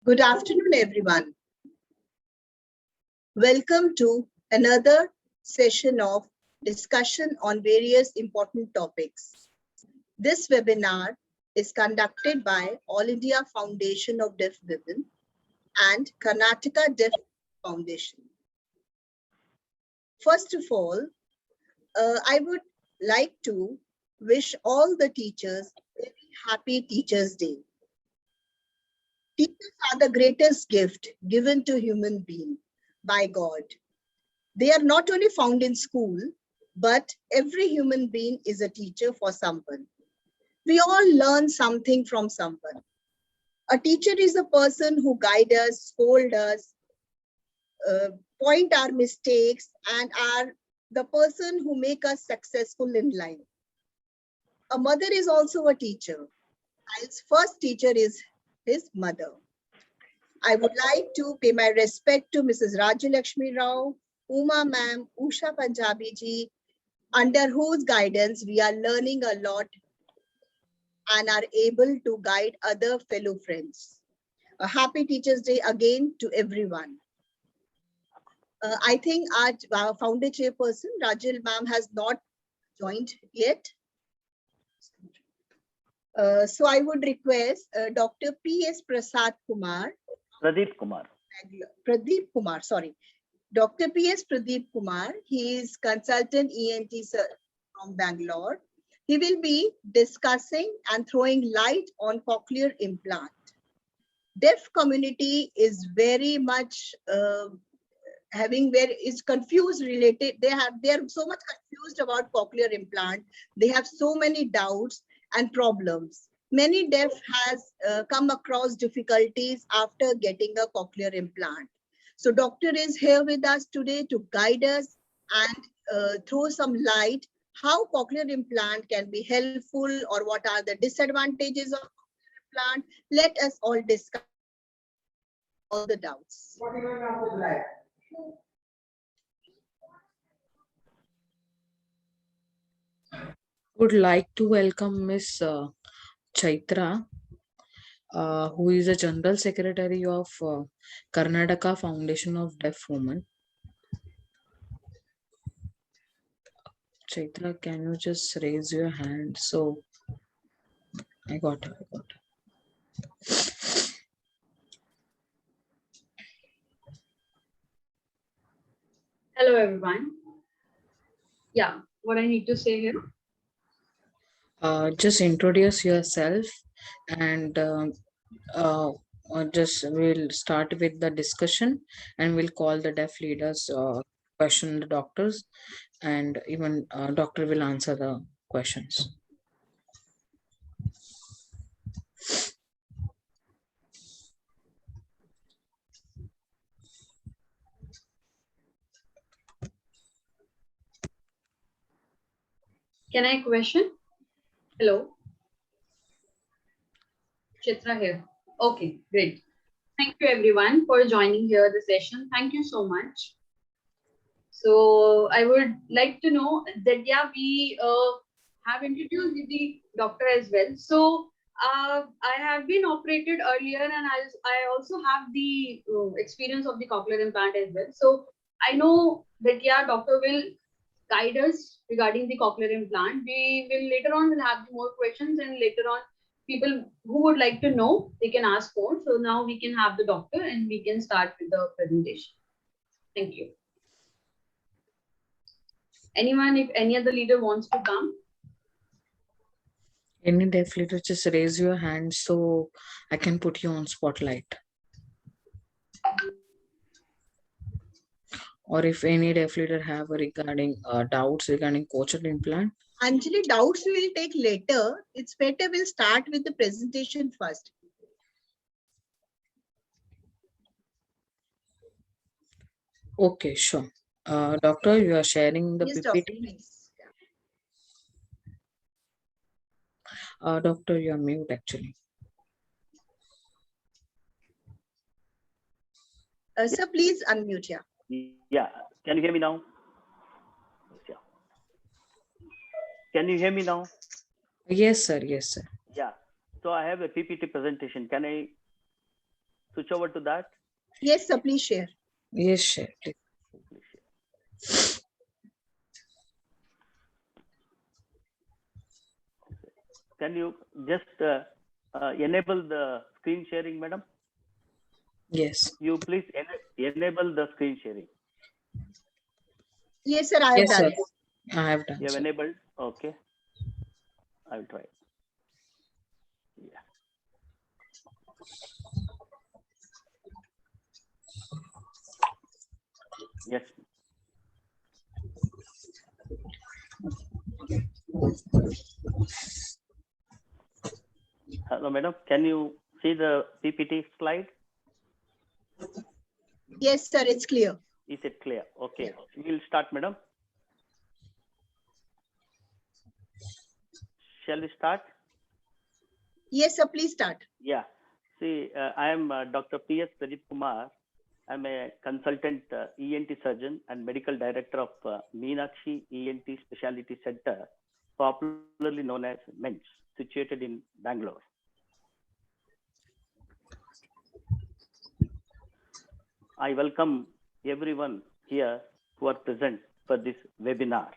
Good afternoon, everyone. Welcome to another session of discussion on various important topics. This webinar is conducted by All India Foundation of Deaf Women and Karnataka Deaf Foundation. First of all, I would like to wish all the teachers a very happy Teachers' Day. Teachers are the greatest gift given to human being by God. They are not only found in school, but every human being is a teacher for someone. We all learn something from someone. A teacher is a person who guides us, scold us, point our mistakes, and are the person who make us successful in life. A mother is also a teacher. Child's first teacher is his mother. I would like to pay my respect to Mrs. Rajalakshmi Rao, Uma ma'am, Usha Punjabi ji, under whose guidance we are learning a lot and are able to guide other fellow friends. A happy Teachers' Day again to everyone. I think our founder chairperson, Rajal ma'am, has not joined yet. So I would request Dr. P.S. Pradeep Kumar, sorry. Dr. P.S. Pradeep Kumar, he is consultant ENT from Bangalore. He will be discussing and throwing light on cochlear implant. Deaf community is very much is confused related. They are so much confused about cochlear implant. They have so many doubts and problems. Many deaf has come across difficulties after getting a cochlear implant. So doctor is here with us today to guide us and throw some light how cochlear implant can be helpful or what are the disadvantages of cochlear implant. Let us all discuss all the doubts. Would like to welcome Miss Chaitra, who is the General Secretary of Karnataka Foundation of Deaf Women. Chaitra, can you just raise your hand? So, I got it. Hello, everyone. Yeah, what I need to say here? Just introduce yourself and just we'll start with the discussion and we'll call the deaf leaders, question the doctors, and even doctor will answer the questions. Can I question? Hello. Chitra here. Okay, great. Thank you everyone for joining here the session. Thank you so much. So I would like to know that we have introduced the doctor as well. So I have been operated earlier and I also have the experience of the cochlear implant as well. So I know that doctor will guide us regarding the cochlear implant. We will later on will have more questions, and later on people who would like to know, they can ask more. So now we can have the doctor and we can start with the presentation. Thank you. Anyone, if any other leader wants to come? Any deaf leader, just raise your hand so I can put you on spotlight. Or if any deaf leader have regarding doubts regarding cochlear implant. Anjali, doubts we will take later. It's better we'll start with the presentation first. Okay, sure. Doctor, you are sharing the yes, PPT. Doctor, please. Doctor, you are mute actually. Sir, please unmute. Yeah. Can you hear me now? Yeah. Can you hear me now? Yes, sir. Yes, sir. Yeah. So I have a PPT presentation. Can I switch over to that? Yes, sir, please share. Yes, share. Please. Please share. Can you just enable the screen sharing, madam? Yes. You please enable the screen sharing. Yes, sir, I have Yes, done. sir. I have done. You have Sir. enabled? Okay. I'll try. Yeah. Yes. Hello, madam. Can you see the PPT slide? Yes, sir, it's clear. Is it clear? Okay. We'll start, madam. Shall we start? Yes, sir, please start. Yeah. See, I am Dr. P.S. Pradeep Kumar. I'm a consultant ENT surgeon and medical director of Meenakshi ENT Specialty Center, popularly known as MENS, situated in Bangalore. I welcome everyone here who are present for this webinar.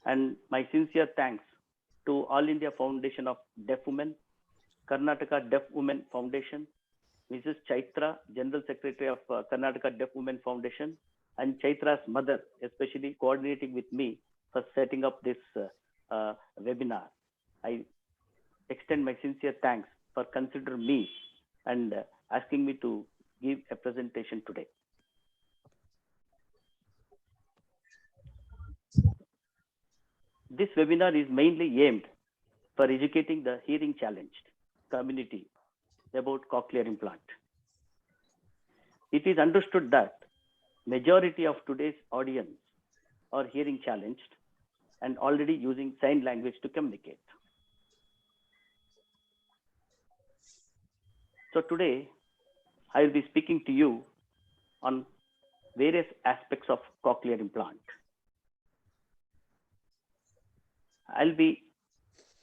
And my sincere thanks to All India Foundation of Deaf Women, Karnataka Deaf Women Foundation, Mrs. Chaitra, General Secretary of Karnataka Deaf Women Foundation, and Chaitra's mother, especially coordinating with me for setting up this webinar. I extend my sincere thanks for considering me and asking me to give a presentation today. This webinar is mainly aimed for educating the hearing challenged community about cochlear implant. It is understood that majority of today's audience are hearing challenged and already using sign language to communicate. So today, I will be speaking to you on various aspects of cochlear implant. I'll be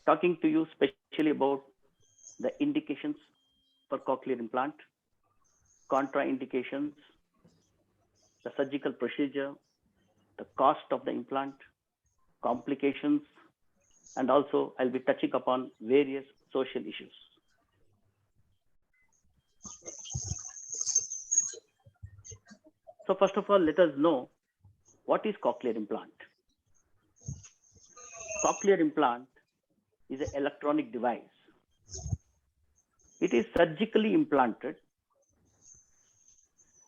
talking to you specially about the indications for cochlear implant, contraindications, the surgical procedure, the cost of the implant, complications, and also I'll be touching upon various social issues. So first of all, let us know what is cochlear implant. Cochlear implant is an electronic device. It is surgically implanted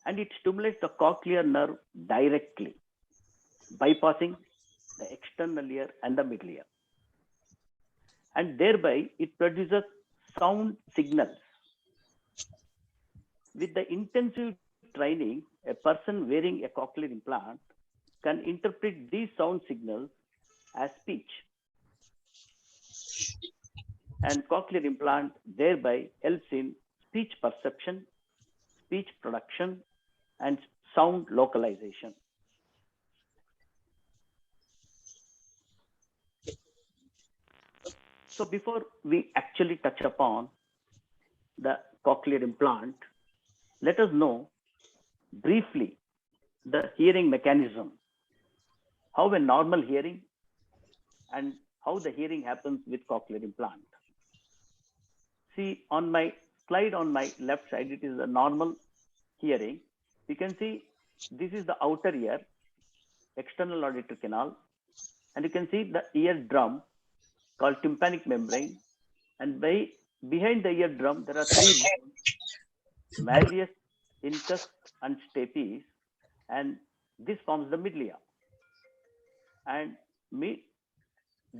and it stimulates the cochlear nerve directly, bypassing the external ear and the middle ear. And thereby it produces sound signals. With the intensive training, a person wearing a cochlear implant can interpret these sound signals as speech. And cochlear implant thereby helps in speech perception, speech production, and sound localization. So before we actually touch upon the cochlear implant, let us know briefly the hearing mechanism, how a normal hearing and how the hearing happens with cochlear implant. See, on my slide on my left side, it is a normal hearing. You can see this is the outer ear, external auditory canal, and you can see the eardrum called tympanic membrane. And behind the eardrum, there are three bones, malleus, incus, and stapes, and this forms the middle ear. And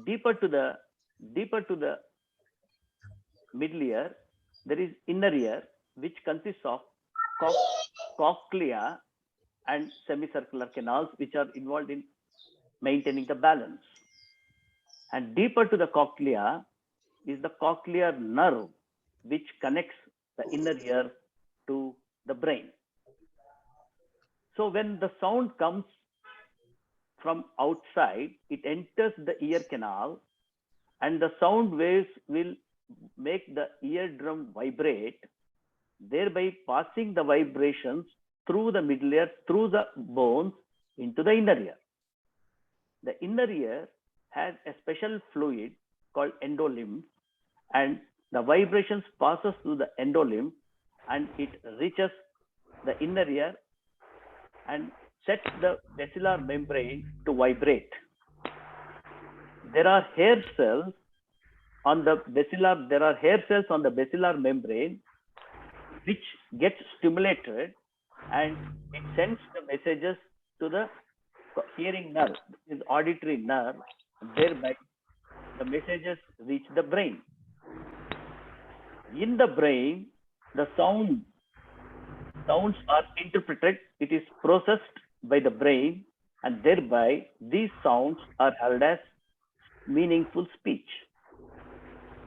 deeper to the middle ear, there is inner ear, which consists of cochlea and semicircular canals, which are involved in maintaining the balance. And deeper to the cochlea is the cochlear nerve, which connects the inner ear to the brain. So when the sound comes from outside, it enters the ear canal and the sound waves will make the eardrum vibrate, thereby passing the vibrations through the middle ear, through the bones into the inner ear. The inner ear has a special fluid called endolymph, and the vibrations passes through the endolymph and it reaches the inner ear and sets the basilar membrane to vibrate. There are hair cells on the basilar membrane which gets stimulated and it sends the messages to the hearing nerve, is auditory nerve, thereby the messages reach the brain. In the brain, the sounds are interpreted, it is processed by the brain, and thereby these sounds are held as meaningful speech.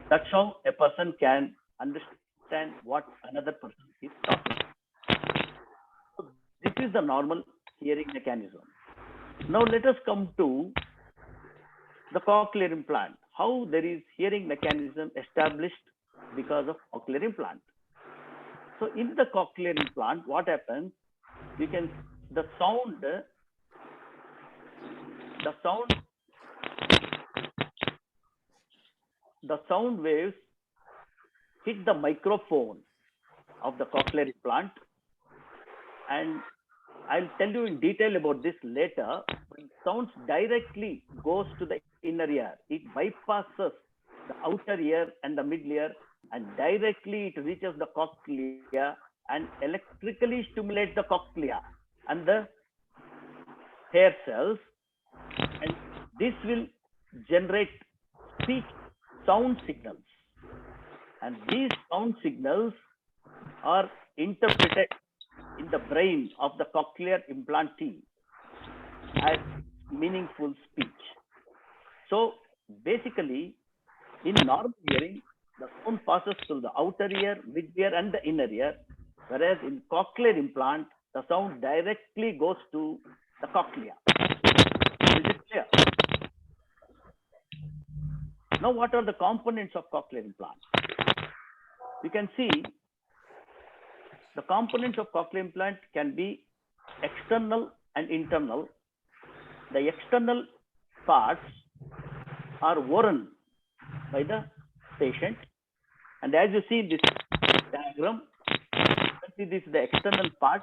That's how a person can understand what another person is talking. So this is the normal hearing mechanism. Now let us come to the cochlear implant. How there is hearing mechanism established because of cochlear implant. So in the cochlear implant, what happens? You can the sound waves hit the microphone of the cochlear implant, and I'll tell you in detail about this later. When sounds directly goes to the inner ear, it bypasses the outer ear and the middle ear, and directly it reaches the cochlea and electrically stimulates the cochlea and the hair cells, and this will generate speech sound signals, and these sound signals are interpreted in the brain of the cochlear implantee as meaningful speech. So basically, in normal hearing, the sound passes through the outer ear, mid ear, and the inner ear, whereas in cochlear implant, the sound directly goes to the cochlea. Is it clear? Now, what are the components of cochlear implant? You can see the components of cochlear implant can be external and internal. The external parts are worn by the patient, and as you see this diagram, you can see this is the external part.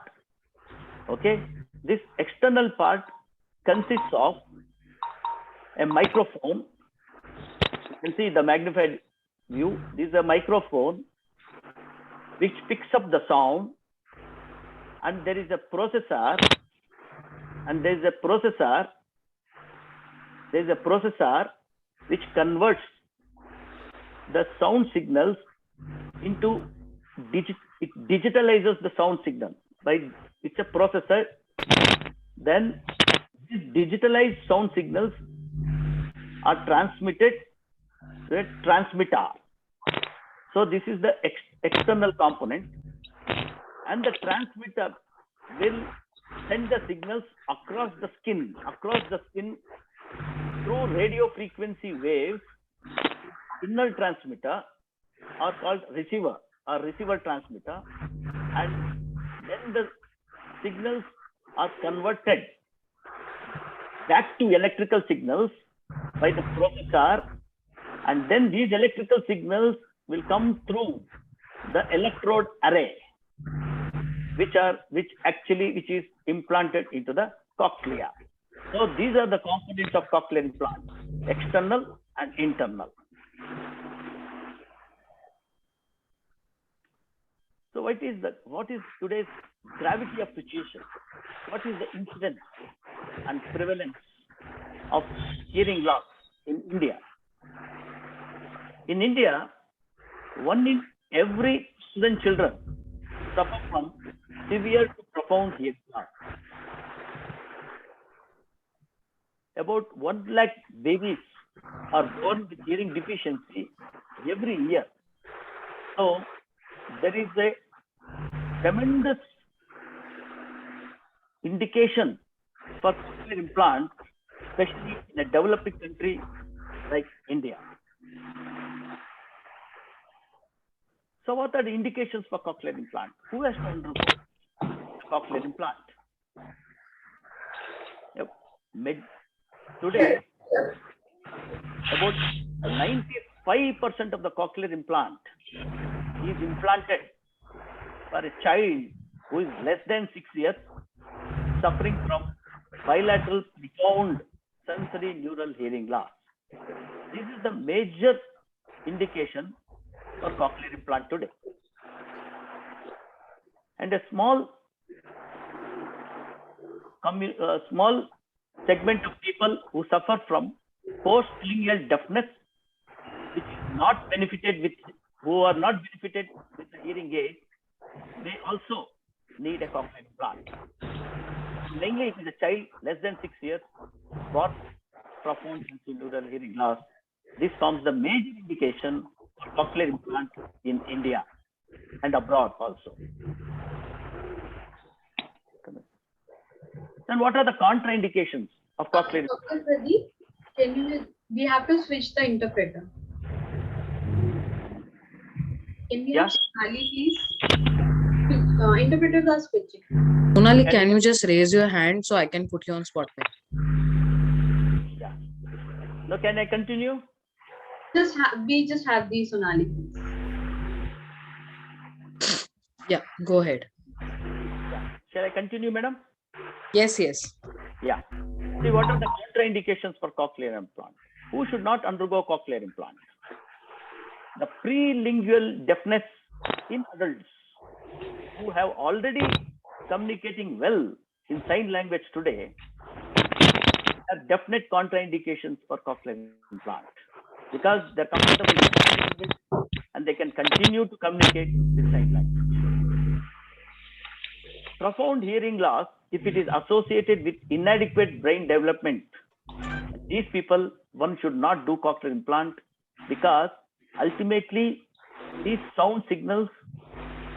Okay, this external part consists of a microphone. You can see the magnified view. This is a microphone which picks up the sound, and there is a processor, which converts the sound signals into it digitalizes the sound signal by it's a processor. Then these digitalized sound signals are transmitted to a transmitter. So this is the external component, and the transmitter will send the signals across the skin through radio frequency waves. Inner transmitter are called receiver transmitter, and then the signals are converted back to electrical signals by the processor, and then these electrical signals will come through the electrode array, which is implanted into the cochlea. So these are the components of cochlear implant: external and internal. So what is today's gravity of situation? What is the incidence and prevalence of hearing loss in India? In India, 1 in every student children suffer from severe to profound hearing loss. About 1 lakh babies are born with hearing deficiency every year. So there is a tremendous indication for cochlear implant, especially in a developing country like India. So what are the indications for cochlear implant? Who has to undergo cochlear implant? Yep. Today, about 95% of the cochlear implant is implanted for a child who is less than 6 years, suffering from bilateral profound sensory neural hearing loss. This is the major indication for cochlear implant today. And a small segment of people who suffer from post-lingual deafness, which is not benefited with, who are not benefited with the hearing aid, they also need a cochlear implant. Mainly, it is a child less than 6 years, got profound sensory neural hearing loss. This forms the major indication for cochlear implant in India and abroad also. Then what are the contraindications of cochlear implant? Dr. Pradeep, we have to switch the interpreter. Can we have Sonali, please? Interpreters are switching. Sonali, can you just raise your hand so I can put you on spotlight? Yeah. Now, can I continue? We just have the Sonali, please. Yeah, go ahead. Yeah. Shall I continue, madam? Yes, yes. Yeah. See, what are the contraindications for cochlear implant? Who should not undergo cochlear implant? The prelingual deafness in adults who have already communicating well in sign language today are definite contraindications for cochlear implant because they're comfortable with sign language and they can continue to communicate with sign language. Profound hearing loss, if it is associated with inadequate brain development, these people, one should not do cochlear implant because ultimately these sound signals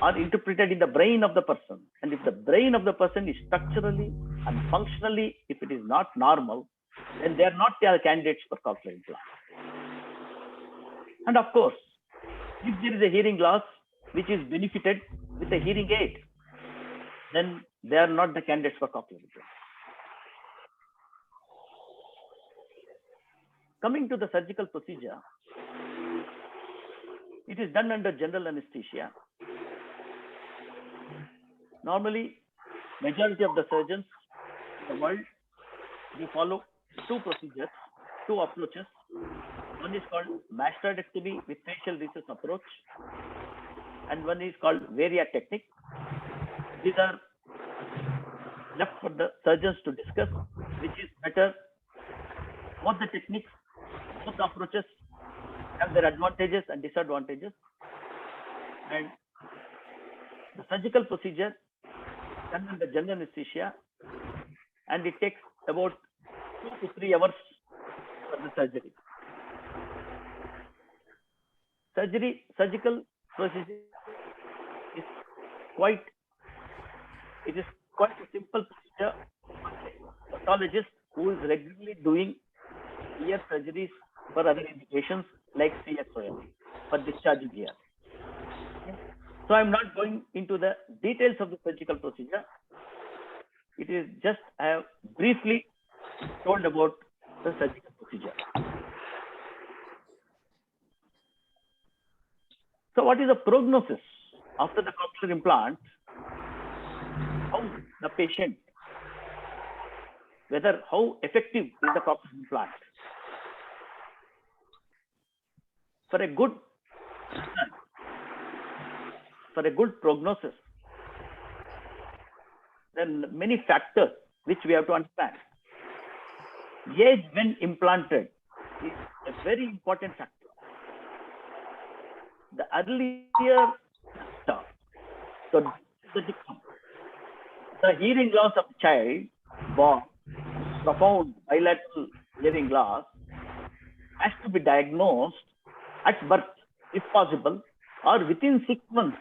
are interpreted in the brain of the person. And if the brain of the person is structurally and functionally, if it is not normal, then they are not the candidates for cochlear implant. And of course, if there is a hearing loss which is benefited with a hearing aid, then they are not the candidates for cochlear implant. Coming to the surgical procedure, it is done under general anesthesia. Normally, majority of the surgeons in the world, they follow two procedures, two approaches. One is called mastectomy with facial recess approach, and one is called varia technique. These are left for the surgeons to discuss which is better. Both the techniques, both the approaches have their advantages and disadvantages. And the surgical procedure done under general anesthesia, and it takes about 2 to 3 hours for the surgery. Surgical procedure is quite a simple procedure. A pathologist who is regularly doing ear surgeries for other indications like CSOM for discharging ear. So I'm not going into the details of the surgical procedure. It is just I have briefly told about the surgical procedure. So what is the prognosis after the cochlear implant? How the patient, how effective is the cochlear implant? For a good prognosis, there are many factors which we have to understand. Age when implanted is a very important factor. The earlier, so the hearing loss of child born profound bilateral hearing loss has to be diagnosed at birth, if possible, or within 6 months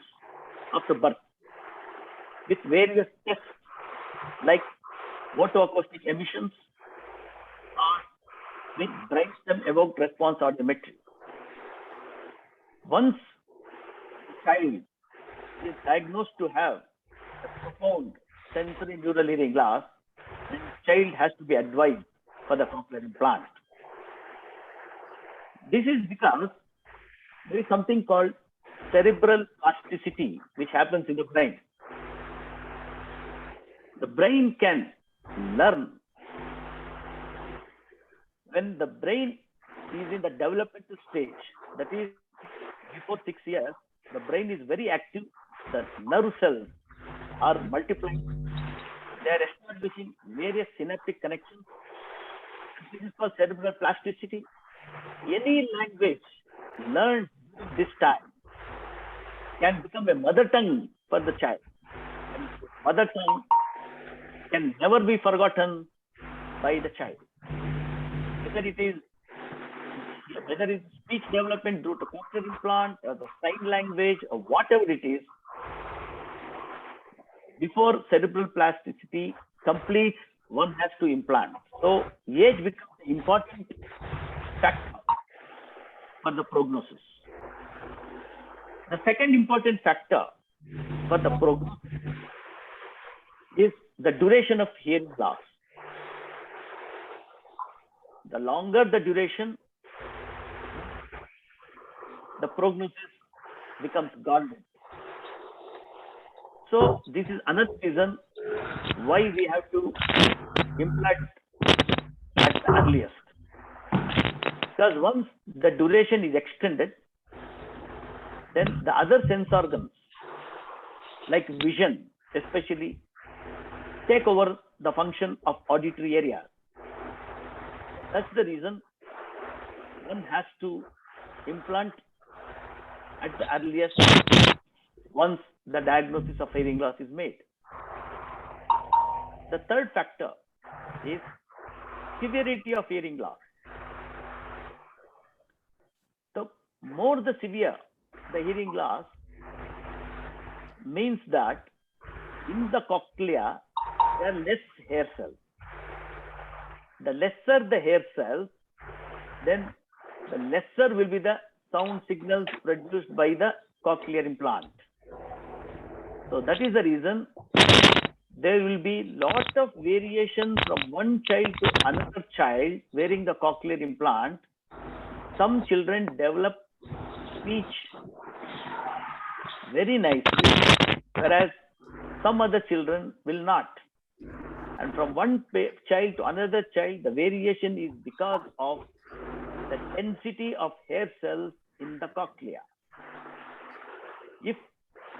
after birth, with various tests like otoacoustic emissions or with brainstem evoked response audiometry. Once child is diagnosed to have a profound sensory neural hearing loss, then child has to be advised for the cochlear implant. This is because there is something called cerebral plasticity which happens in the brain. The brain can learn. When the brain is in the developmental stage, that is before 6 years, the brain is very active. The nerve cells are multiplying. They are establishing various synaptic connections. This is called cerebral plasticity. Any language learned during this time can become a mother tongue for the child. And mother tongue can never be forgotten by the child. Whether it is speech development due to cochlear implant or the sign language or whatever it is, before cerebral plasticity completes, one has to implant. So age becomes an important factor for the prognosis. The second important factor for the prognosis is the duration of hearing loss. The longer the duration, the prognosis becomes guarded. So this is another reason why we have to implant at the earliest. Because once the duration is extended, then the other sense organs, like vision especially, take over the function of auditory area. That's the reason one has to implant at the earliest once the diagnosis of hearing loss is made. The third factor is severity of hearing loss. The more the severe the hearing loss, means that in the cochlea there are less hair cells. The lesser the hair cells, then the lesser will be the sound signals produced by the cochlear implant. So that is the reason there will be lot of variation from one child to another child wearing the cochlear implant. Some children develop speech very nicely, whereas some other children will not. And from one child to another child, the variation is because of the density of hair cells in the cochlea. If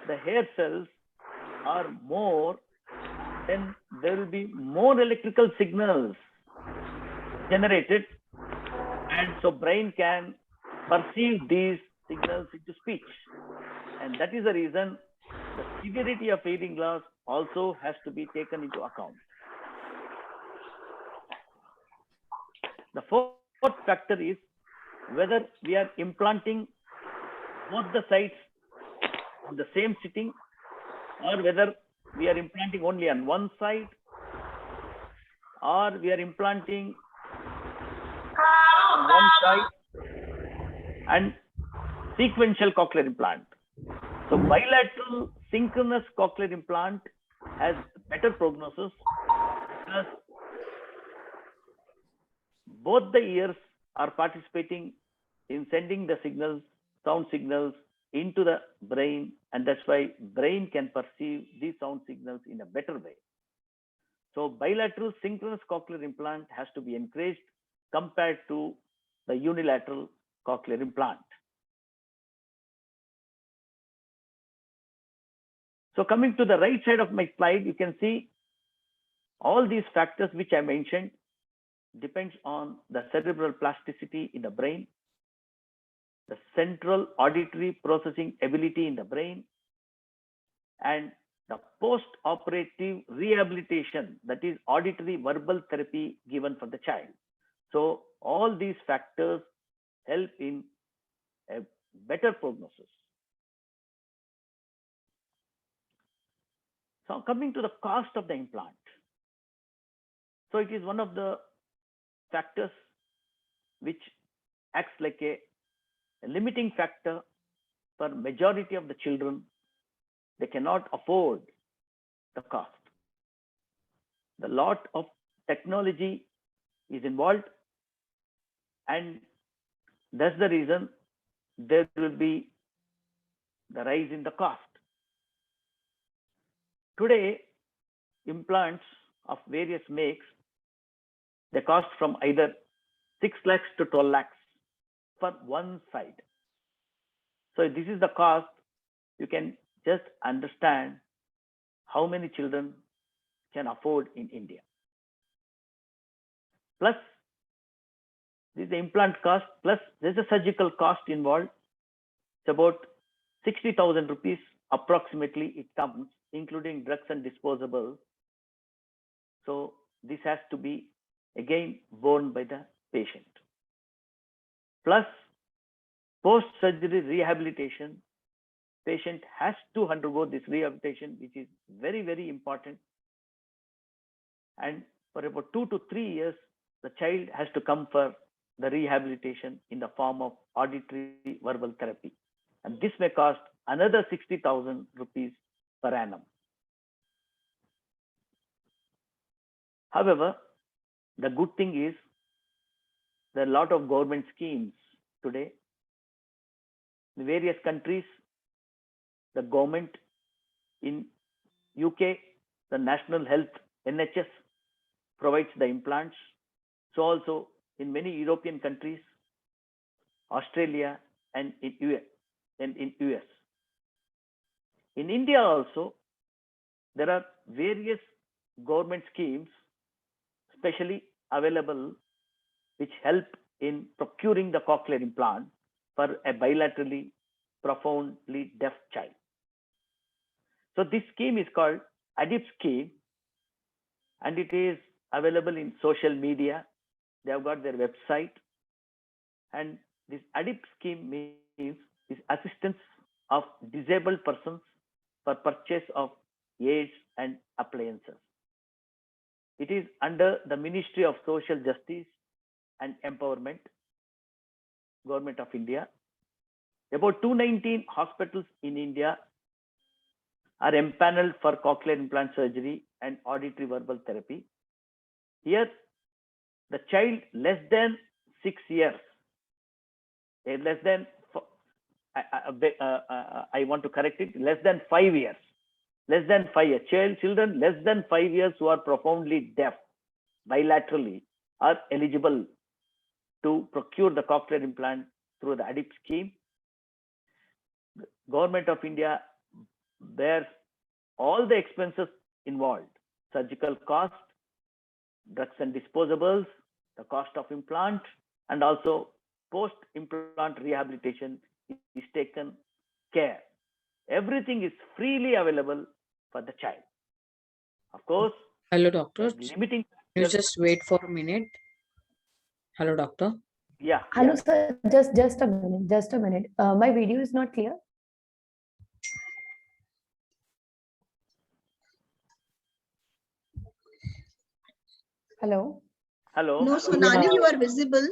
the hair cells are more, then there will be more electrical signals generated, and so brain can perceive these signals into speech. And that is the reason the severity of hearing loss also has to be taken into account. The fourth factor is whether we are implanting both the sides on the same sitting, or whether we are implanting only on one side, or we are implanting on one side and sequential cochlear implant. So bilateral synchronous cochlear implant has better prognosis because both the ears are participating in sending the signals, sound signals into the brain, and that's why brain can perceive these sound signals in a better way. So bilateral synchronous cochlear implant has to be encouraged compared to the unilateral cochlear implant. So coming to the right side of my slide, you can see all these factors which I mentioned depends on the cerebral plasticity in the brain, the central auditory processing ability in the brain, and the post-operative rehabilitation, that is auditory verbal therapy given for the child. So all these factors help in a better prognosis. So coming to the cost of the implant. So it is one of the factors which acts like a limiting factor for majority of the children, they cannot afford the cost. The lot of technology is involved, and that's the reason there will be the rise in the cost. Today, implants of various makes, they cost from either 6 lakhs to 12 lakhs for one side. So this is the cost. You can just understand how many children can afford in India. Plus, this is the implant cost, plus there's a surgical cost involved. It's about 60,000 rupees approximately it comes, including drugs and disposables. So this has to be again borne by the patient. Plus, post-surgery rehabilitation, patient has to undergo this rehabilitation, which is very, very important. And for about 2 to 3 years, the child has to come for the rehabilitation in the form of auditory verbal therapy. And this may cost another 60,000 rupees per annum. However, the good thing is there are a lot of government schemes today. In various countries, the government in UK, the National Health NHS provides the implants. So also in many European countries, Australia and in US. In India also, there are various government schemes specially available which help in procuring the cochlear implant for a bilaterally profoundly deaf child. So this scheme is called ADIP scheme, and it is available in social media. They have got their website, and this ADIP scheme means is assistance of disabled persons for purchase of aids and appliances. It is under the Ministry of Social Justice and Empowerment, Government of India. About 219 hospitals in India are empaneled for cochlear implant surgery and auditory verbal therapy. Here, the child less than 6 years, less than, I want to correct it, less than 5 years, less than 5 years, children less than 5 years who are profoundly deaf bilaterally are eligible to procure the cochlear implant through the ADIP scheme. Government of India bears all the expenses involved: surgical cost, drugs and disposables, the cost of implant, and also post-implant rehabilitation is taken care. Everything is freely available for the child. Of course, Hello, doctor. limiting. You just wait for a minute. Hello, doctor. Yeah. Hello, sir. Just a minute. Just a minute. My video is not clear. Hello. Hello. No, Sonali, you are visible.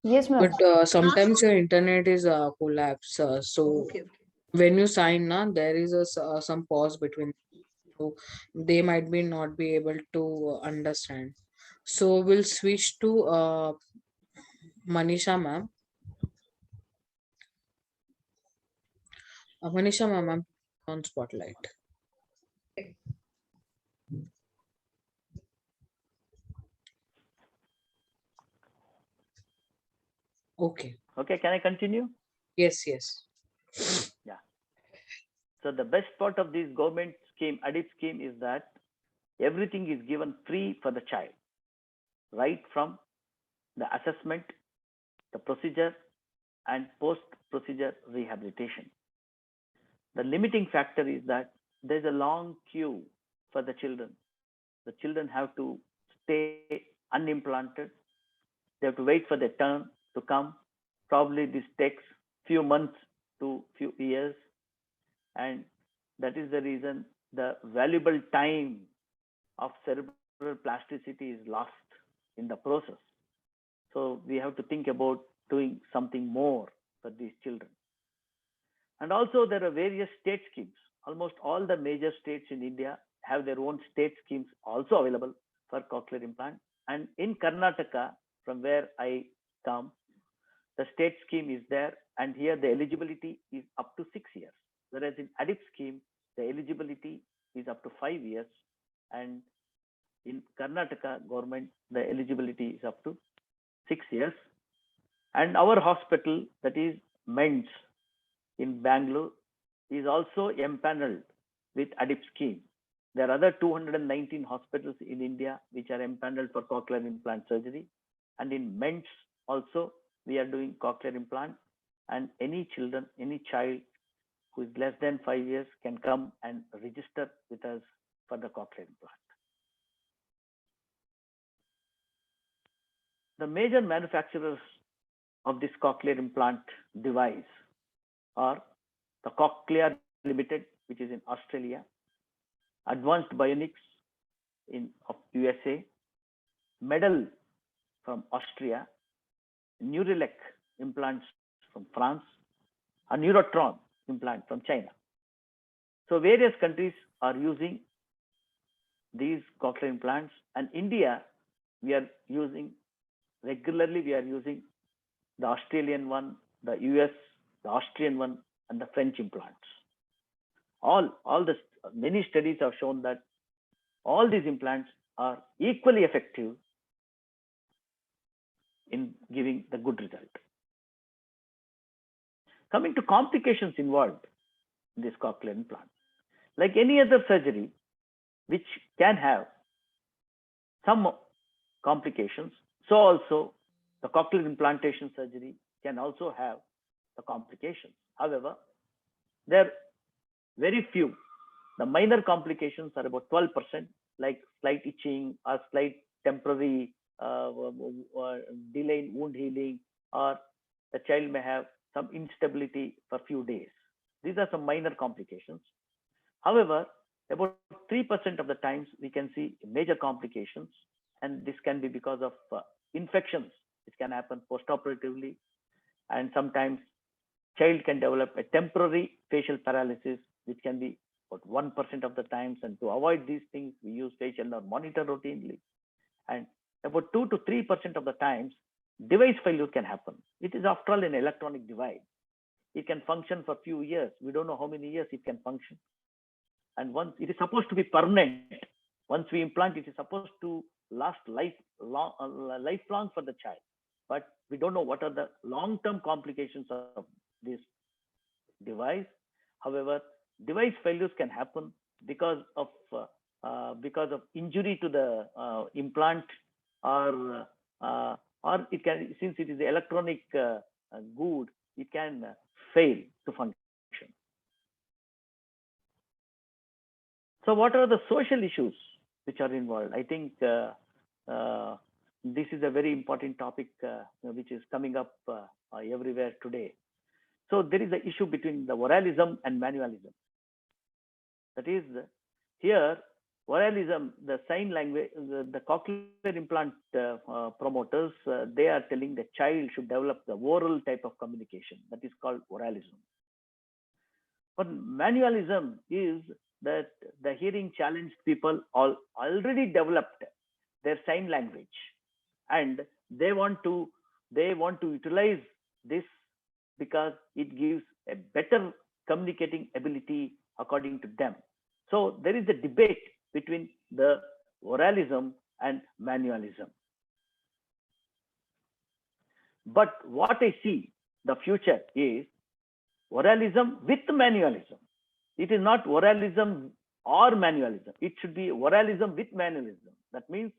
Yes, ma'am. But sometimes your internet is collapse. So Okay. when you sign na, there is some pause between. So they might be not be able to understand. So we'll switch to Manisha ma'am. Manisha ma'am, I'm on spotlight. Okay. Okay, can I continue? Yes, yes. Yeah. So the best part of this government scheme, ADIP scheme, is that everything is given free for the child, right from the assessment, the procedure, and post-procedure rehabilitation. The limiting factor is that there's a long queue for the children. The children have to stay unimplanted. They have to wait for their turn to come. Probably this takes few months to few years. And that is the reason the valuable time of cerebral plasticity is lost in the process. So we have to think about doing something more for these children. And also there are various state schemes. Almost all the major states in India have their own state schemes also available for cochlear implant. And in Karnataka, from where I come, the state scheme is there, and here the eligibility is up to 6 years. Whereas in ADIP scheme, the eligibility is up to 5 years, and in Karnataka government, the eligibility is up to 6 years. And our hospital, that is MENS in Bangalore, is also empaneled with ADIP scheme. There are other 219 hospitals in India which are empaneled for cochlear implant surgery. And in MENS also, we are doing cochlear implant, and any child who is less than 5 years can come and register with us for the cochlear implant. The major manufacturers of this cochlear implant device are the Cochlear Limited, which is in Australia, Advanced Bionics of USA, Medal from Austria, Neurelec implants from France, and Neurotron implant from China. So various countries are using these cochlear implants, and India, we are using regularly, we are using the Australian one, the US, the Austrian one, and the French implants. Many studies have shown that all these implants are equally effective in giving the good result. Coming to complications involved in this cochlear implant, like any other surgery which can have some complications, so also the cochlear implantation surgery can also have the complications. However, there are very few. The minor complications are about 12%, like slight itching or slight temporary delay in wound healing, or the child may have some instability for a few days. These are some minor complications. However, about 3% of the times we can see major complications, and this can be because of infections which can happen postoperatively, and sometimes child can develop a temporary facial paralysis, which can be about 1% of the times. And to avoid these things, we use facial nerve monitor routinely. And about 2 to 3% of the times, device failure can happen. It is after all an electronic device. It can function for a few years. We don't know how many years it can function. And once it is supposed to be permanent, once we implant, it is supposed to last lifelong for the child. But we don't know what are the long-term complications of this device. However, device failures can happen because of injury to the implant, or it can, since it is electronic good, it can fail to function. So what are the social issues which are involved? I think this is a very important topic which is coming up everywhere today. So there is an issue between the oralism and manualism. That is, here, oralism, the sign language, the cochlear implant promoters, they are telling the child should develop the oral type of communication. That is called oralism. But manualism is that the hearing challenged people already developed their sign language, and they want to utilize this because it gives a better communicating ability according to them. So there is a debate between the oralism and manualism. But what I see the future is oralism with manualism. It is not oralism or manualism. It should be oralism with manualism. That means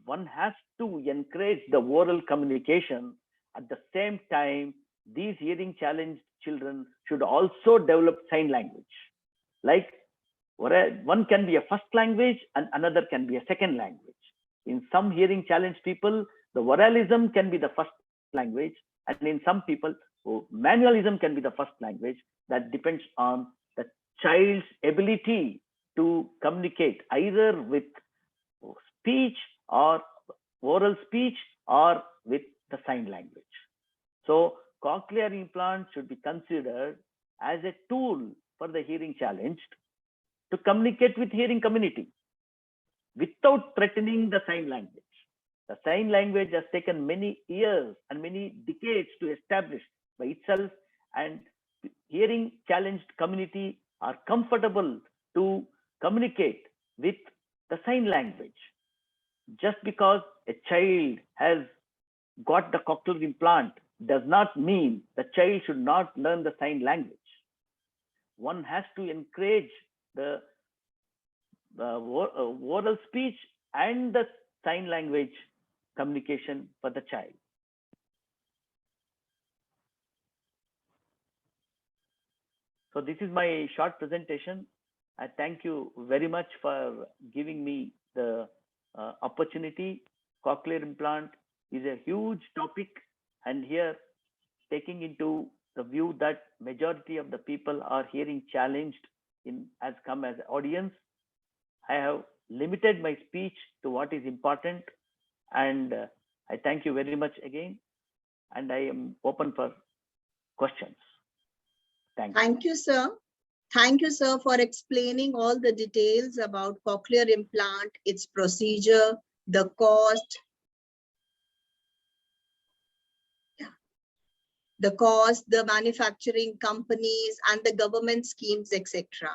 one has to encourage the oral communication. At the same time, these hearing challenged children should also develop sign language. Like one can be a first language and another can be a second language. In some hearing challenged people, the oralism can be the first language, and in some people, manualism can be the first language. That depends on the child's ability to communicate either with speech or oral speech or with the sign language. So cochlear implants should be considered as a tool for the hearing challenged to communicate with hearing community without threatening the sign language. The sign language has taken many years and many decades to establish by itself, and hearing challenged community are comfortable to communicate with the sign language. Just because a child has got the cochlear implant does not mean the child should not learn the sign language. One has to encourage the oral speech and the sign language communication for the child. So this is my short presentation. I thank you very much for giving me the opportunity. Cochlear implant is a huge topic, and here taking into the view that majority of the people are hearing challenged has come as audience. I have limited my speech to what is important, and I thank you very much again, and I am open for questions. Thank you, sir. Thank you, sir, for explaining all the details about cochlear implant, its procedure, the cost, the manufacturing companies, and the government schemes, etc.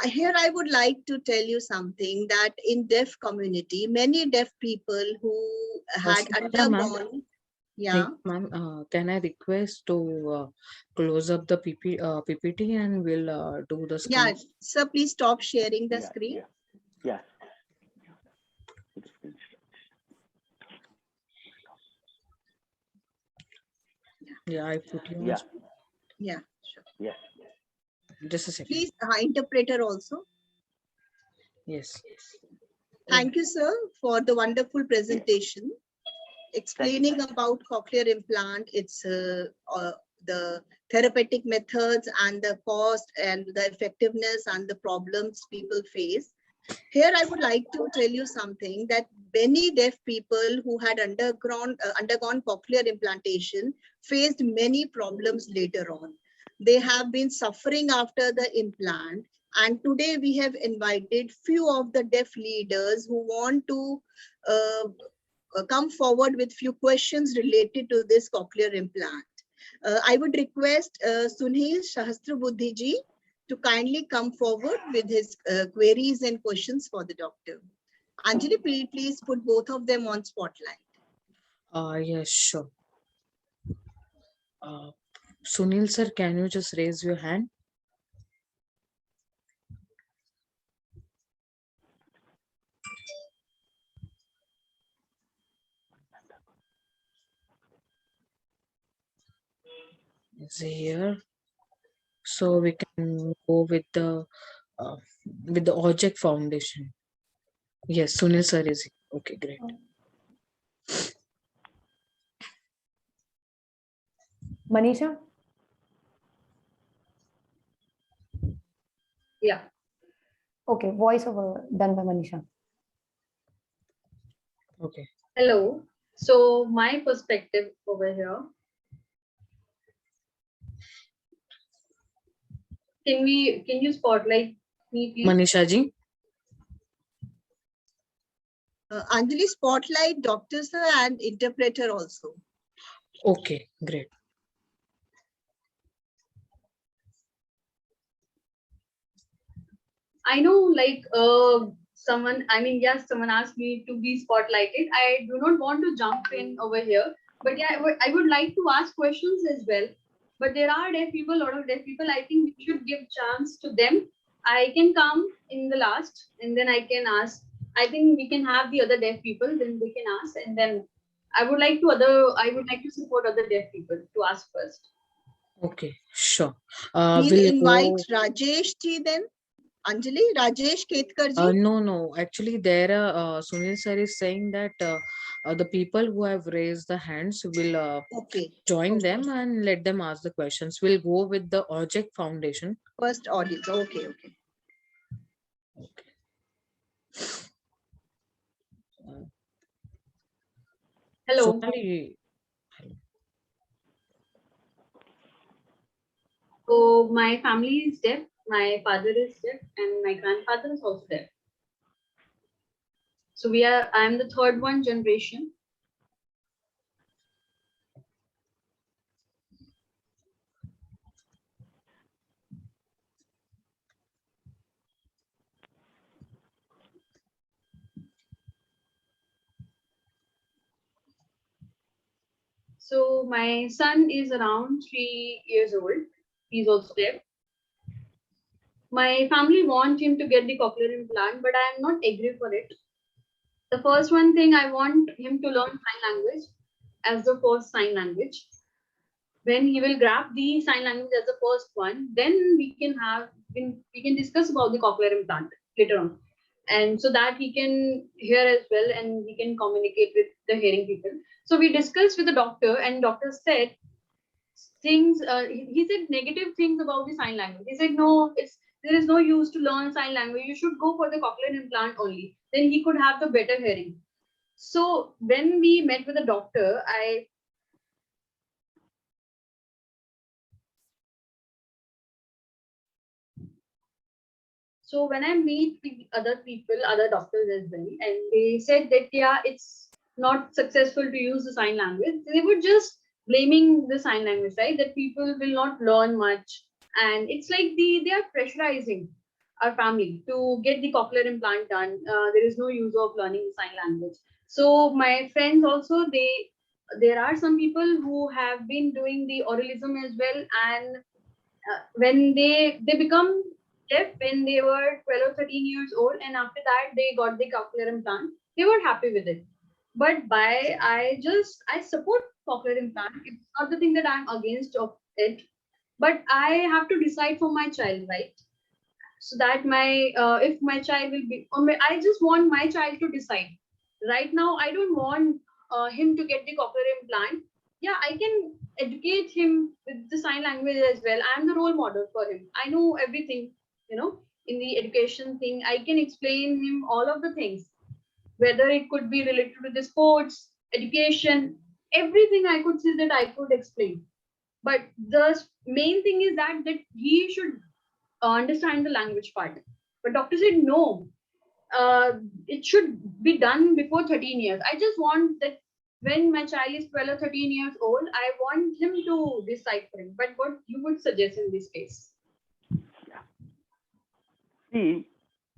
Here I would like to tell you something, that in deaf community, many deaf people who had undergone, Ma'am, can I request to close up the PPT and we'll do the screen? Yeah, sir, please stop sharing the screen. Yeah. Yeah, I put you on. Yeah, sure. Yes. Just a second. Please, interpreter also. Yes. Thank you, sir, for the wonderful presentation. Explaining about cochlear implant, its the therapeutic methods and the cost and the effectiveness and the problems people face. Here I would like to tell you something, that many deaf people who had undergone cochlear implantation faced many problems later on. They have been suffering after the implant, and today we have invited few of the deaf leaders who want to come forward with few questions related to this cochlear implant. I would request Sunil Sahasrabuddhi ji to kindly come forward with his queries and questions for the doctor. Anjali, please put both of them on spotlight. Yes, sure. Sunil sir, can you just raise your hand? Is he here? So we can go with the object foundation. Yes, Sunil sir is here. Okay, great. Manisha? Yeah. Okay, voiceover done by Manisha. Okay. Hello. So my perspective over here. Can you spotlight me, please? Manisha ji. Anjali, spotlight doctor sir and interpreter also. Okay, great. I know, like someone asked me to be spotlighted. I do not want to jump in over here, but yeah, I would like to ask questions as well. But there are deaf people, a lot of deaf people. I think we should give chance to them. I can come in the last, and then I can ask. I think we can have the other deaf people, then they can ask, and then I would like to support other deaf people to ask first. Okay, sure. We'll Will invite go... Rajesh ji then. Anjali, Rajesh Ketkar ji. No. Actually, there Sunil sir is saying that the people who have raised the hands will join them and let them ask the questions. We'll go with the object foundation. First audience. Okay. Hello. Sonali, So my family is deaf, my father is deaf, and my grandfather is also deaf. So I'm the third one generation. So my son is around 3 years old. He's also deaf. My family want him to get the cochlear implant, but I am not agree for it. The first one thing, I want him to learn sign language as the first sign language. When he will grab the sign language as the first one, then we can discuss about the cochlear implant later on, and so that he can hear as well and he can communicate with the hearing people. So we discussed with the doctor, and doctor said things. He said negative things about the sign language. He said no, there is no use to learn sign language. You should go for the cochlear implant only. Then he could have the better hearing. So when we met with the doctor, So when I meet with other people, other doctors as well, and they said that yeah, it's not successful to use the sign language, they were just blaming the sign language, right? That people will not learn much, and it's like they are pressurizing our family to get the cochlear implant done. There is no use of learning the sign language. So my friends also, there are some people who have been doing the oralism as well, and when they become deaf when they were 12 or 13 years old, and after that they got the cochlear implant, they were happy with it. But I support cochlear implant. It's not the thing that I'm against of it, but I have to decide for my child, right? So that my if my child will be, I just want my child to decide. Right now I don't want him to get the cochlear implant. Yeah, I can educate him with the sign language as well. I'm the role model for him. I know everything, you know, in the education thing. I can explain him all of the things, whether it could be related to the sports, education, everything I could say that I could explain. But the main thing is that he should understand the language part. But doctor said no, uh, it should be done before 13 years. I just want that when my child is 12 or 13 years old, I want him to decide for him. But what you would suggest in this case? Yeah. See,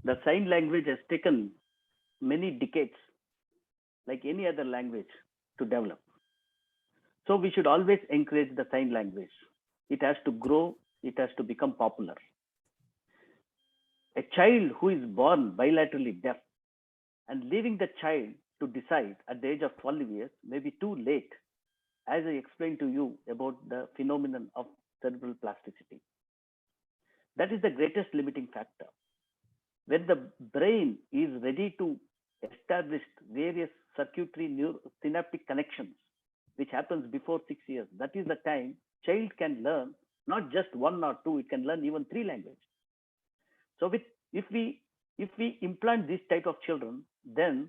the sign language has taken many decades, like any other language, to develop. So we should always encourage the sign language. It has to grow, it has to become popular. A child who is born bilaterally deaf and leaving the child to decide at the age of 12 years may be too late, as I explained to you about the phenomenon of cerebral plasticity. That is the greatest limiting factor. When the brain is ready to establish various circuitry synaptic connections, which happens before 6 years, that is the time child can learn not just one or two, it can learn even 3 languages. So if we implant this type of children, then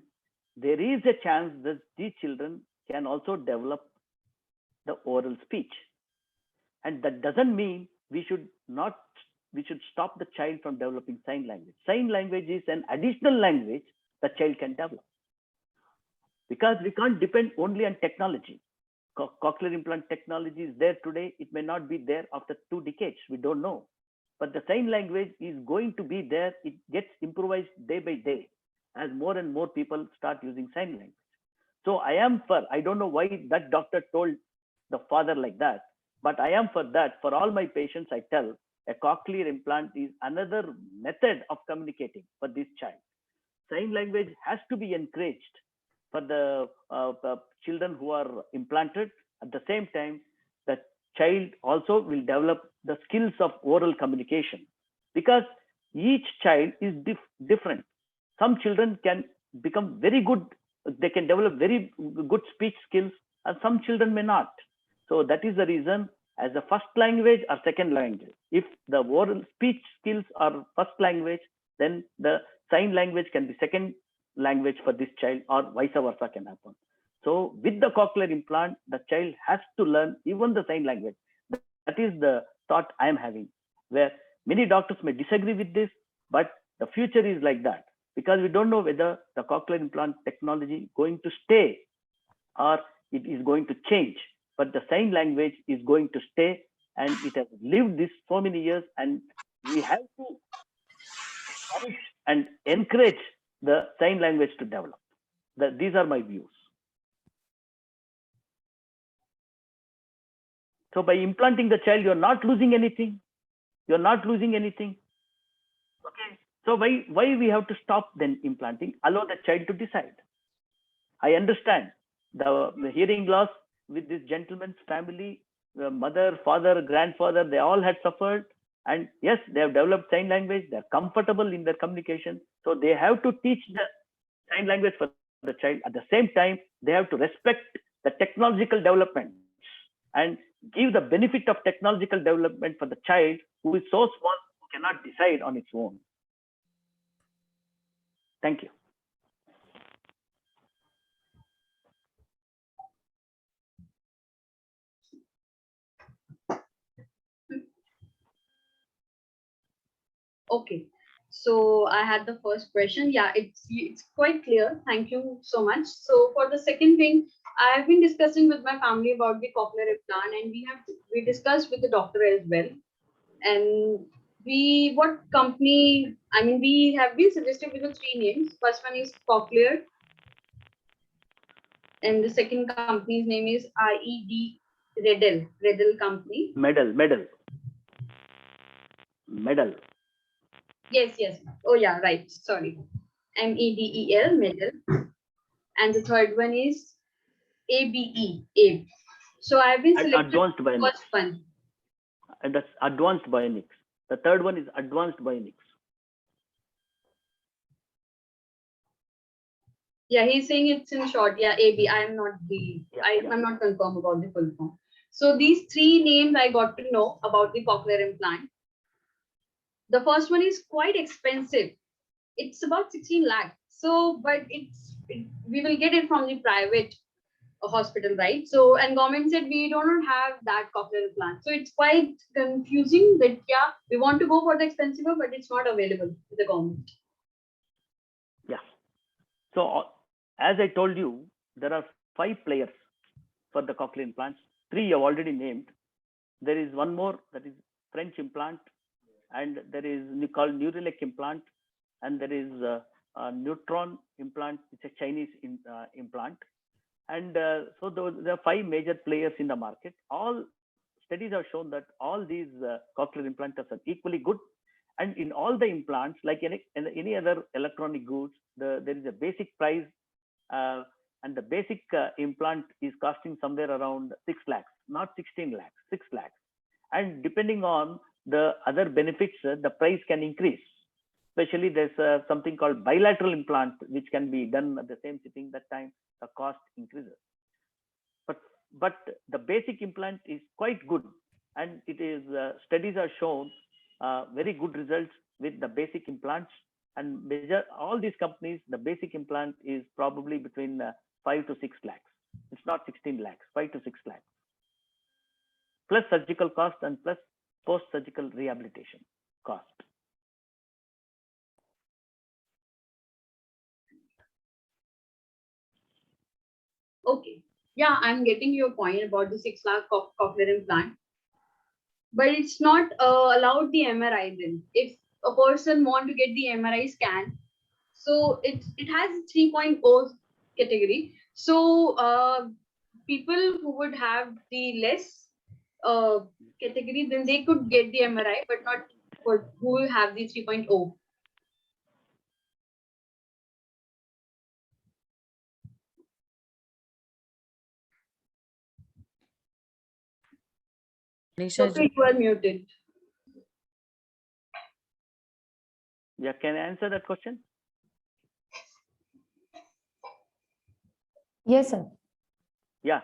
there is a chance that these children can also develop the oral speech. And that doesn't mean we should stop the child from developing sign language. Sign language is an additional language the child can develop. Because we can't depend only on technology. Cochlear implant technology is there today. It may not be there after 2 decades. We don't know. But the sign language is going to be there. It gets improvised day by day as more and more people start using sign language. So I am for, I don't know why that doctor told the father like that, but I am for that. For all my patients, I tell a cochlear implant is another method of communicating for this child. Sign language has to be encouraged for the children who are implanted. At the same time, the child also will develop the skills of oral communication, because each child is different. Some children can become very good, they can develop very good speech skills, and some children may not. So that is the reason, as a first language or second language, if the oral speech skills are first language, then the sign language can be second language for this child, or vice versa can happen. So with the cochlear implant, the child has to learn even the sign language. That is the thought I am having, where many doctors may disagree with this, but the future is like that, because we don't know whether the cochlear implant technology going to stay or it is going to change. But the sign language is going to stay, and it has lived this so many years, and we have to help and encourage the sign language to develop. These are my views. So by implanting the child, you're not losing anything. You're not losing anything. Okay. So why we have to stop then implanting? Allow the child to decide. I understand the hearing loss with this gentleman's family, the mother, father, grandfather, they all had suffered. And yes, they have developed sign language. They're comfortable in their communication. So they have to teach the sign language for the child. At the same time, they have to respect the technological developments and give the benefit of technological development for the child who is so small, who cannot decide on its own. Thank you. Okay, so I had the first question. Yeah, it's quite clear. Thank you so much. So for the second thing, I've been discussing with my family about the cochlear implant, and we discussed with the doctor as well. And what company? I mean, we have been suggested with the three names. First one is Cochlear, and the second company's name is Redel company. Medal. Yes. Oh yeah, right. Sorry. MEDEL, Medel. And the third one is ABE. So I've been selected Advanced the Bionics. first one. And that's Advanced Bionics. The third one is Advanced Bionics. Yeah, he's saying it's in short. Yeah, AB. I'm not confirmed about the full form. So these three names I got to know about the cochlear implant. The first one is quite expensive. It's about 16 lakh. So, but we will get it from the private hospital, right? So, and government said we don't have that cochlear implant. So it's quite confusing that, yeah, we want to go for the expensive, but it's not available with the government. Yeah. So as I told you, there are 5 players for the cochlear implants. 3 you have already named. There is one more, that is French implant, and there is called Neuralink implant, and there is a Neutron implant. It's a Chinese implant. And so there are 5 major players in the market. All studies have shown that all these cochlear implants are equally good. And in all the implants, like any other electronic goods, there is a basic price, and the basic implant is costing somewhere around 6 lakhs, not 16 lakhs, 6 lakhs. And depending on the other benefits, the price can increase. Especially there's something called bilateral implant, which can be done at the same sitting. That time the cost increases. But the basic implant is quite good, and it is studies are shown very good results with the basic implants. And all these companies, the basic implant is probably between 5 to 6 lakhs. It's not 16 lakhs, 5 to 6 lakhs, plus surgical cost and plus post-surgical rehabilitation cost. Okay. Yeah, I'm getting your point about the 6 lakh cochlear implant. But it's not allowed the MRI then. If a person want to get the MRI scan, so it has 3.0 category. So people who would have the less category, then they could get the MRI, but not for who have the 3.0. Okay, you are muted. Yeah, can I answer that question? Yes, sir. Yeah.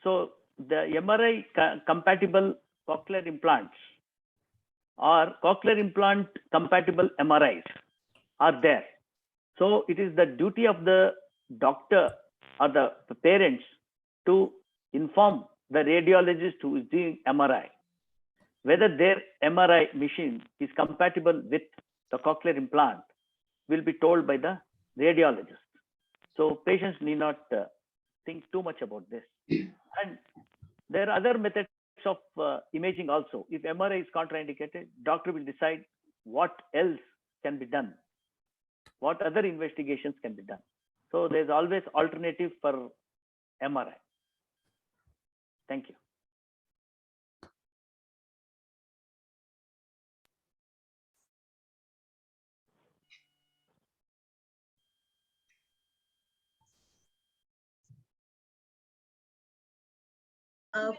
So the MRI compatible cochlear implants or cochlear implant compatible MRIs are there. So it is the duty of the doctor or the parents to inform the radiologist who is doing MRI whether their MRI machine is compatible with the cochlear implant will be told by the radiologist. So patients need not think too much about this. And there are other methods of imaging also. If MRI is contraindicated, doctor will decide what else can be done, what other investigations can be done. So there's always alternative for MRI. Thank you.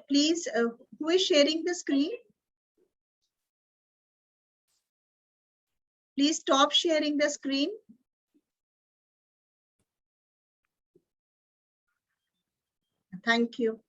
Please, who is sharing the screen? Please stop sharing the screen. Thank you.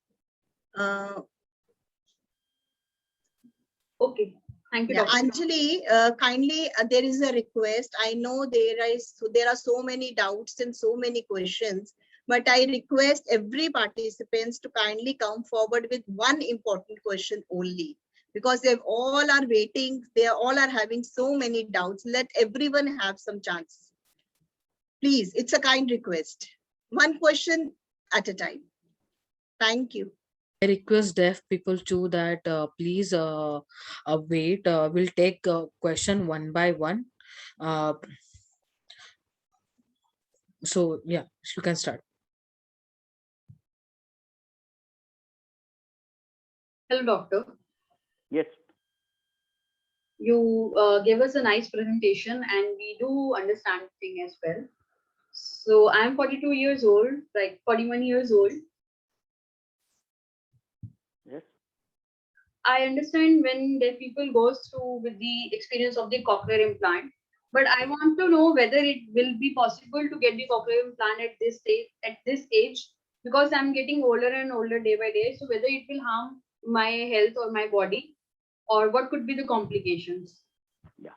Okay. Thank you, Yeah, Dr. Anjali, kindly, there is a request. I know there are so many doubts and so many questions, but I request every participants to kindly come forward with one important question only, because they all are waiting. They all are having so many doubts. Let everyone have some chance. Please, it's a kind request. One question at a time. Thank you. I request deaf people too that please wait. We'll take question one by one. So yeah, you can start. Hello, doctor. Yes. You gave us a nice presentation and we do understand thing as well. So I'm 42 years old, like 41 years old. Yes. I understand when deaf people goes through with the experience of the cochlear implant, but I want to know whether it will be possible to get the cochlear implant at this age, because I'm getting older and older day by day. So whether it will harm my health or my body, or what could be the complications? Yeah.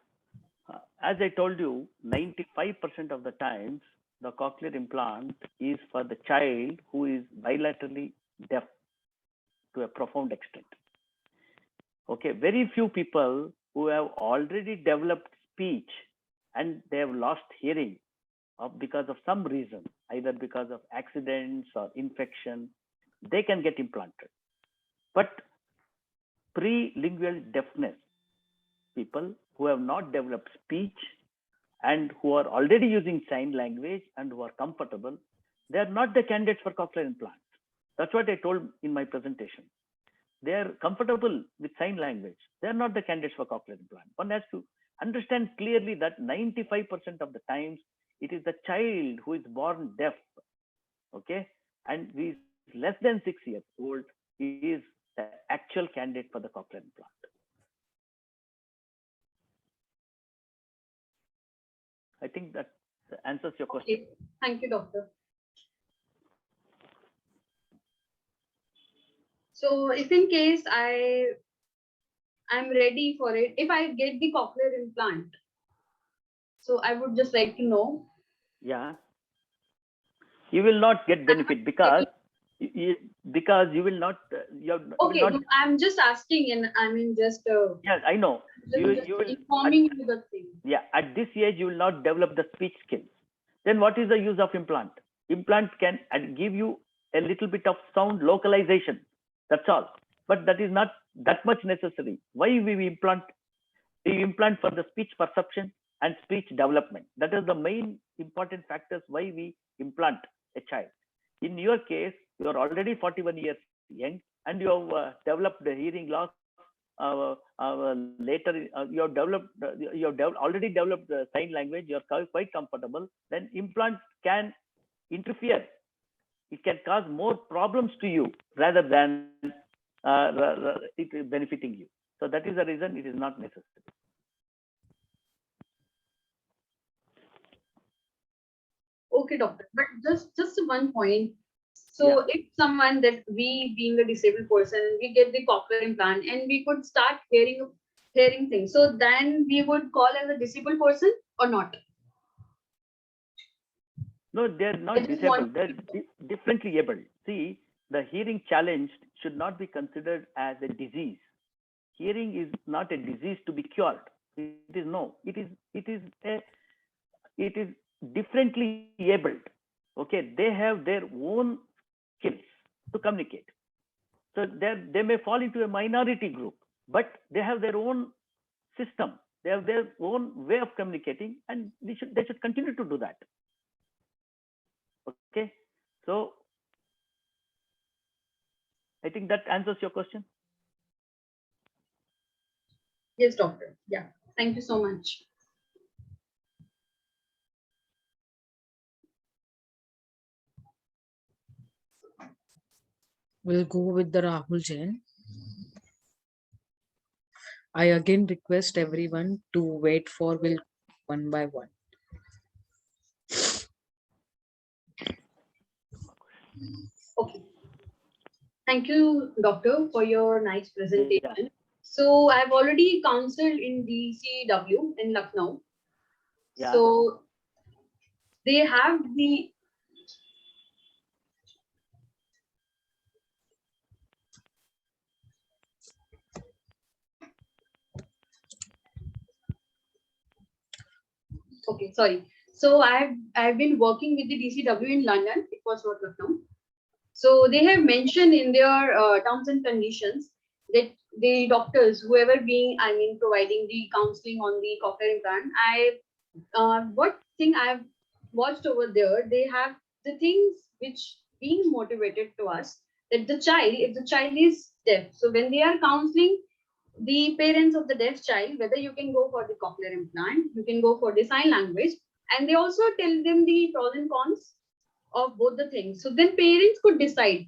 As I told you, 95% of the times, the cochlear implant is for the child who is bilaterally deaf to a profound extent. Okay, very few people who have already developed speech and they have lost hearing because of some reason, either because of accidents or infection, they can get implanted. But prelingual deafness people who have not developed speech and who are already using sign language and who are comfortable, they are not the candidates for cochlear implants. That's what I told in my presentation. They are comfortable with sign language. They are not the candidates for cochlear implant. One has to understand clearly that 95% of the times it is the child who is born deaf, okay, and who is less than 6 years old, he is the actual candidate for the cochlear implant. I think that answers your question. Okay. Thank you, doctor. So if in case I'm ready for it, if I get the cochlear implant, so I would just like to know. Yeah, you will not get benefit because you will not. Okay, will not, I'm just asking, and I mean just. Yes, I know. Just you will informing you the thing. Yeah, at this age you will not develop the speech skills. Then what is the use of implant? Implant can give you a little bit of sound localization. That's all. But that is not that much necessary. Why we implant? We implant for the speech perception and speech development. That is the main important factors why we implant a child. In your case, you are already 41 years young and you have developed the hearing loss. Later, you have already developed the sign language. You are quite comfortable. Then implant can interfere. It can cause more problems to you rather than it benefiting you. So that is the reason it is not necessary. Okay, doctor. But just one point. So if someone that we being a disabled person, we get the cochlear implant and we could start hearing things. So then we would call as a disabled person or not? No, they're not disabled. They're differently able. See, the hearing challenge should not be considered as a disease. hearing is not a disease to be cured. It is no. It is differently abled. Okay, they have their own skills to communicate. So they may fall into a minority group, but they have their own system. They have their own way of communicating, and they should continue to do that. Okay, so I think that answers your question. Yes, doctor. Yeah, thank you so much. We'll go with the Rahul Jain. I again request everyone to wait for will one by one. Okay. Thank you, doctor, for your nice presentation. Yeah. So I've already counseled in DCW in Lucknow. Yeah. So they have the okay, sorry. So I've been working with the DCW in London. It was not Lucknow. So they have mentioned in their terms and conditions that the doctors, whoever providing the counseling on the cochlear implant, what thing I've watched over there, they have the things which being motivated to us that if the child is deaf, so when they are counseling the parents of the deaf child, whether you can go for the cochlear implant, you can go for the sign language, and they also tell them the pros and cons of both the things. So then parents could decide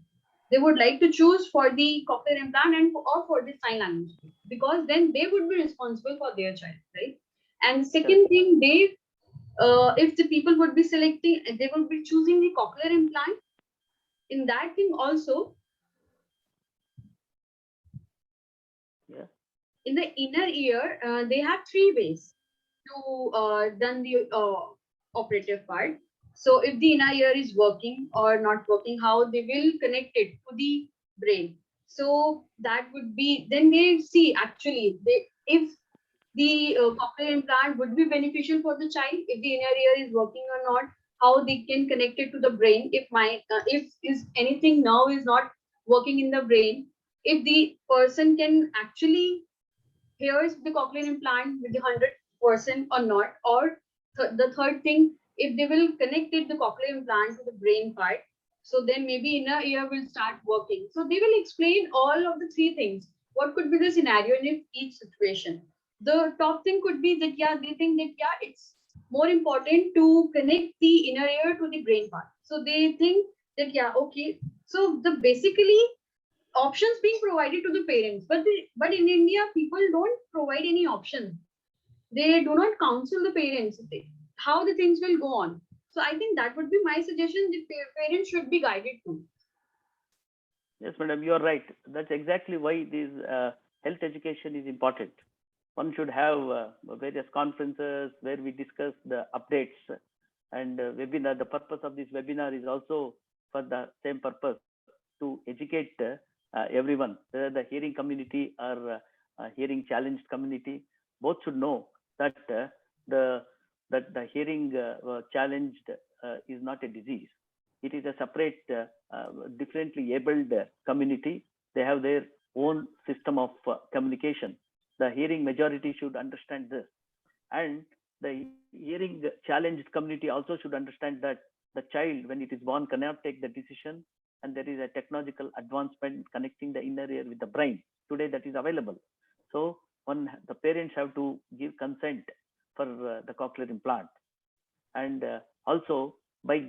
they would like to choose for the cochlear implant or for the sign language, because then they would be responsible for their child, right? And second thing, if the people would be selecting, they would be choosing the cochlear implant. In that thing also, in the inner ear, they have 3 ways to done the operative part. So if the inner ear is working or not working, how they will connect it to the brain. So that would be, then they see actually if the cochlear implant would be beneficial for the child, if the inner ear is working or not, how they can connect it to the brain. If is anything now is not working in the brain, if the person can actually hears the cochlear implant with the 100% or not, or the third thing, if they will connect it the cochlear implant to the brain part, so then maybe inner ear will start working. So they will explain all of the 3 things. What could be the scenario in each situation? The top thing could be that they think that it's more important to connect the inner ear to the brain part. So they think that okay. So the basically options being provided to the parents, but in India people don't provide any option. They do not counsel the parents how the things will go on. So I think that would be my suggestion, the parents should be guided too. Yes, madam, you are right. That's exactly why this health education is important. One should have various conferences where we discuss the updates and webinar. The purpose of this webinar is also for the same purpose, to educate everyone, whether the hearing community or hearing challenged community, both should know that the hearing challenged is not a disease. It is a separate, differently abled community. They have their own system of communication. The hearing majority should understand this, and the hearing challenged community also should understand that the child, when it is born, cannot take the decision, and there is a technological advancement connecting the inner ear with the brain today that is available. So the parents have to give consent for the cochlear implant, and also by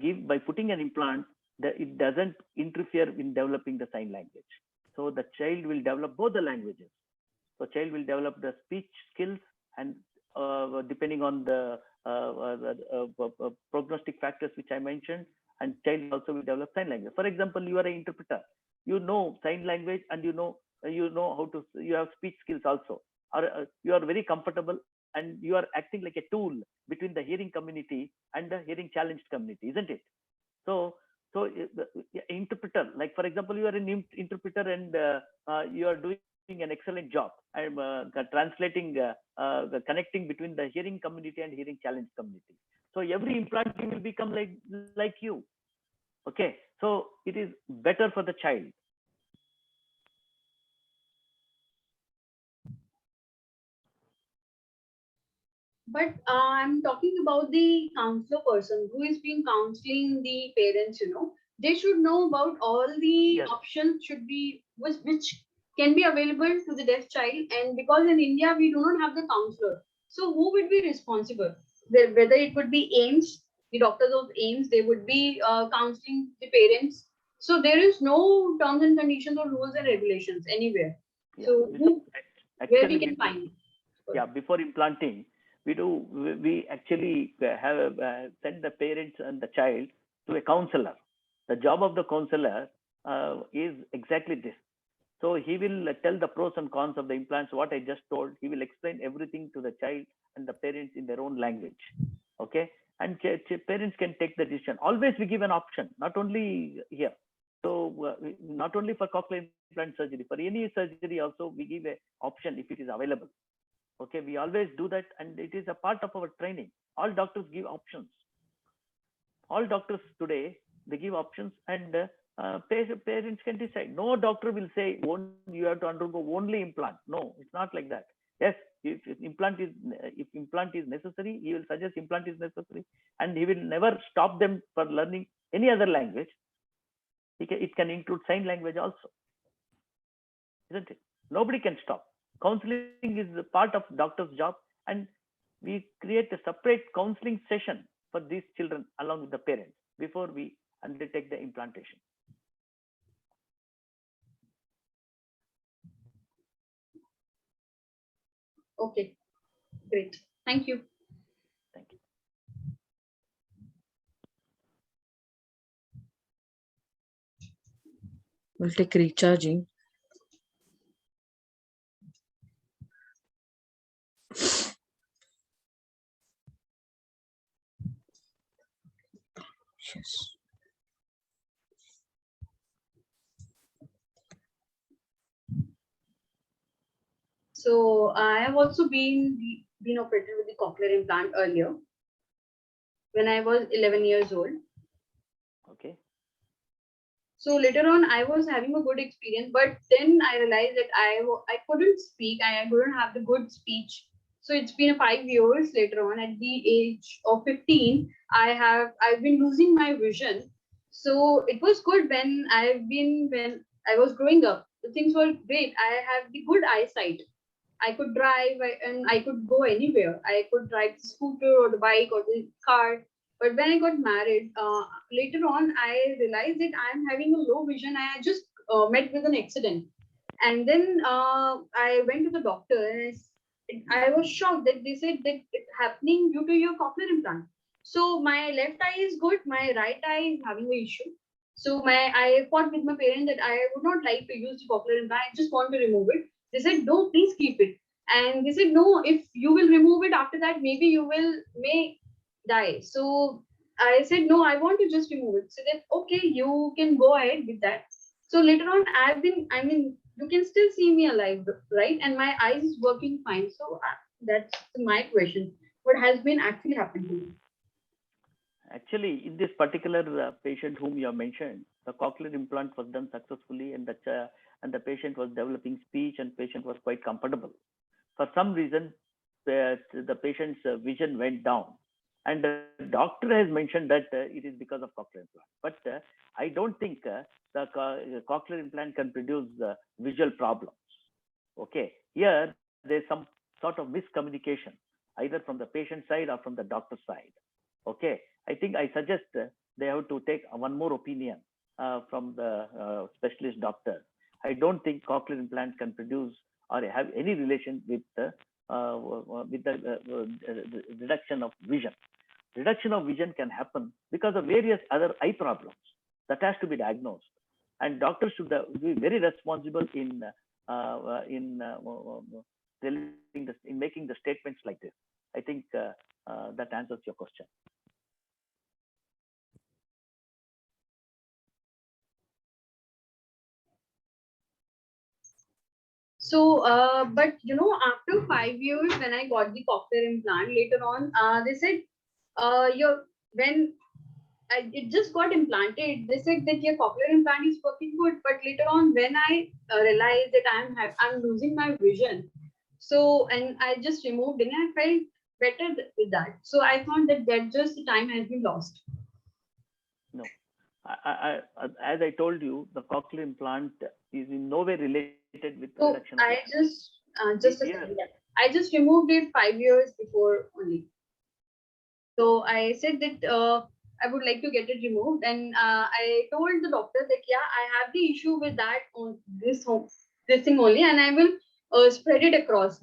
putting an implant, it doesn't interfere in developing the sign language. So the child will develop both the languages. So child will develop the speech skills, and depending on the prognostic factors which I mentioned, and child also will develop sign language. For example, you are an interpreter, you know sign language, and you know how to, you have speech skills also, or you are very comfortable, and you are acting like a tool between the hearing community and the hearing challenged community, isn't it? So the interpreter, like for example, you are an interpreter, and you are doing an excellent job. I'm translating, connecting between the hearing community and hearing challenged community. So every implantee will become like you. Okay, so it is better for the child. But I'm talking about the counselor person who is being counseling the parents, they should know about all the options should be which can be available to the deaf child. And because in India, we do not have the counselor. So who would be responsible? Whether it would be AIMS, the doctors of AIMS, they would be counseling the parents. So there is no terms and conditions or rules and regulations anywhere. So where we can find it? Yeah, before implanting, we actually have send the parents and the child to a counselor. The job of the counselor is exactly this. So he will tell the pros and cons of the implants, what I just told. He will explain everything to the child and the parents in their own language. Okay, and parents can take the decision. Always we give an option, not only here. So not only for cochlear implant surgery, for any surgery also we give an option if it is available. Okay, we always do that, and it is a part of our training. All doctors give options. All doctors today, they give options, and parents can decide. No doctor will say, you have to undergo only implant. No, it's not like that. Yes, if implant is necessary, he will suggest implant is necessary, and he will never stop them for learning any other language. It can include sign language also, isn't it? Nobody can stop. Counseling is a part of doctor's job, and we create a separate counseling session for these children along with the parents before we undertake the implantation. Okay, great. Thank you. Thank you. We'll take recharging. Yes. So I have also been operated with the cochlear implant earlier when I was 11 years old. Okay. So later on, I was having a good experience, but then I realized that I couldn't speak. I couldn't have the good speech. So it's been 5 years later on. At the age of 15, I've been losing my vision. So it was good when I was growing up. The things were great. I have the good eyesight. I could drive and I could go anywhere. I could drive the scooter or the bike or the car. But when I got married, later on, I realized that I'm having a low vision. I just met with an accident. And then I went to the doctor and I was shocked that they said that it's happening due to your cochlear implant. So my left eye is good, my right eye is having an issue. So I fought with my parents that I would not like to use the cochlear implant. I just want to remove it. They said, no, please keep it. And they said, no, if you will remove it after that, maybe you may die. So I said, no, I want to just remove it. So then, okay, you can go ahead with that. So later on, you can still see me alive, right? And my eyes is working fine. So that's my question. What has been actually happening to me? Actually, in this particular patient whom you have mentioned, the cochlear implant was done successfully, and the patient was developing speech, and patient was quite comfortable. For some reason, the patient's vision went down, and the doctor has mentioned that it is because of cochlear implant. But I don't think the cochlear implant can produce visual problems. Okay, here there's some sort of miscommunication, either from the patient side or from the doctor side. Okay, I think I suggest they have to take one more opinion from the specialist doctor. I don't think cochlear implant can produce or have any relation with the reduction of vision. Reduction of vision can happen because of various other eye problems that has to be diagnosed, and doctors should be very responsible in making the statements like this. I think that answers your question. So, but you know, after 5 years, when I got the cochlear implant, later on, they said, your when it just got implanted, they said that your cochlear implant is working good. But later on, when I realized that I'm losing my vision, so and I just removed it, and I felt better with that. So I thought that just the time has been lost. No, as I told you, the cochlear implant is in no way related with So reduction of I language. just a second. Yeah. I just removed it 5 years before only. So I said that I would like to get it removed, and I told the doctor that yeah, I have the issue with that on this thing only, and I will spread it across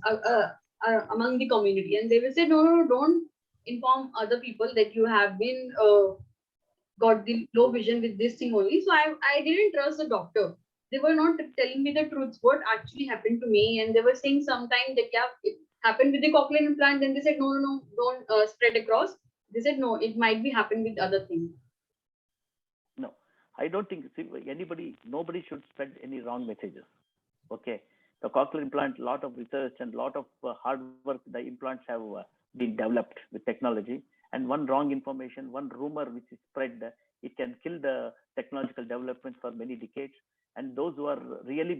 among the community. And they will say no, no, no, don't inform other people that you have been got the low vision with this thing only. So I didn't trust the doctor. They were not telling me the truth, what actually happened to me. And they were saying sometime that yeah, it happened with the cochlear implant. Then they said, no, no, no, don't spread across. They said, no, it might be happened with other things. No, I don't think nobody should spread any wrong messages. Okay. The cochlear implant, lot of research and lot of hard work, the implants have been developed with technology. And one wrong information, one rumor which is spread, it can kill the technological development for many decades. And those who are really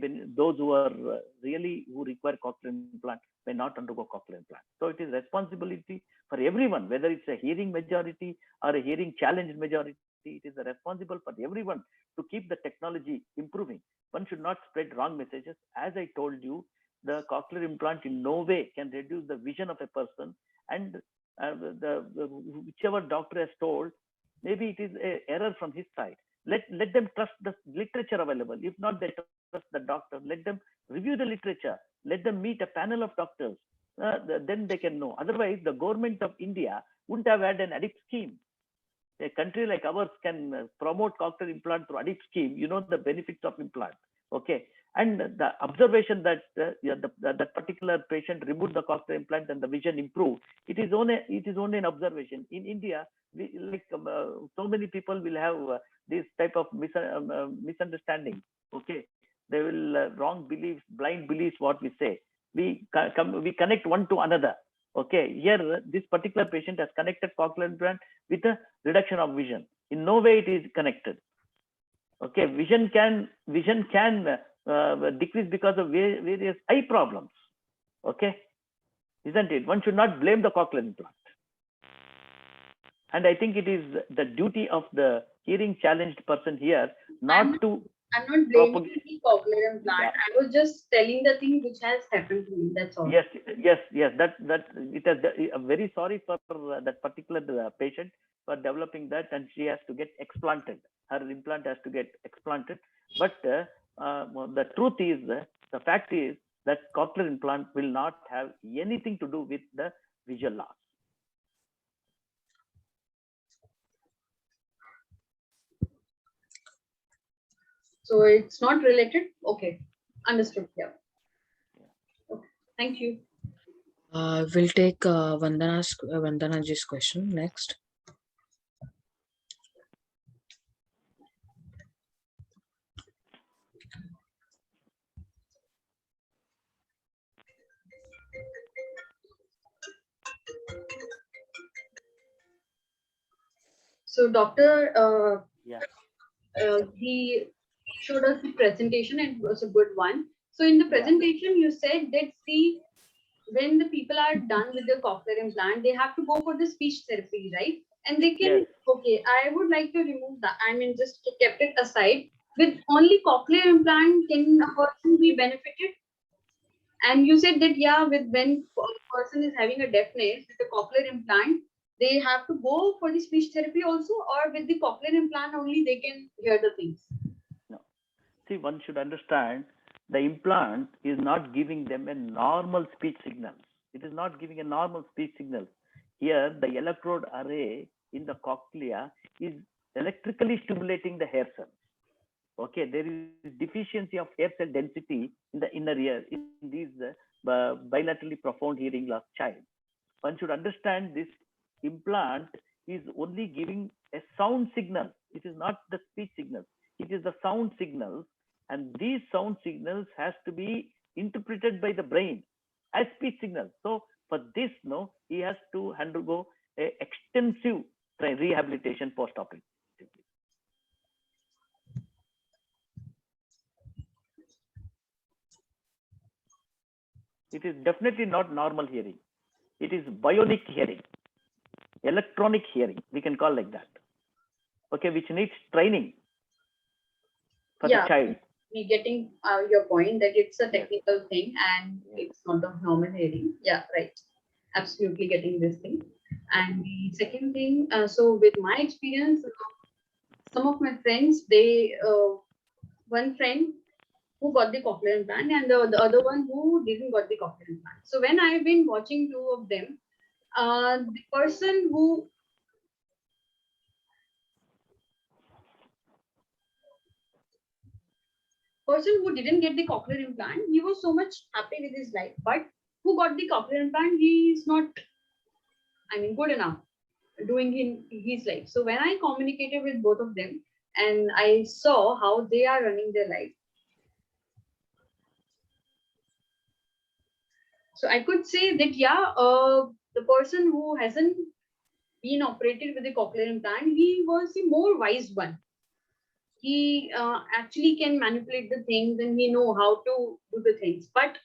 who require cochlear implant may not undergo cochlear implant. So it is responsibility for everyone, whether it's a hearing majority or a hearing challenged majority. It is responsible for everyone to keep the technology improving. One should not spread wrong messages. As I told you, the cochlear implant in no way can reduce the vision of a person. And whichever doctor has told, maybe it is an error from his side. Let them trust the literature available. If not, they trust the doctor. Let them review the literature. Let them meet a panel of doctors. Then they can know. Otherwise, the government of India wouldn't have had an ADIP scheme. A country like ours can promote cochlear implant through ADIP scheme. You know the benefits of implant. Okay. And the observation that that particular patient removed the cochlear implant and the vision improved, it is only an observation. In India, so many people will have this type of misunderstanding. Okay, they will wrong beliefs, blind beliefs. What we say, we connect one to another. Okay, here this particular patient has connected cochlear implant with a reduction of vision. In no way it is connected. Okay, vision can decrease because of various eye problems. Okay, isn't it? One should not blame the cochlear implant. And I think it is the duty of the hearing challenged person here I'm not blaming the cochlear implant. Yeah. I was just telling the thing which has happened to me. That's all. Yes. That it has. I'm very sorry for that particular patient for developing that, and she has to get explanted. Her implant has to get explanted. But the truth is, the fact is that cochlear implant will not have anything to do with the visual loss. So it's not related. Okay, understood. Yeah. Okay. Thank you. We'll take Vandanaji's question next. So, doctor, he showed us the presentation and it was a good one. So, in the presentation, you said that when the people are done with the cochlear implant, they have to go for the speech therapy, right? And they can, okay, I would like to remove that. I mean, just kept it aside. With only cochlear implant, can a person be benefited? And you said that, yeah, when a person is having a deafness with a cochlear implant, they have to go for the speech therapy also, or with the cochlear implant only they can hear the things? No. See, one should understand the implant is not giving them a normal speech signal. It is not giving a normal speech signal. Here, the electrode array in the cochlea is electrically stimulating the hair cells. Okay, there is deficiency of hair cell density in the inner ear in these bilaterally profound hearing loss child. One should understand this implant is only giving a sound signal. It is not the speech signal. It is the sound signals, and these sound signals has to be interpreted by the brain as speech signals. So for this, he has to undergo a extensive rehabilitation post-operatively. It is definitely not normal hearing. It is bionic hearing, electronic hearing, we can call like that. Okay, which needs training for the child. Me getting your point that it's a technical thing and it's not a normal hearing. Yeah, right. Absolutely getting this thing. And the second thing, so with my experience, some of my friends, one friend who got the cochlear implant and the other one who didn't got the cochlear implant. So when I've been watching two of them, the person who didn't get the cochlear implant, he was so much happy with his life. But who got the cochlear implant, he is not, good enough doing in his life. So when I communicated with both of them and I saw how they are running their life, so I could say that the person who hasn't been operated with the cochlear implant, he was the more wise one. He actually can manipulate the things and he know how to do the things. But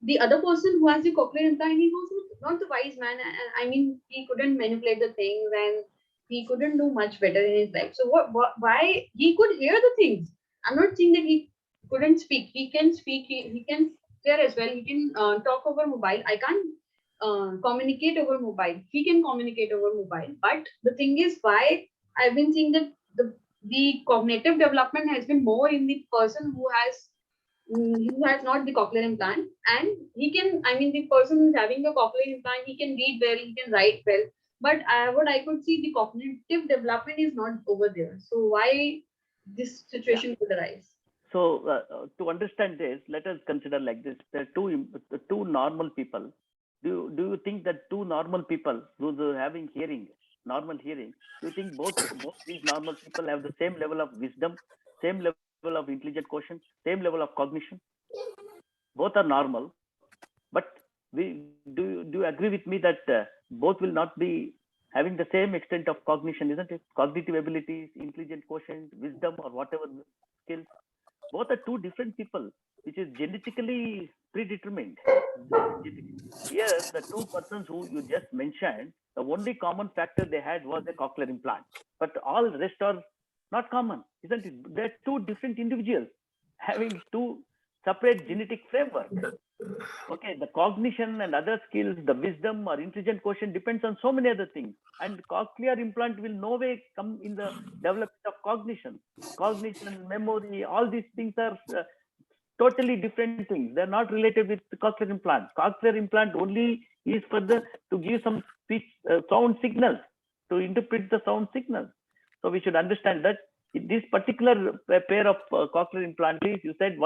the other person who has the cochlear implant, he was not the wise man. He couldn't manipulate the things and he couldn't do much better in his life. So why he could hear the things? I'm not saying that he couldn't speak. He can speak. He can hear as well. He can talk over mobile. I can't communicate over mobile. He can communicate over mobile. But the thing is, why I've been seeing that the cognitive development has been more in the person who has not the cochlear implant, and he can, the person who's having a cochlear implant, he can read well, he can write well, but what I could see, the cognitive development is not over there. So why this situation could arise? So to understand this, let us consider like this: there are two normal people. Do you think that two normal people who are having normal hearing, do you think both these normal people have the same level of wisdom, same level of intelligent quotient, same level of cognition? Both are normal, but do you agree with me that both will not be having the same extent of cognition, isn't it? Cognitive abilities, intelligent quotient, wisdom, or whatever skills. Both are two different people, which is genetically predetermined. Here, the two persons who you just mentioned, the only common factor they had was a cochlear implant, but all the rest are not common, isn't it? They're two different individuals having two separate genetic frameworks. Okay, the cognition and other skills, the wisdom or intelligent quotient depends on so many other things. And cochlear implant will no way come in the development of cognition. Cognition, memory, all these things are totally different things. They're not related with the cochlear implant. Cochlear implant only is for to give some speech sound signals, to interpret the sound signals. So we should understand that this particular pair of cochlear implantees, you said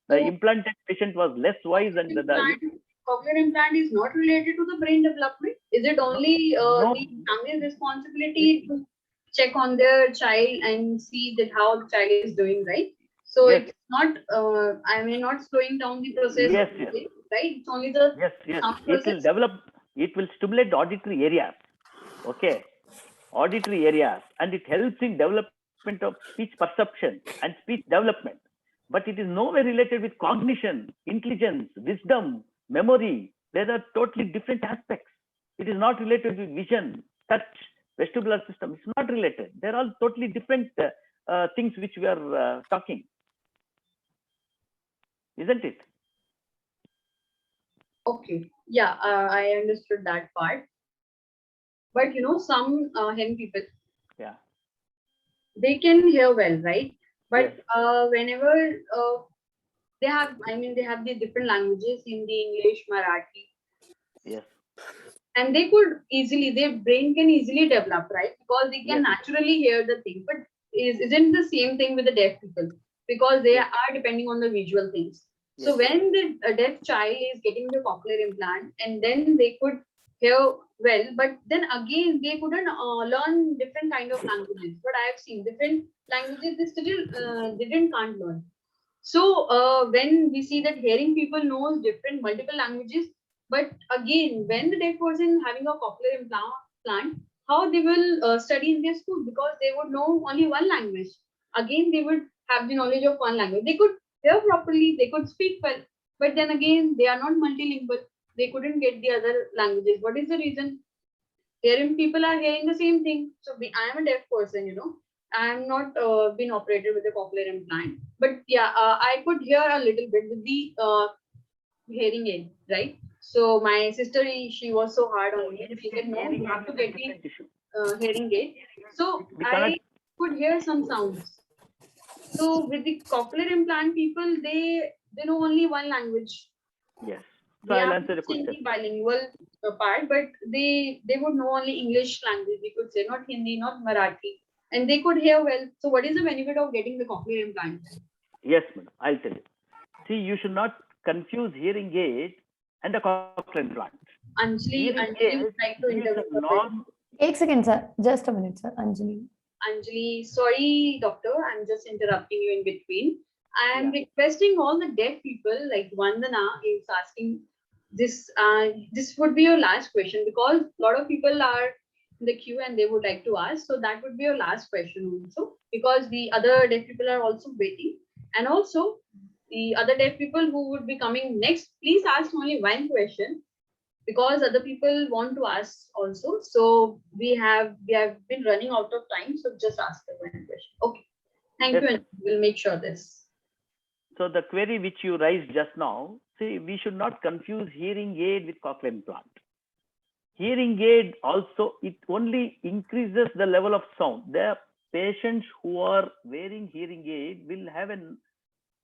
the implanted patient was less wise and cochlear implant is not related to the brain development. Is it only the family's responsibility to check on their child and see that how the child is doing, right? So it's not, not slowing down the process, right? It's only the it will stimulate the auditory areas, okay? Auditory areas, and it helps in development of speech perception and speech development. But it is nowhere related with cognition, intelligence, wisdom, memory. There are totally different aspects. It is not related with vision, touch, vestibular system. It's not related. They're all totally different things which we are talking. Isn't it? Okay. Yeah, I understood that part. But some hen people, they can hear well, right? But whenever they have, they have the different languages, Hindi, English, Marathi. Yes. And they could easily, their brain can easily develop, right? Because they can naturally hear the thing. But isn't the same thing with the deaf people? Because they are depending on the visual things. So when the deaf child is getting the cochlear implant, and then they could hear well, but then again they couldn't learn different kind of languages. But I have seen different languages they still can't learn. So when we see that hearing people knows different multiple languages, but again, when the deaf person having a cochlear implant, how they will study in their school, because they would know only one language. Again, they would have the knowledge of one language. They could hear properly, they could speak well, but then again, they are not multilingual. They couldn't get the other languages. What is the reason? Hearing people are hearing the same thing. So I am a deaf person, I am not been operated with a cochlear implant, but yeah, I could hear a little bit with the hearing aid, right? So my sister, she was so hard on me. She said, no, you have to get the hearing aid. So I could hear some sounds. So with the cochlear implant people, they know only one language. Yes. So They I'll are answer the in question. the bilingual part, but they would know only English language, we could say, not Hindi, not Marathi, and they could hear well. So what is the benefit of getting the cochlear implant? Yes, madam. I'll tell you. See, you should not confuse hearing aid and a cochlear implant. Anjali would like to intervene. 1 second, sir. Just a minute, sir. Anjali, sorry, doctor, I'm just interrupting you in between. I am requesting all the deaf people, like Vandana is asking this. This would be your last question, because a lot of people are in the queue and they would like to ask. So that would be your last question also, because the other deaf people are also waiting. And also the other deaf people who would be coming next, please ask only one question, because other people want to ask also. So we have been running out of time. So just ask the one question. Okay. Thank you, and we'll make sure this. So the query which you raised just now, see, we should not confuse hearing aid with cochlear implant. Hearing aid also, it only increases the level of sound. The patients who are wearing hearing aid will have a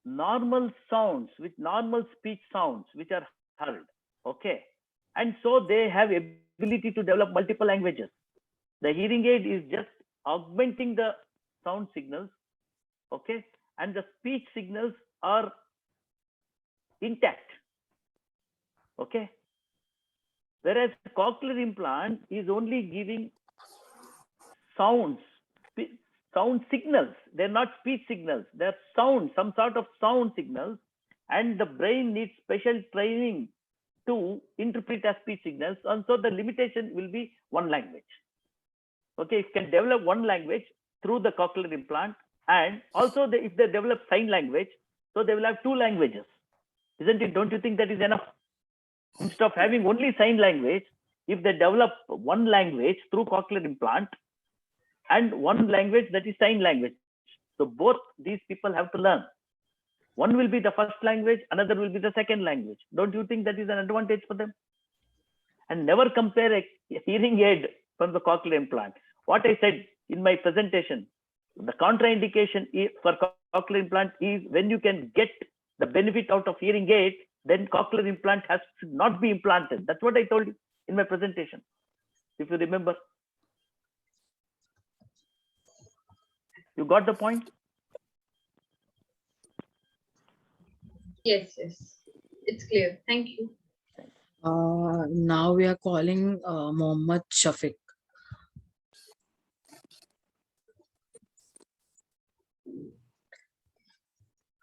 normal sounds, with normal speech sounds, which are heard. Okay. And so they have ability to develop multiple languages. The hearing aid is just augmenting the sound signals. Okay. And the speech signals are intact. Okay. Whereas cochlear implant is only giving sounds, sound signals. They're not speech signals. They're sound, some sort of sound signals. And the brain needs special training to interpret as speech signals. And so the limitation will be one language. Okay, if you can develop one language through the cochlear implant, and also if they develop sign language, so they will have two languages. Isn't it? Don't you think that is enough? Instead of having only sign language, if they develop one language through cochlear implant and one language that is sign language, so both these people have to learn. One will be the first language, another will be the second language. Don't you think that is an advantage for them? And never compare a hearing aid from the cochlear implant. What I said in my presentation, the contraindication for cochlear implant is when you can get the benefit out of hearing aid, then cochlear implant should not be implanted. That's what I told you in my presentation, if you remember. You got the point? Yes, it's clear. Thank you. Now we are calling Mohammad Shafiq.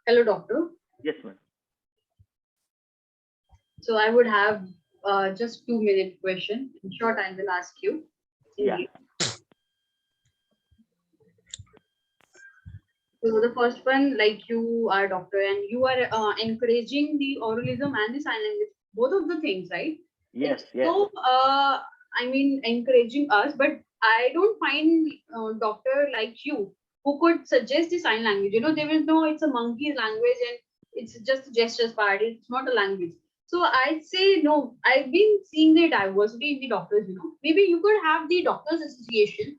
Hello, doctor. Yes, ma'am. So I would have just 2-minute question. In short, I will ask you. Yeah. So the first one, like you are a doctor and you are encouraging the oralism and the sign language, both of the things, right? Yes, yes. So, I mean, encouraging us, but I don't find a doctor like you who could suggest the sign language. They will know it's a monkey's language and it's just a gestures part. It's not a language. So I'd say, no, I've been seeing the diversity in the doctors, Maybe you could have the doctors association,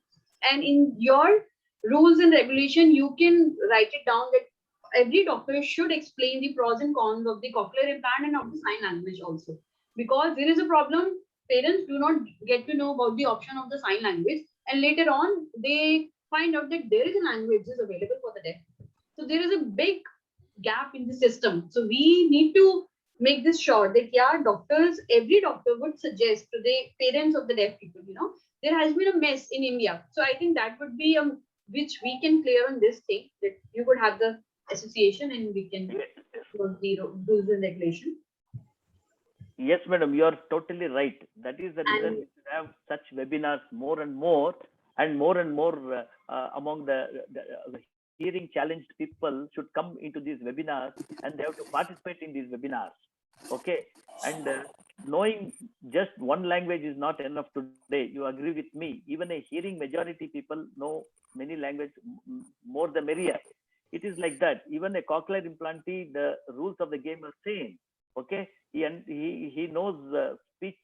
and in your rules and regulation, you can write it down that every doctor should explain the pros and cons of the cochlear implant and of the sign language also. Because there is a problem, parents do not get to know about the option of the sign language, and later on they find out that there is a language is available for the deaf. So there is a big gap in the system. So we need to make this sure that every doctor would suggest to the parents of the deaf people, there has been a mess in India. So I think that would be which we can clear on this thing, that you could have the association and we can work the rules and regulation. Yes, madam, you are totally right. That is the reason we should have such webinars more and more among the hearing challenged people should come into these webinars and they have to participate in these webinars. Okay. And knowing just one language is not enough today. You agree with me? Even a hearing majority people know many languages, more the merrier. It is like that. Even a cochlear implantee, the rules of the game are same. Okay. He knows speech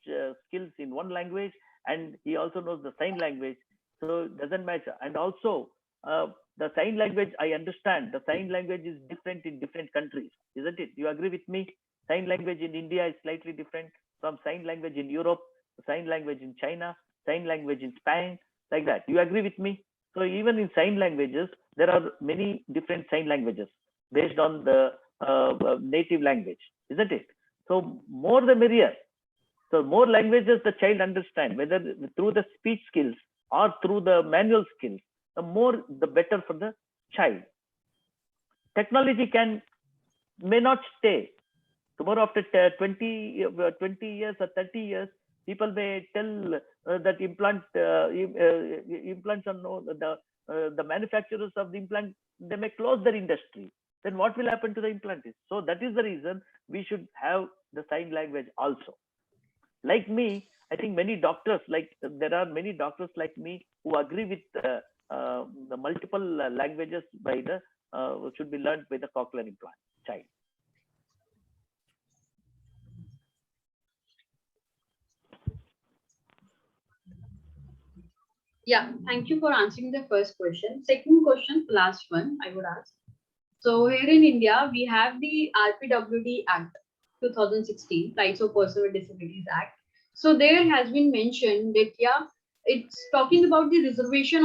skills in one language and he also knows the sign language. So it doesn't matter. And also the sign language, I understand the sign language is different in different countries, isn't it? You agree with me? Sign language in India is slightly different from sign language in Europe, sign language in China, sign language in Spain, like that. You agree with me? So even in sign languages, there are many different sign languages based on the native language, isn't it? So more the merrier. So more languages the child understand, whether through the speech skills or through the manual skills, the more the better for the child. Technology may not stay. Tomorrow after 20 years or 30 years, people may tell that implants are no, the manufacturers of the implant, they may close their industry. Then what will happen to the implantist? So that is the reason we should have the sign language also. Like me, I think many doctors, there are many doctors like me who agree with the multiple languages by the should be learned by the cochlear implant child. Yeah, thank you for answering the first question. Second question, last one I would ask. So here in India, we have the RPWD Act 2016, Rights of Persons with Disabilities Act. So there has been mentioned that, yeah, it's talking about the reservation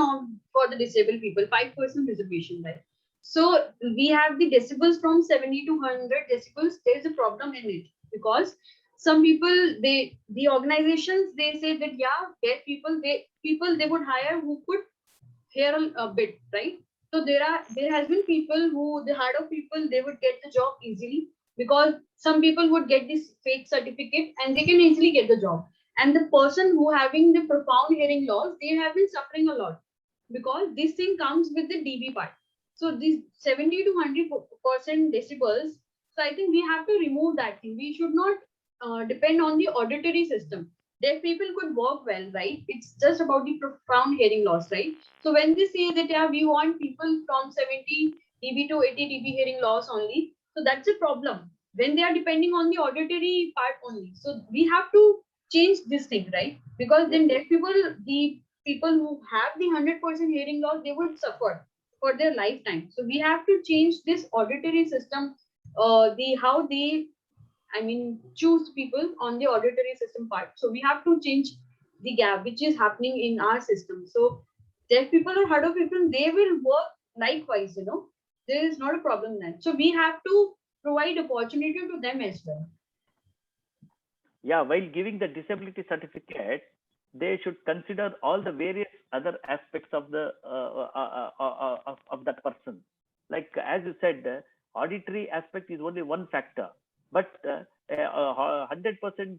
for the disabled people, 5% reservation, right? So we have the decibels from 70 to 100 decibels. There's a problem in it because some people, the organizations, they say that, yeah, deaf people, they would hire who could hear a bit, right? So there has been people who, the hard of people, they would get the job easily because some people would get this fake certificate and they can easily get the job. And the person who having the profound hearing loss, they have been suffering a lot because this thing comes with the DB part. So these 70 to 100% decibels. So I think we have to remove that thing. We should not depend on the auditory system. Deaf people could work well, right? It's just about the profound hearing loss, right? So when they say that, yeah, we want people from 70 dB to 80 dB hearing loss only, so that's a problem when they are depending on the auditory part only. So we have to change this thing, right? Because then deaf people, the people who have the 100% hearing loss, they would suffer for their lifetime. So we have to change this auditory system, how they choose people on the auditory system part. So we have to change the gap which is happening in our system. So deaf people or hard of people, they will work likewise, there is not a problem then. So we have to provide opportunity to them as well. Yeah, while giving the disability certificate, they should consider all the various other aspects of the of that person. Like as you said, auditory aspect is only one factor. But 100%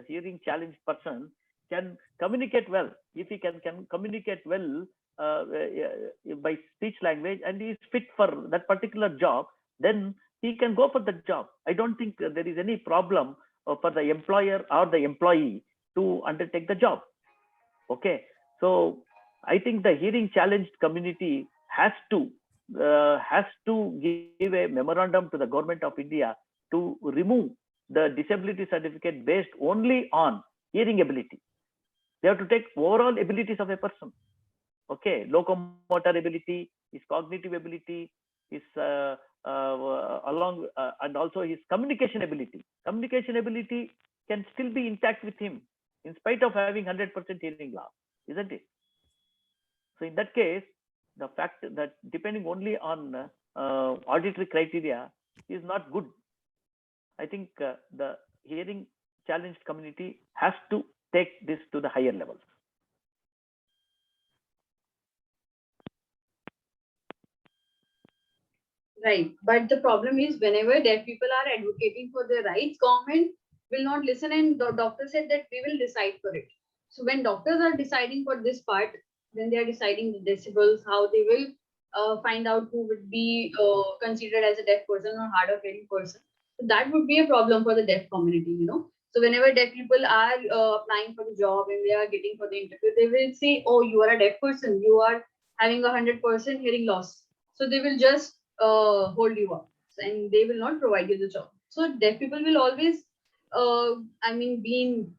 hearing challenged person can communicate well. If he can communicate well by speech language and he is fit for that particular job, then he can go for the job. I don't think there is any problem for the employer or the employee to undertake the job. Okay, so I think the hearing challenged community has to give a memorandum to the government of India to remove the disability certificate based only on hearing ability. They have to take overall abilities of a person. Okay, locomotor ability, his cognitive ability, his and also his communication ability. Communication ability can still be intact with him in spite of having 100% hearing loss, isn't it? So in that case, the fact that depending only on auditory criteria is not good. I think the hearing challenged community has to take this to the higher levels. Right. But the problem is whenever deaf people are advocating for their rights, government will not listen, and the doctor said that we will decide for it. So when doctors are deciding for this part, then they are deciding the decibels, how they will find out who would be considered as a deaf person or hard of hearing person. So that would be a problem for the deaf community, you know. So whenever deaf people are applying for the job and they are getting for the interview, they will say, "Oh, you are a deaf person. You are having 100% hearing loss." So they will just hold you up and they will not provide you the job. So deaf people will always, being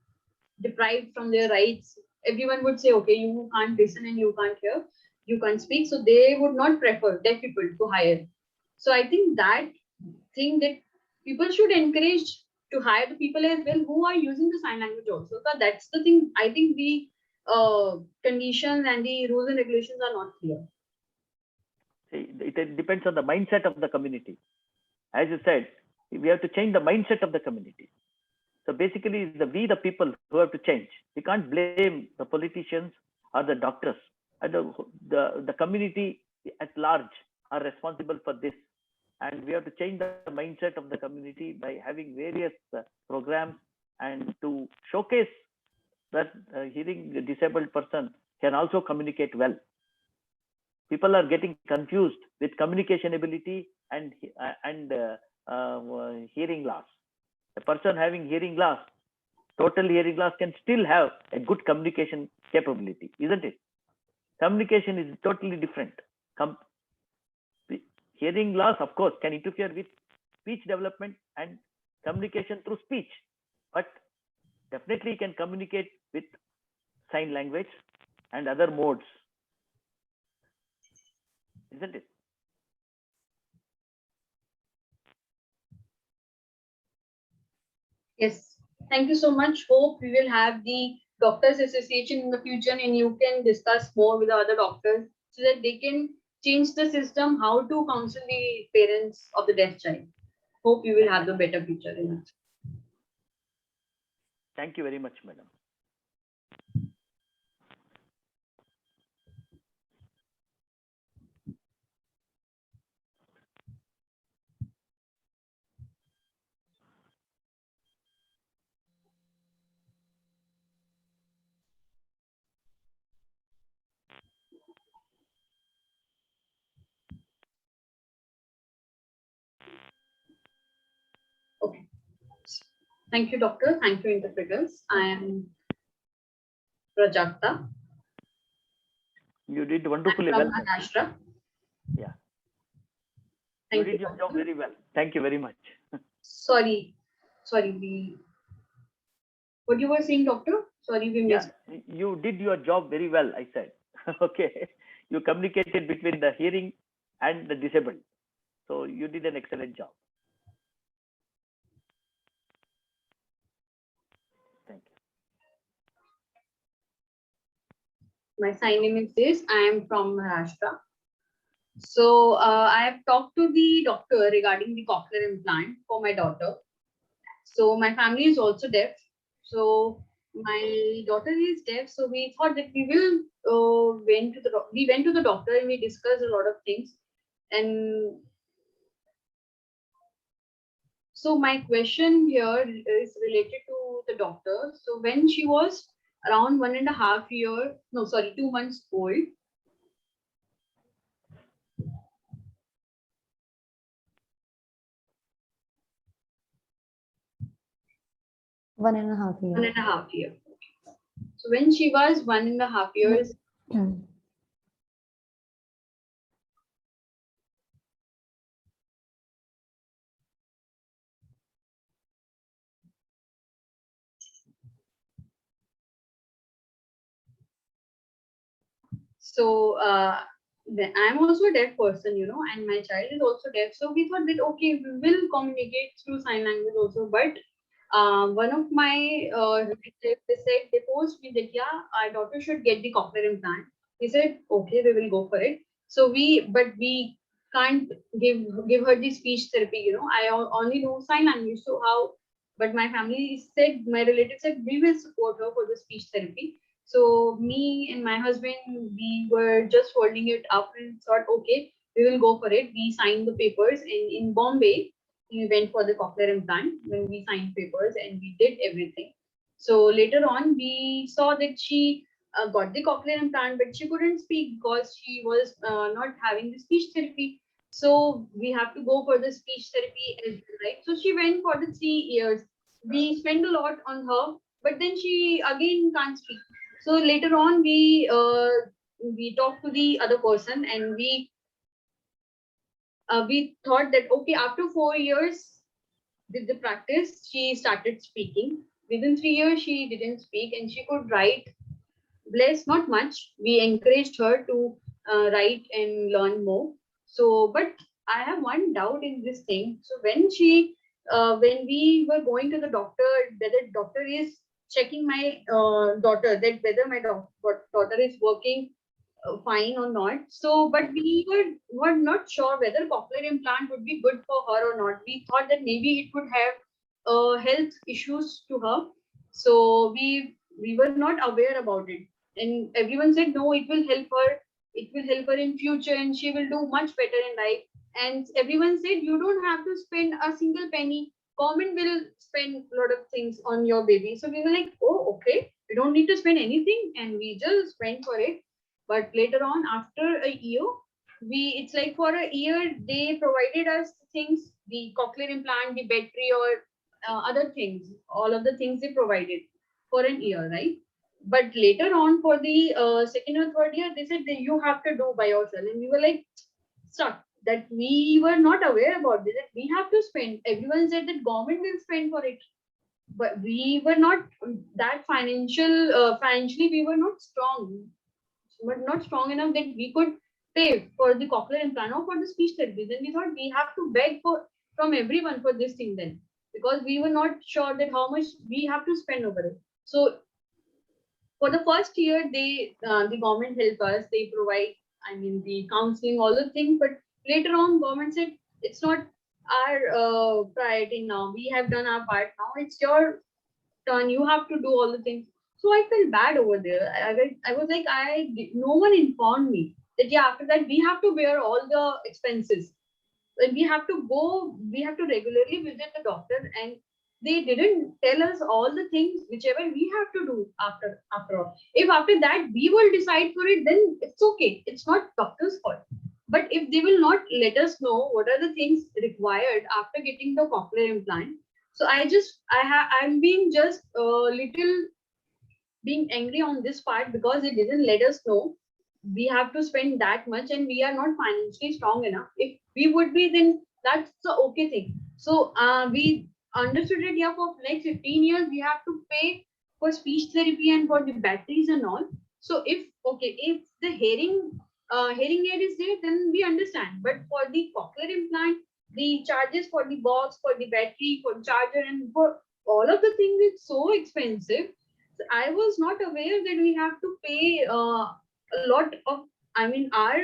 deprived from their rights. Everyone would say, okay, you can't listen and you can't hear, you can't speak. So they would not prefer deaf people to hire. So I think that thing that people should encourage to hire the people as well who are using the sign language also. But that's the thing. I think the conditions and the rules and regulations are not clear. It depends on the mindset of the community. As you said, we have to change the mindset of the community. So basically, we the people who have to change. We can't blame the politicians or the doctors. And the community at large are responsible for this. And we have to change the mindset of the community by having various programs and to showcase that hearing disabled person can also communicate well. People are getting confused with communication ability and hearing loss. A person having hearing loss, total hearing loss, can still have a good communication capability, isn't it? Communication is totally different. Hearing loss, of course, can interfere with speech development and communication through speech, but definitely can communicate with sign language and other modes, isn't it? Yes. Thank you so much. Hope we will have the Doctors Association in the future and you can discuss more with the other doctors so that they can change the system, how to counsel the parents of the deaf child. Hope you will have the better future in it. Thank you very much, madam. Okay. Thank you, doctor. Thank you, interpreters. I am Prajakta. You did wonderfully well. Maharashtra. Yeah. You did your job very well. Thank you very much. Sorry. What you were saying, doctor? Sorry, we missed. Yeah, you did your job very well, I said. Okay. You communicated between the hearing and the disabled. So you did an excellent job. Thank you. My sign name is this. I am from Maharashtra. So I have talked to the doctor regarding the cochlear implant for my daughter. So my family is also deaf. So my daughter is deaf. So we thought that we will went to the doctor and we discussed a lot of things. And so my question here is related to the doctor. So when she was around 2 months old, 1.5 years. 1.5 years. So when she was 1.5 years, so I'm also a deaf person, you know, and my child is also deaf. So we thought that okay, we will communicate through sign language also. But one of my relatives, they posed me that yeah, our daughter should get the cochlear implant. We said okay, we will go for it. So we can't give her the speech therapy. You know, I only know sign language. So how? But my family said, my relative said we will support her for the speech therapy. So me and my husband, we were just holding it up and thought, okay, we will go for it. We signed the papers in Bombay. We went for the cochlear implant when we signed papers and we did everything. So later on, we saw that she got the cochlear implant, but she couldn't speak because she was not having the speech therapy. So we have to go for the speech therapy as well, right? So she went for the 3 years. We spent a lot on her, but then she again can't speak. So later on, we talked to the other person and we thought that okay, after 4 years with the practice, she started speaking. Within 3 years, she didn't speak and she could write. Bless, not much. We encouraged her to write and learn more. So, but I have one doubt in this thing. So when we were going to the doctor, whether doctor is checking my daughter, that whether my daughter is working fine or not. So, but we were not sure whether cochlear implant would be good for her or not. We thought that maybe it could have health issues to her. So we were not aware about it, and everyone said no, it will help her. It will help her in future, and she will do much better in life. And everyone said you don't have to spend a single penny. Government will spend a lot of things on your baby. So we were like, oh, okay, we don't need to spend anything, and we just went for it. But later on, after a year, it's like for a year they provided us things, the cochlear implant, the battery, or other things, all of the things they provided for an year, right? But later on, for the second or third year, they said that you have to do by yourself, and we were like, stuck. That we were not aware about this. That we have to spend. Everyone said that government will spend for it, but we were not that financially we were not strong, but not strong enough that we could pay for the cochlear implant or for the speech therapy. Then we thought we have to beg from everyone for this thing then, because we were not sure that how much we have to spend over it. So for the first year, the government help us. They provide, I mean, the counseling, all the things. But later on, government said it's not our priority now. We have done our part. Now it's your turn. You have to do all the things. So I felt bad over there. I was like, no one informed me that yeah, after that we have to bear all the expenses. And we have to regularly visit the doctor, and they didn't tell us all the things whichever we have to do after all. If after that we will decide for it, then it's okay. It's not doctor's fault. But if they will not let us know what are the things required after getting the cochlear implant, so I'm being just a little being angry on this part because they didn't let us know we have to spend that much and we are not financially strong enough. If we would be, then that's the okay thing. So we understood it. Yeah, for next 15 years we have to pay for speech therapy and for the batteries and all. So if the hearing aid is there, then we understand. But for the cochlear implant, the charges for the box, for the battery, for charger, and for all of the things, it's so expensive. So I was not aware that we have to pay a lot of, I mean, our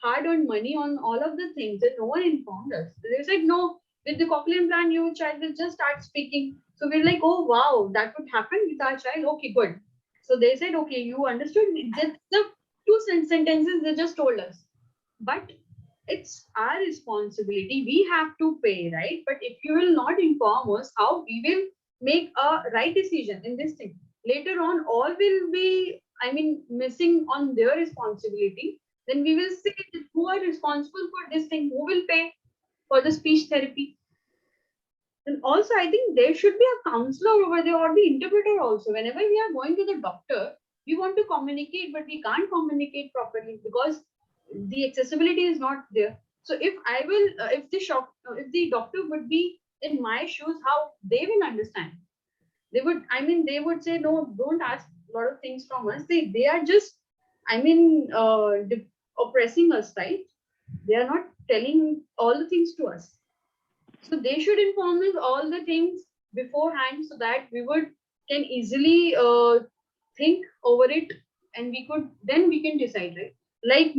hard-earned money on all of the things that no one informed us. They said, no, with the cochlear implant, your child will just start speaking. So we're like, oh, wow, that would happen with our child. Okay, good. So they said, okay, you understood. Just the two sentences they just told us. But it's our responsibility. We have to pay, right? But if you will not inform us, how we will make a right decision in this thing? Later on, all will be, I mean, missing on their responsibility. Then we will say that who are responsible for this thing, who will pay for the speech therapy. And also, I think there should be a counselor over there or the interpreter also. Whenever we are going to the doctor, we want to communicate, but we can't communicate properly because the accessibility is not there. So if I will, if the doctor would be in my shoes, how they will understand? They would, I mean, they would say, no, don't ask a lot of things from us. They are just, I mean, oppressing us, right? They are not telling all the things to us. So they should inform us all the things beforehand so that we can easily think over it, and we can decide, right? Like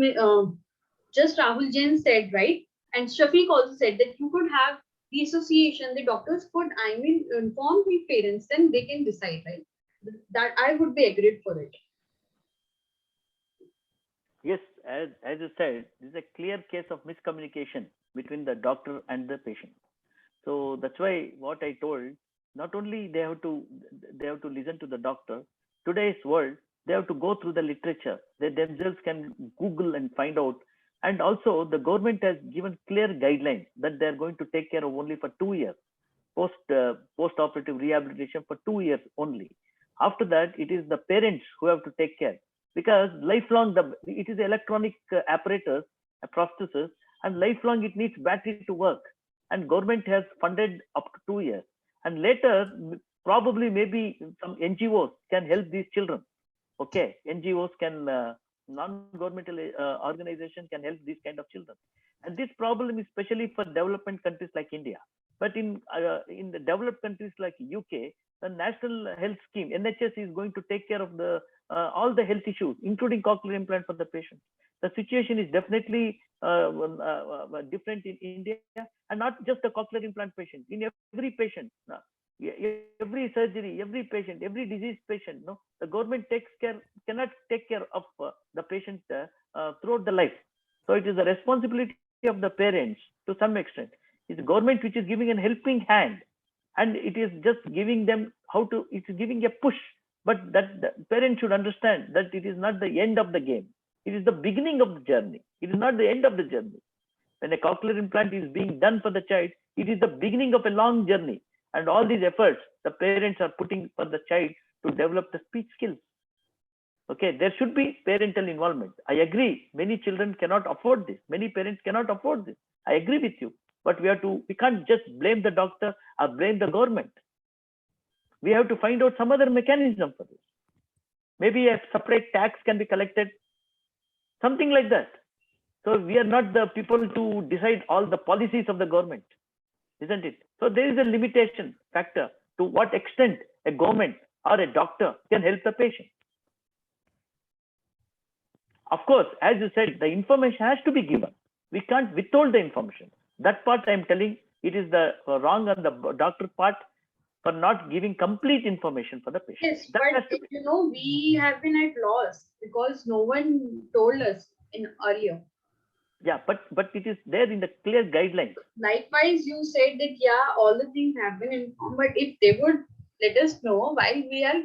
just Rahul Jain said, right? And Shafiq also said that you could have the association, the doctors could, I mean, inform the parents, then they can decide, right? That I would be agreed for it. Yes, as you said, this is a clear case of miscommunication between the doctor and the patient. So that's why what I told, not only they have to listen to the doctor. Today's world, they have to go through the literature. They themselves can Google and find out. And also the government has given clear guidelines that they are going to take care of only for 2 years, post-operative rehabilitation for 2 years only. After that, it is the parents who have to take care, because lifelong it is electronic apparatus, prosthesis, and lifelong it needs battery to work. And government has funded up to 2 years. And later, probably maybe some NGOs can help these children. Okay, NGOs can, non-governmental organization can help these kind of children. And this problem is especially for development countries like India. But in the developed countries like UK, the National Health Scheme, NHS, is going to take care of the all the health issues, including cochlear implant for the patient. The situation is definitely different in India, and not just the cochlear implant patient. In every patient, every surgery, every patient, every disease patient, no, the government cannot take care of the patient throughout the life. So it is the responsibility of the parents to some extent. It's the government which is giving a helping hand, and it is just giving them it's giving a push. But that the parents should understand that it is not the end of the game. It is the beginning of the journey. It is not the end of the journey. When a cochlear implant is being done for the child, it is the beginning of a long journey. And all these efforts the parents are putting for the child to develop the speech skills. Okay, there should be parental involvement. I agree. Many children cannot afford this. Many parents cannot afford this. I agree with you. But we can't just blame the doctor or blame the government. We have to find out some other mechanism for this. Maybe a separate tax can be collected, something like that. So we are not the people to decide all the policies of the government, isn't it? So there is a limitation factor to what extent a government or a doctor can help the patient. Of course, as you said, the information has to be given. We can't withhold the information. That part I am telling, it is the wrong on the doctor part for not giving complete information for the patient. Yes, but we have been at loss because no one told us earlier. Yeah, but it is there in the clear guidelines. Likewise, you said that all the things have been informed, but if they would let us know while we are,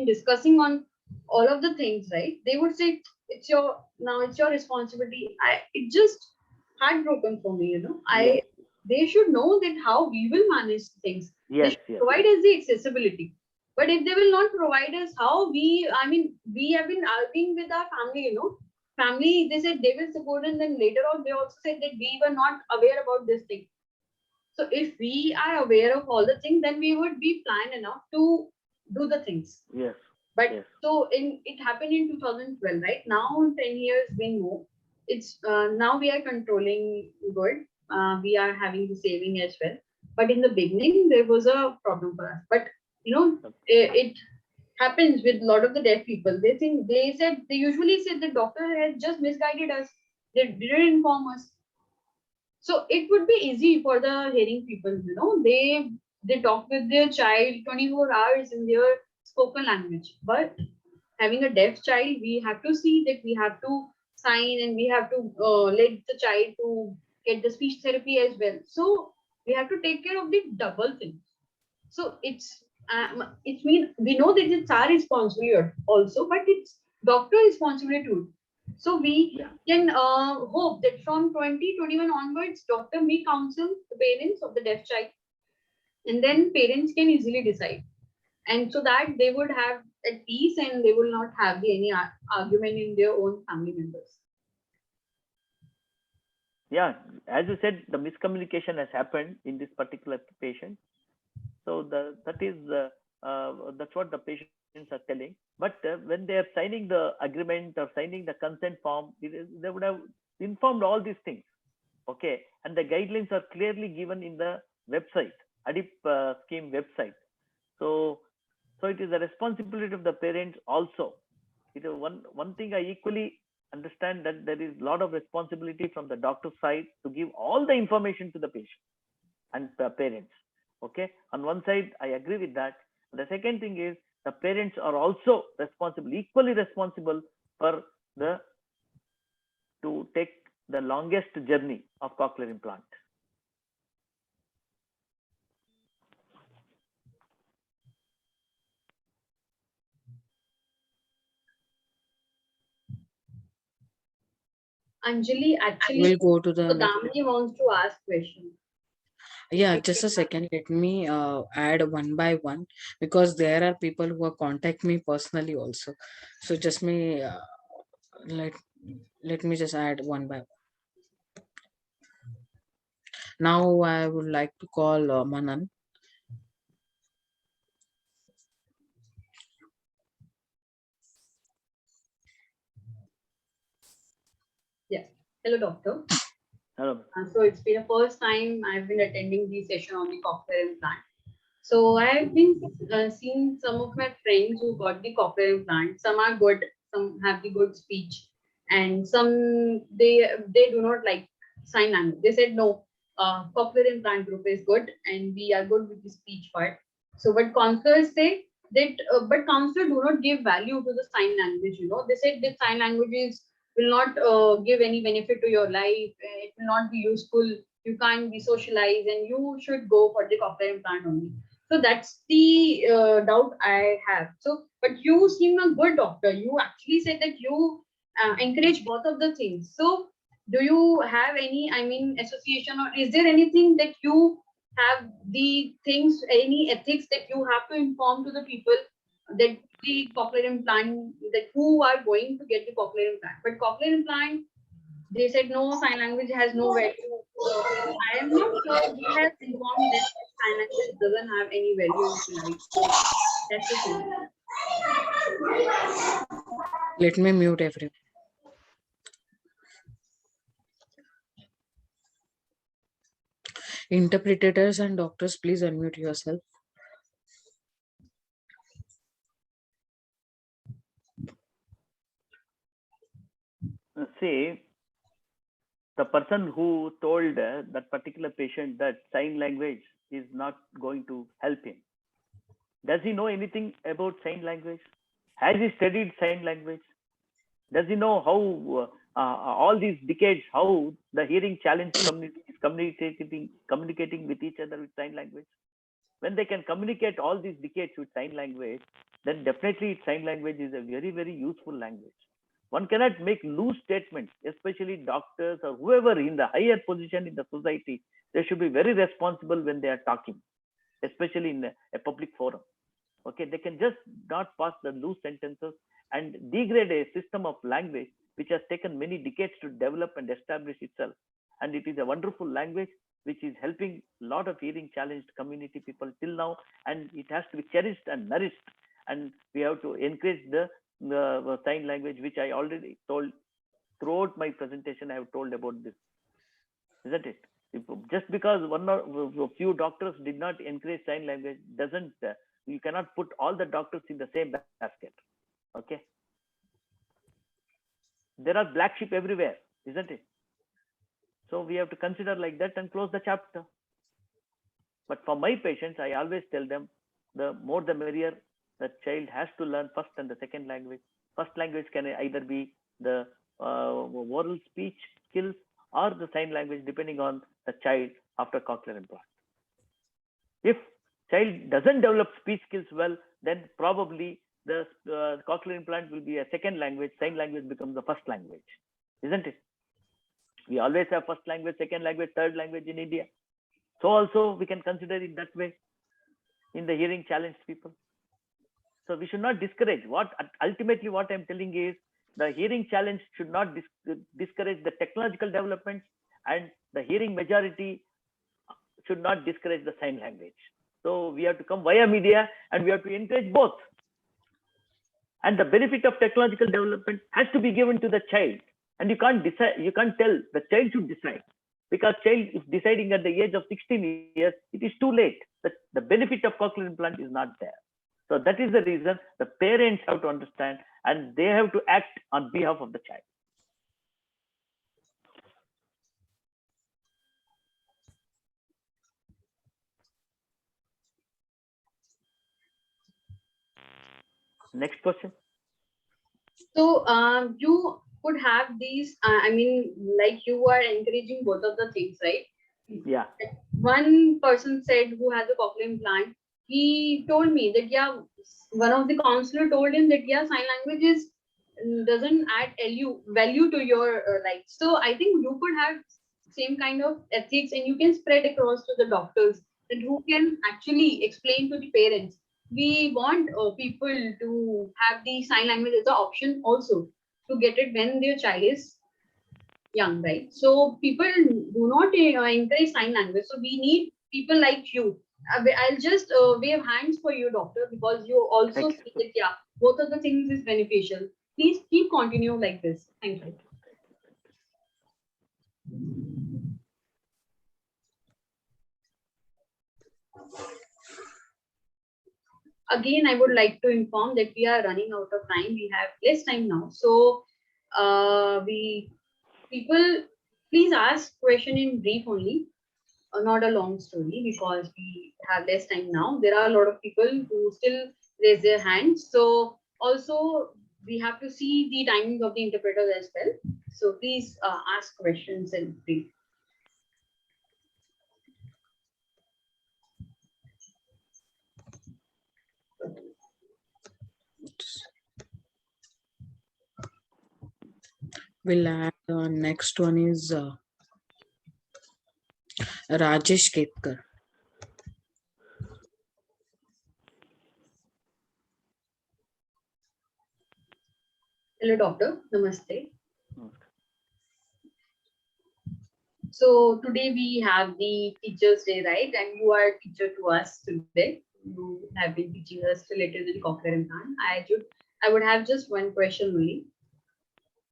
discussing on all of the things, right? They would say it's your responsibility. It just heartbroken for me, Yes. They should know that how we will manage things. Yes, they should provide us the accessibility. But if they will not provide us, how we have been arguing with our family, family, they said they will support, and then later on they also said that we were not aware about this thing. So if we are aware of all the things, then we would be planned enough to do the things. Yes. But yes. So it happened in 2012, right? Now 10 years we know. It's now we are controlling good. We are having the saving as well. But in the beginning, there was a problem for us. But it happens with a lot of the deaf people. They usually said the doctor has just misguided us. They didn't inform us. So it would be easy for the hearing people, they talk with their child 24 hours in their spoken language. But having a deaf child, we have to see that we have to sign, and we have to let the child to get the speech therapy as well. So we have to take care of the double thing. So it's we know that it's our responsibility also, but it's doctor responsibility too. So we can hope that from 2021 onwards, doctor may counsel the parents of the deaf child, and then parents can easily decide, and so that they would have at peace and they will not have any argument in their own family members. Yeah, as you said, the miscommunication has happened in this particular patient. So that's what the patients are telling. But when they are signing the agreement or signing the consent form, they would have informed all these things. Okay, and the guidelines are clearly given in the website, ADIP scheme website. So it is the responsibility of the parents also. It is one thing I equally understand, that there is a lot of responsibility from the doctor's side to give all the information to the patient and the parents. Okay, on one side I agree with that. The second thing is the parents are also responsible, equally responsible for the to take the longest journey of cochlear implant? Anjali, actually, We'll go to the next. Damini wants to ask question. Yeah, just a second. Let me add one by one, because there are people who are contact me personally also. So just me let let me just add one by one. Now I would like to call Manan. Yes. Hello, doctor. Hello. So it's been the first time I've been attending the session on the cochlear implant. So I've been seeing some of my friends who got the cochlear implant. Some are good, some have the good speech, and some they do not like sign language. They said no, cochlear implant group is good, and we are good with the speech part. So what counselors say that, but counselors do not give value to the sign language. They said that sign languages will not give any benefit to your life. It will not be useful. You can't be socialized, and you should go for the cochlear implant only. So that's the doubt I have. So, but you seem a good doctor. You actually said that you encourage both of the things. So, do you have any, association, or is there anything that you have the things, any ethics that you have to inform to the people that the cochlear implant, that who are going to get the cochlear implant? But cochlear implant, they said no, sign language has no value. I am not sure who has informed them that sign language doesn't have any value in your life. So that's the thing. Let me mute everyone. Interpreters and doctors, please unmute yourself. See, the person who told that particular patient that sign language is not going to help him, does he know anything about sign language? Has he studied sign language? Does he know how all these decades, how the hearing challenged community is communicating with each other with sign language? When they can communicate all these decades with sign language, then definitely sign language is a very, very useful language. One cannot make loose statements, especially doctors or whoever in the higher position in the society. They should be very responsible when they are talking, especially in a public forum. Okay, they can just not pass the loose sentences and degrade a system of language which has taken many decades to develop and establish itself. And it is a wonderful language which is helping a lot of hearing challenged community people till now, and it has to be cherished and nourished. And we have to encourage the sign language, which I already told throughout my presentation. I have told about this, isn't it? Just because one or a few doctors did not encourage sign language doesn't, you cannot put all the doctors in the same basket. Okay, there are black sheep everywhere, isn't it? So we have to consider like that and close the chapter. But for my patients, I always tell them, the more the merrier. The child has to learn first and the second language. First language can either be the oral speech skills or the sign language, depending on the child after cochlear implant. If child doesn't develop speech skills well, then probably the cochlear implant will be a second language. Sign language becomes the first language, isn't it? We always have first language, second language, third language in India. So also we can consider it that way in the hearing challenged people. So we should not discourage. Ultimately what I'm telling is, the hearing challenge should not discourage the technological developments, and the hearing majority should not discourage the sign language. So we have to come via media, and we have to encourage both. And the benefit of technological development has to be given to the child. And you can't decide, you can't tell the child should decide, because child is deciding at the age of 16 years, it is too late. The benefit of cochlear implant is not there. So that is the reason the parents have to understand, and they have to act on behalf of the child. Next question. So you could have these, I mean, like you are encouraging both of the things, right? Yeah. One person said who has a cochlear implant, he told me that, yeah, one of the counselor told him that, yeah, sign language is doesn't add value to your life. So I think you could have same kind of ethics and you can spread across to the doctors and who can actually explain to the parents. We want people to have the sign language as an option also to get it when their child is young, right? So people do not encourage sign language. So we need people like you. I'll just wave hands for you, doctor, because you also see that, yeah, both of the things is beneficial. Please keep continue like this. Thank you. Again, I would like to inform that we are running out of time. We have less time now. So we people please ask question in brief only, not a long story, because we have less time now. There are a lot of people who still raise their hands. So also we have to see the timings of the interpreters as well. So please ask questions in brief. We'll add next one is Rajesh Ketkar. Hello, doctor. Namaste. So today we have the Teachers' Day, right? And you are a teacher to us today. You have been teaching us related to the cochlear implant. I would have just one question only.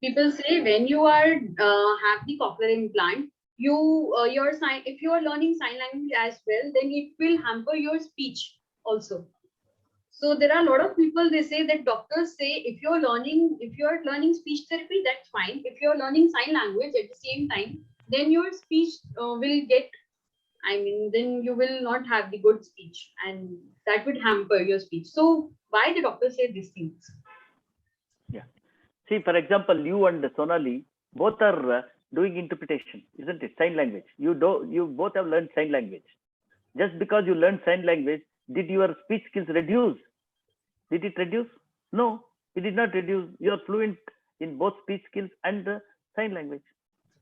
People say when you are have the cochlear implant, your sign, if you are learning sign language as well, then it will hamper your speech also. So there are a lot of people, they say that doctors say if you're learning speech therapy, that's fine. If you're learning sign language at the same time, then your speech will get, I mean, then you will not have the good speech and that would hamper your speech. So why the doctors say these things? Yeah. See, for example, you and Sonali both are doing interpretation, isn't it? Sign language. You both have learned sign language. Just because you learned sign language, did your speech skills reduce? Did it reduce? No, it did not reduce. You are fluent in both speech skills and sign language.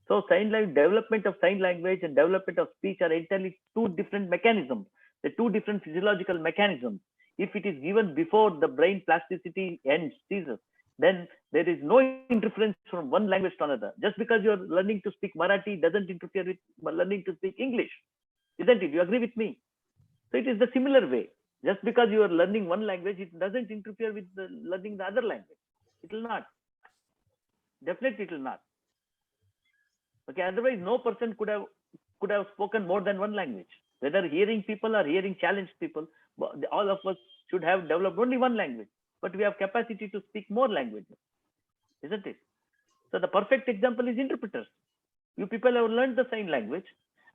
So sign language, development of sign language and development of speech are entirely two different mechanisms. The two different physiological mechanisms. If it is given before the brain plasticity ends, ceases, then there is no interference from one language to another. Just because you are learning to speak Marathi doesn't interfere with learning to speak English, isn't it? You agree with me? So it is the similar way. Just because you are learning one language, it doesn't interfere with learning the other language. It will not. Definitely, it will not. Okay. Otherwise, no person could have spoken more than one language. Whether hearing people or hearing challenged people, all of us should have developed only one language. But we have capacity to speak more languages, isn't it? So the perfect example is interpreters. You people have learned the sign language,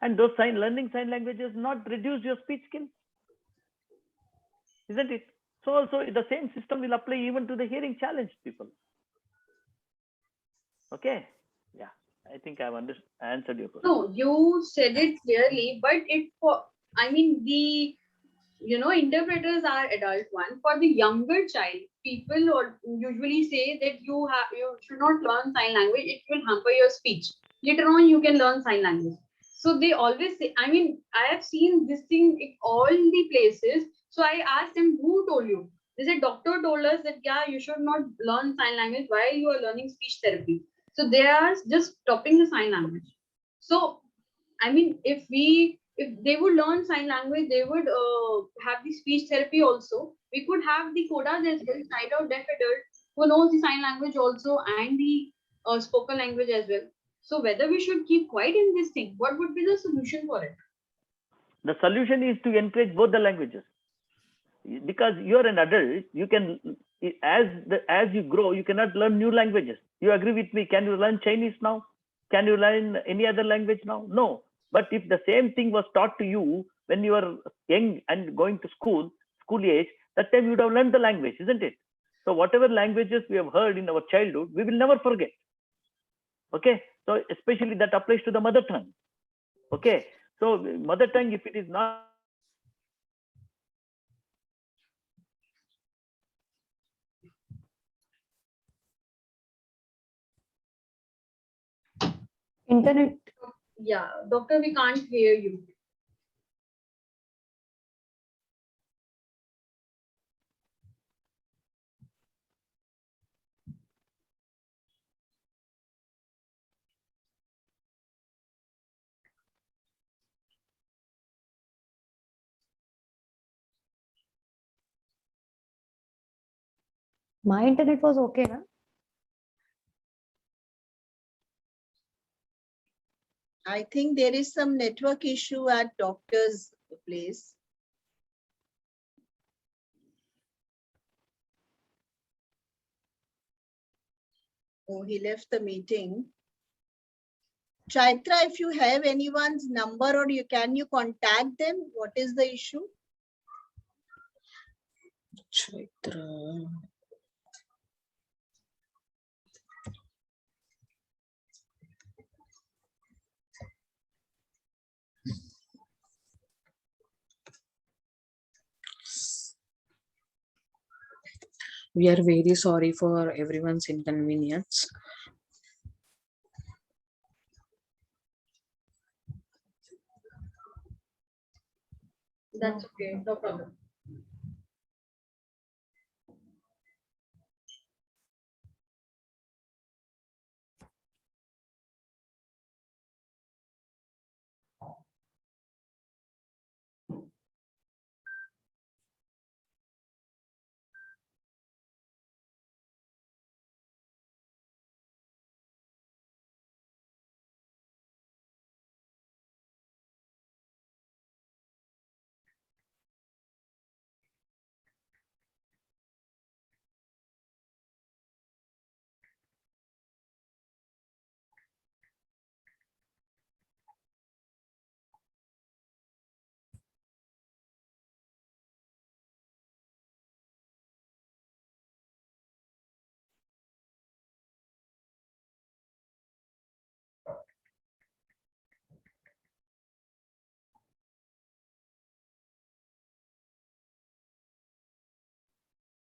and those learning sign languages not reduce your speech skills, isn't it? So also the same system will apply even to the hearing challenged people. Okay. Yeah, I think I've answered your question. No, you said it clearly, but I mean, interpreters are adult one. For the younger child, people usually say that you should not learn sign language. It will hamper your speech. Later on, you can learn sign language. So they always say, I mean, I have seen this thing in all the places. So I asked them, who told you? They said, doctor told us that, yeah, you should not learn sign language while you are learning speech therapy. So they are just stopping the sign language. So, I mean, if they would learn sign language, they would have the speech therapy also. We could have the codas as well, sight out deaf adult who knows the sign language also and the spoken language as well. So whether we should keep quiet in this thing, what would be the solution for it? The solution is to encourage both the languages. Because you're an adult, you can, as you grow, you cannot learn new languages. You agree with me? Can you learn Chinese now? Can you learn any other language now? No. But if the same thing was taught to you when you were young and going to school age, that time you would have learned the language, isn't it? So whatever languages we have heard in our childhood, we will never forget. Okay, so especially that applies to the mother tongue. Okay, so mother tongue, if it is not Internet. Yeah, doctor, we can't hear you. My internet was okay, na? I think there is some network issue at doctor's place. Oh, he left the meeting. Chaitra, if you have anyone's number or can you contact them? What is the issue? Chaitra. We are very sorry for everyone's inconvenience. That's okay, no problem.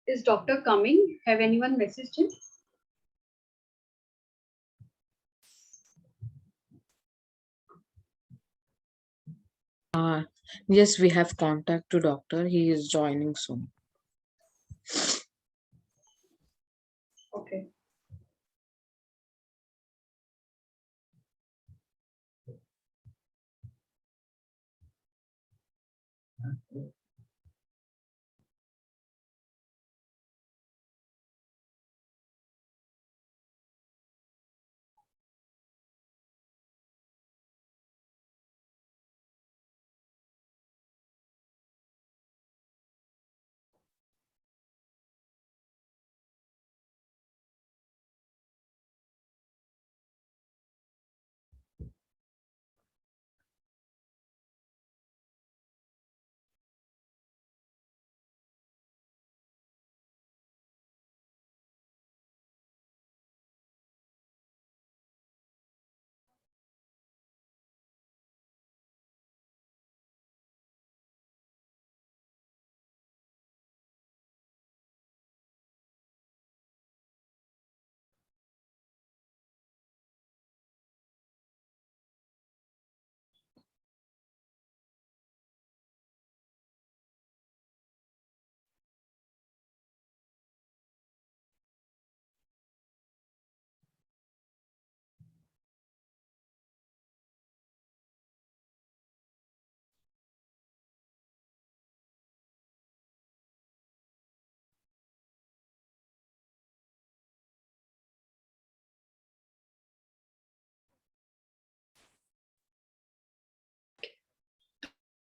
Is doctor coming? Have anyone messaged him? Yes, we have contact to doctor. He is joining soon. Okay.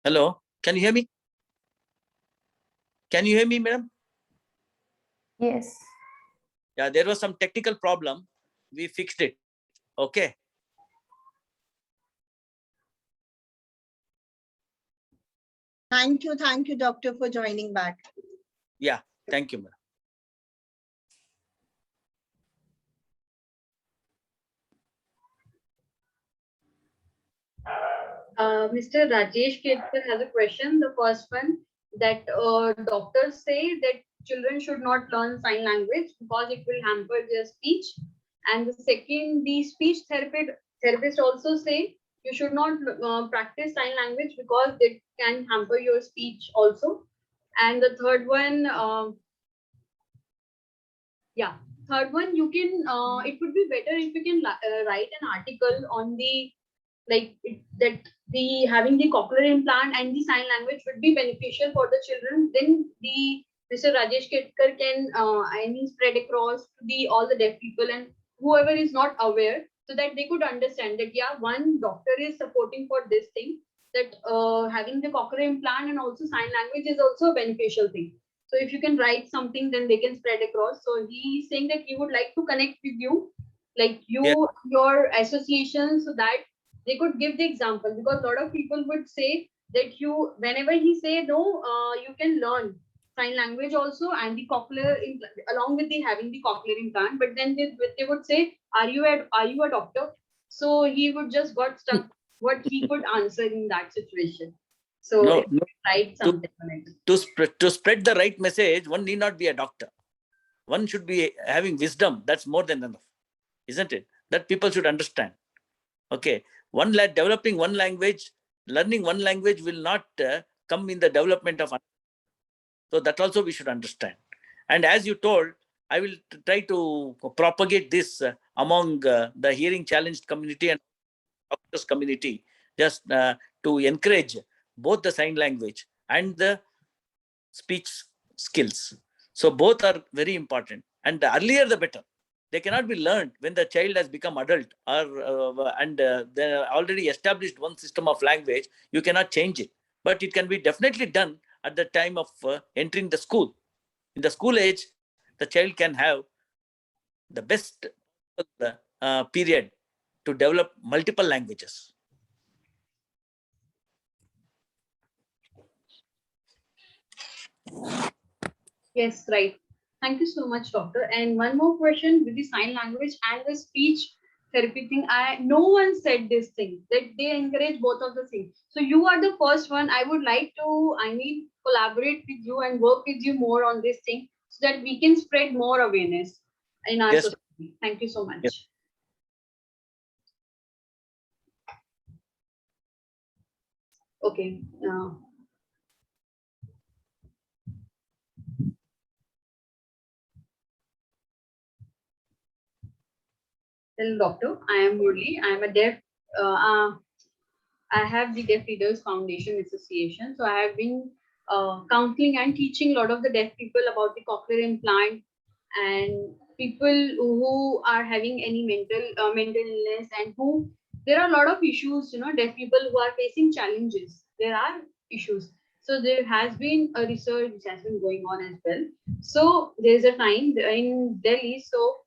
Hello, can you hear me? Can you hear me, madam? Yes. Yeah, there was some technical problem. We fixed it. Okay. Thank you, doctor, for joining back. Yeah, thank you, madam. Mr. Rajesh Ketkar has a question. The first one, that doctors say that children should not learn sign language because it will hamper their speech. And the second, the speech therapist also say you should not practice sign language because it can hamper your speech also. And the third one, third one, you can, it would be better if you can write an article on the, that the having the cochlear implant and the sign language would be beneficial for the children. Then the Mr. Rajesh Ketkar can, spread across to the all the deaf people and whoever is not aware, so that they could understand that one doctor is supporting for this thing, that having the cochlear implant and also sign language is also a beneficial thing. So if you can write something, then they can spread across. So he is saying that he would like to connect with you, your association, so that they could give the example, because a lot of people would say that whenever he say no, you can learn sign language also and the cochlear implant, along with the having the cochlear implant. But then they would say, are you a doctor? So he would just got stuck what he could answer in that situation. So write something on it. To spread the right message, one need not be a doctor. One should be having wisdom. That's more than enough, isn't it? That people should understand. Okay, developing one language, learning one language will not come in the development of another. So that also we should understand. And as you told, I will try to propagate this among the hearing challenged community and doctors community, just to encourage both the sign language and the speech skills. So both are very important, and the earlier the better. They cannot be learned when the child has become adult or they already established one system of language. You cannot change it, but it can be definitely done at the time of entering the school. In the school age, the child can have the best period to develop multiple languages. Yes, right. Thank you so much, doctor. And one more question with the sign language and the speech therapy thing. No one said this thing, that they encourage both of the things. So you are the first one. I would like to, collaborate with you and work with you more on this thing, so that we can spread more awareness in our society. Thank you so much. Yes. Okay. Now. Hello, doctor. I am Murli. I am a deaf. I have the Deaf Readers Foundation Association. So I have been counseling and teaching a lot of the deaf people about the cochlear implant, and people who are having any mental illness, and who there are a lot of issues. Deaf people who are facing challenges. There are issues. So there has been a research which has been going on as well. So there is a time in Delhi. So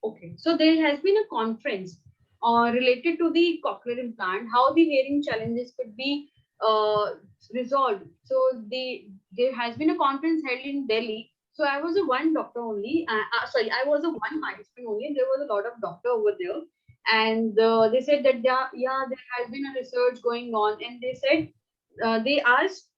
okay, so there has been a conference related to the cochlear implant, how the hearing challenges could be resolved. So there has been a conference held in Delhi. So I was a one doctor only. I was a one participant only. And there was a lot of doctor over there, and they said that there has been a research going on, and they said they asked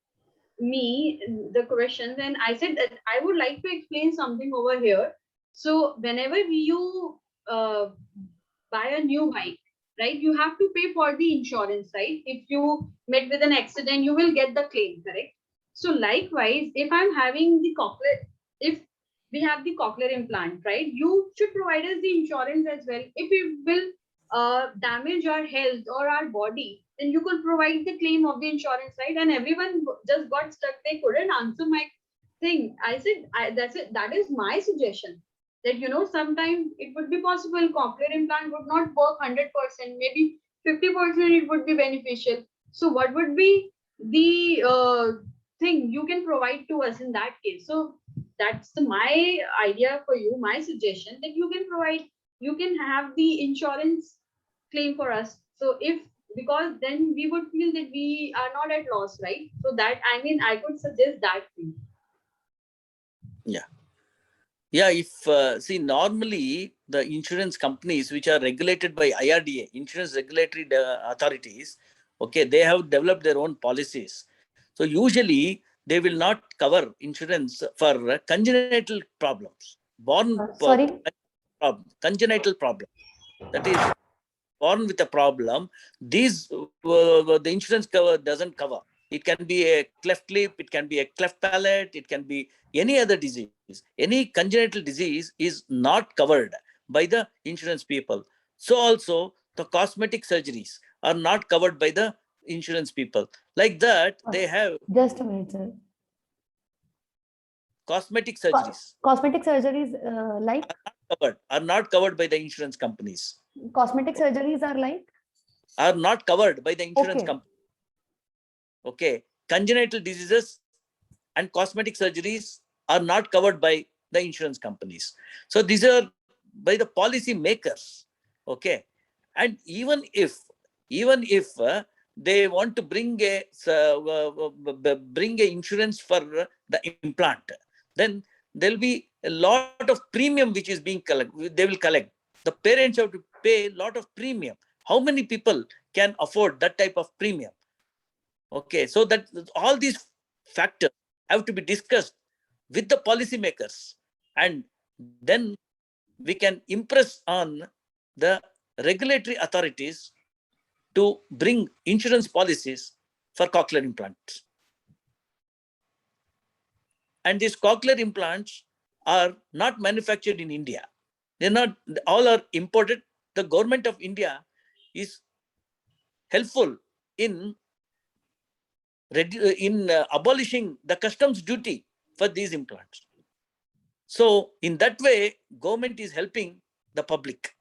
me the questions, and I said that I would like to explain something over here. So whenever you buy a new bike, right, you have to pay for the insurance, right? If you met with an accident, you will get the claim, correct? So likewise, if I'm having the if we have the cochlear implant, right, you should provide us the insurance as well. If it will damage our health or our body, then you could provide the claim of the insurance, right? And everyone just got stuck. They couldn't answer my thing. I said, that's it. That is my suggestion. That sometimes it would be possible cochlear implant would not work 100%, maybe 50% it would be beneficial. So what would be the thing you can provide to us in that case? So that's my idea for you, my suggestion, that you can have the insurance claim for us. So because then we would feel that we are not at loss, right? So that I could suggest that thing. Yeah. Yeah, if see, normally the insurance companies which are regulated by IRDA, insurance regulatory authorities, okay, they have developed their own policies. So usually they will not cover insurance for congenital problems, born Sorry. congenital problem. That is born with a problem. These the insurance cover doesn't cover. It can be a cleft lip, it can be a cleft palate, it can be any other disease. Any congenital disease is not covered by the insurance people. So also the cosmetic surgeries are not covered by the insurance people. Like that, they have Just a minute, sir. cosmetic surgeries Cosmetic surgeries like? are not covered by the insurance companies. Cosmetic surgeries are like? Are not covered by the insurance Okay. company. Okay, congenital diseases and cosmetic surgeries are not covered by the insurance companies. So these are by the policy makers. Okay, and even if they want to bring a insurance for the implant, then there'll be a lot of premium which is being collected. They will collect. The parents have to pay a lot of premium. How many people can afford that type of premium? Okay, so that all these factors have to be discussed with the policymakers, and then we can impress on the regulatory authorities to bring insurance policies for cochlear implants. And these cochlear implants are not manufactured in India. They're not, all are imported. The government of India is helpful in abolishing the customs duty for these implants. So in that way, government is helping the public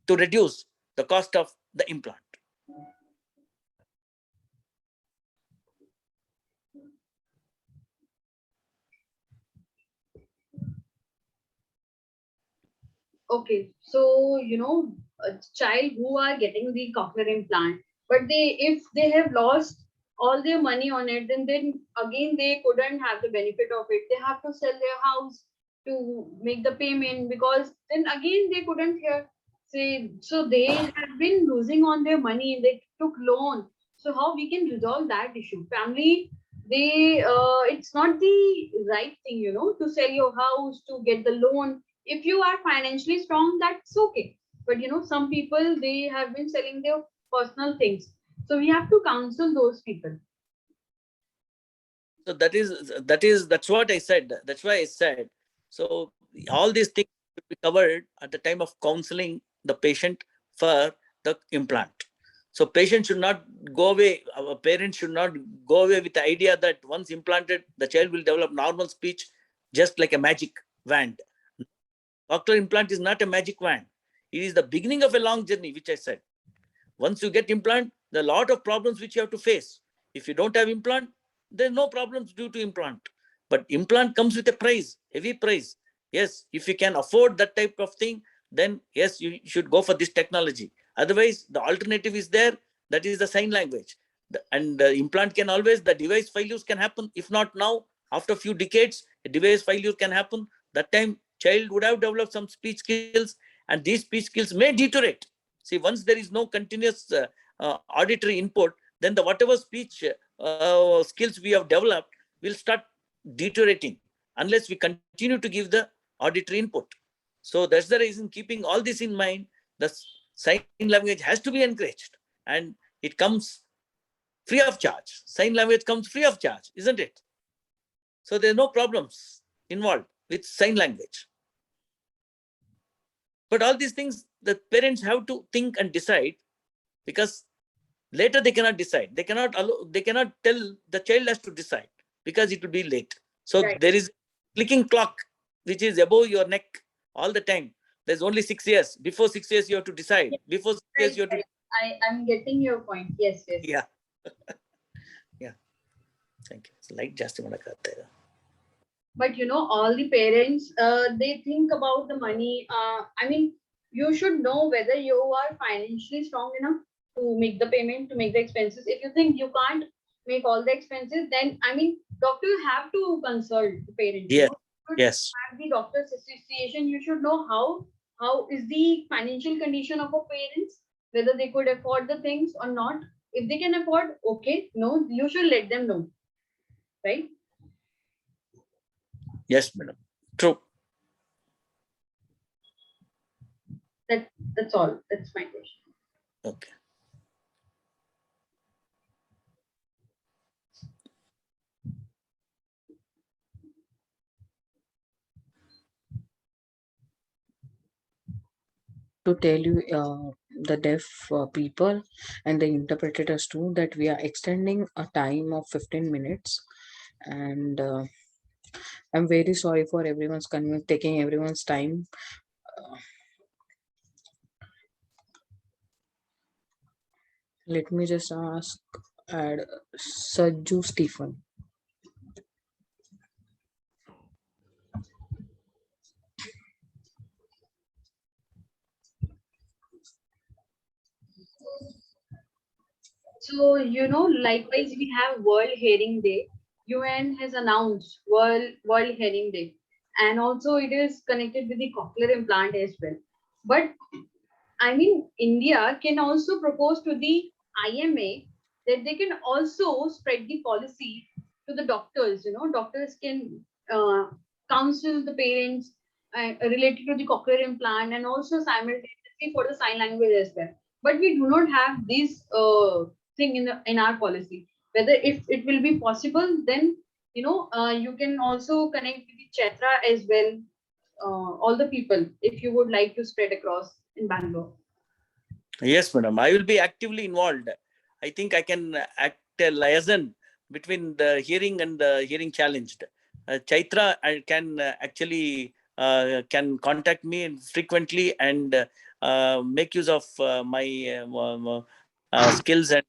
to reduce the cost of the implant. Okay, so a child who are getting the cochlear implant, but if they have lost all their money on it, then again they couldn't have the benefit of it. They have to sell their house to make the payment, because then again they couldn't hear. Say, so they have been losing on their money. They took loan. So how we can resolve that issue? Family, it's not the right thing, to sell your house to get the loan. If you are financially strong, that's okay, but some people, they have been selling their personal things, so we have to counsel those people. So that's what I said. That's why I said, so all these things should be covered at the time of counseling the patient for the implant. So patient should not go away, our parents should not go away with the idea that once implanted, the child will develop normal speech just like a magic wand. Cochlear implant is not a magic wand. It is the beginning of a long journey, which I said. Once you get implant, there are a lot of problems which you have to face. If you don't have implant, there's no problems due to implant. But implant comes with a price, heavy price. Yes, if you can afford that type of thing, then yes, you should go for this technology. Otherwise, the alternative is there. That is the sign language. And the implant can always, the device failures can happen. If not now, after a few decades, a device failure can happen. That time, child would have developed some speech skills, and these speech skills may deteriorate. See, once there is no continuous auditory input, then the whatever speech skills we have developed will start deteriorating unless we continue to give the auditory input. So that's the reason, keeping all this in mind, the sign language has to be encouraged, and it comes free of charge. Sign language comes free of charge, isn't it? So there are no problems involved with sign language. But all these things, the parents have to think and decide, because later they cannot decide. They cannot tell the child has to decide, because it will be late. So right. There is clicking clock which is above your neck all the time. There's only 6 years. Before 6 years, you have to decide. Yes. Before 6 years, you have to. I'm getting your point. Yes. Yeah. Yeah. Thank you. It's light just but all the parents, they think about the money. You should know whether you are financially strong enough to make the payment, to make the expenses. If you think you can't make all the expenses, then doctor have to consult the parents. Yeah. Yes. Have the doctors association, you should know how is the financial condition of a parents, whether they could afford the things or not. If they can afford, okay, no, you should let them know, right? Yes, madam. True. That's all. That's my question. Okay. To tell you, the deaf people and the interpreters too, that we are extending a time of 15 minutes, and I'm very sorry for everyone's taking everyone's time. Let me just add Sajju Stephen. So, likewise, we have World Hearing Day. UN has announced World Hearing Day. And also it is connected with the cochlear implant as well. But I mean, India can also propose to the IMA that they can also spread the policy to the doctors. Doctors can counsel the parents related to the cochlear implant and also simultaneously for the sign language as well. But we do not have this thing in our policy. Whether if it will be possible, then you can also connect with the Chetra as well. All the people, if you would like to spread across in Bangalore. Yes, madam. I will be actively involved. I think I can act a liaison between the hearing and the hearing challenged. Chaitra can actually can contact me frequently and make use of my skills and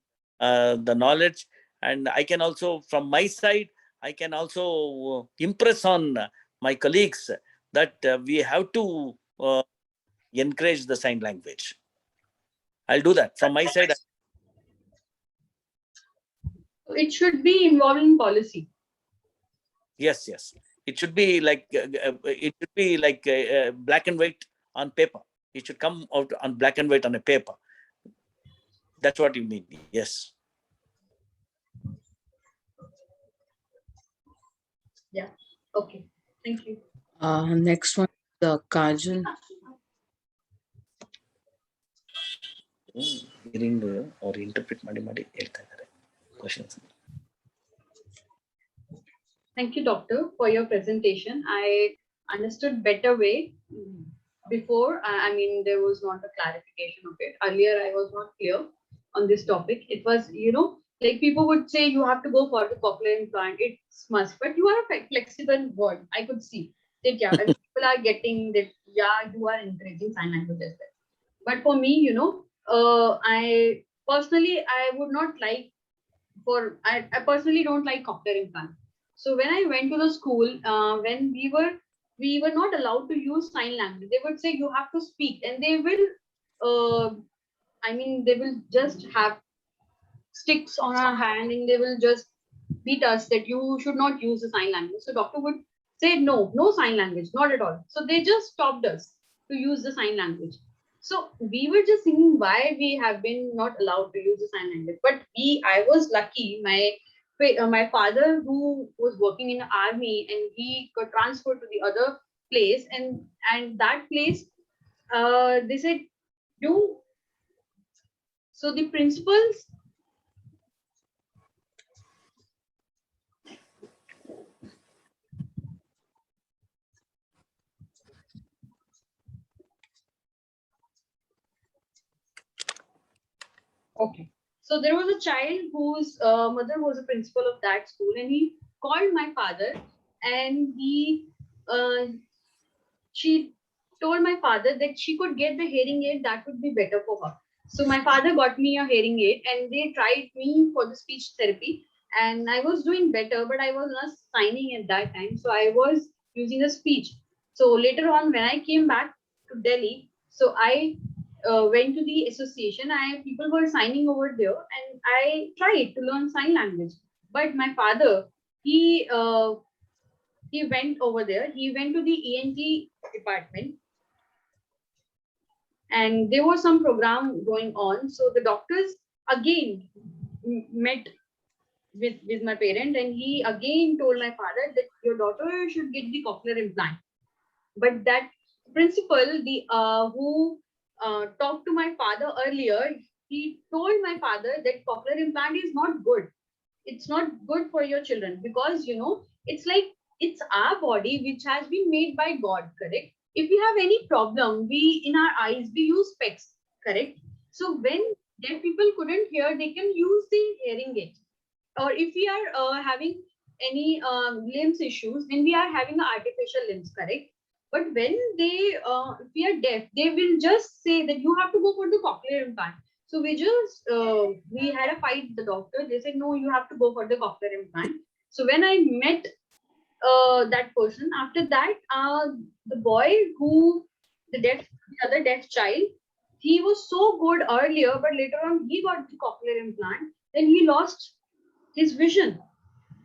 the knowledge. And I can also, from my side, I can also impress on my colleagues that we have to encourage the sign language. I'll do that from my side. It should be involved in policy. Yes, yes. It should be like black and white on paper. It should come out on black and white on a paper. That's what you mean. Yes. Yeah. Okay. Thank you. Next one, the Kajal. Hearing or interpret ಮಾಡಿ ಹೇಳ್ತಾ ಇದ್ದಾರೆ questions. Thank you, doctor, for your presentation. I understood better way before. I mean, there was not a clarification of it. Earlier, I was not clear on this topic. It was, like people would say you have to go for the cochlear implant. It's must, but you are a flexible word. I could see that, yeah, and people are getting that, yeah, you are encouraging sign language as well. But for me, I personally, I would not like I personally don't like cochlear implant. So when I went to the school, when we were not allowed to use sign language. They would say you have to speak, and they will, they will just have sticks on our hand, and they will just beat us that you should not use the sign language. So doctor would say no sign language, not at all. So they just stopped us to use the sign language. So we were just thinking why we have been not allowed to use the sign language. But I was lucky. My father, who was working in the army, and he got transferred to the other place, and that place, they said you. So the principals. Okay. So there was a child whose mother was a principal of that school, and he called my father, and she told my father that she could get the hearing aid that would be better for her. So my father got me a hearing aid, and they tried me for the speech therapy, and I was doing better, but I was not signing at that time. So I was using a speech. So later on, when I came back to Delhi, so I went to the association. People were signing over there, and I tried to learn sign language. But my father, he he went over there. He went to the ENT department, and there was some program going on. So the doctors again met with my parent, and he again told my father that your daughter should get the cochlear implant. But that principal, the who talked to my father earlier, he told my father that cochlear implant is not good. It's not good for your children, because it's like, it's our body which has been made by God, correct? If we have any problem, we in our eyes we use specs, correct? So when deaf people couldn't hear, they can use the hearing aid. Or if we are having any limbs issues, then we are having artificial limbs, correct? But when if we are deaf, they will just say that you have to go for the cochlear implant. So we had a fight with the doctor. They said, no, you have to go for the cochlear implant. So when I met that person, after that, the boy the other deaf child, he was so good earlier, but later on he got the cochlear implant. Then he lost his vision,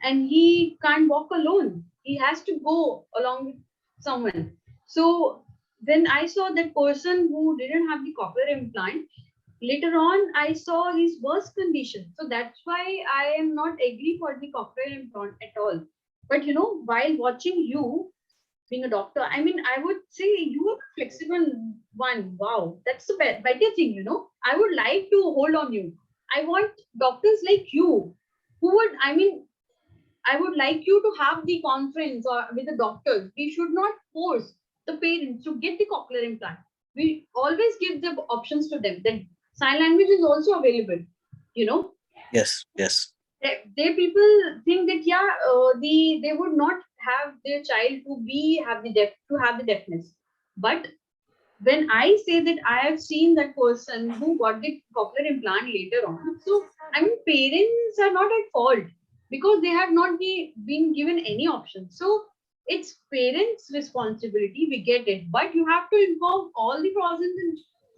and he can't walk alone. He has to go along with someone. So then I saw that person who didn't have the cochlear implant. Later on, I saw his worst condition. So that's why I am not agree for the cochlear implant at all. But while watching you being a doctor, I mean, I would say you are a flexible one. Wow, that's the better thing. I would like to hold on you. I want doctors like you who would, I would like you to have the conference or with the doctors. We should not force the parents to get the cochlear implant. We always give the options to them. Then sign language is also available. Yes, yes. They people think that they would not have their child to have the deafness. But when I say that I have seen that person who got the cochlear implant later on, so parents are not at fault, because they have not been given any option. So it's parents' responsibility. We get it, but you have to inform all the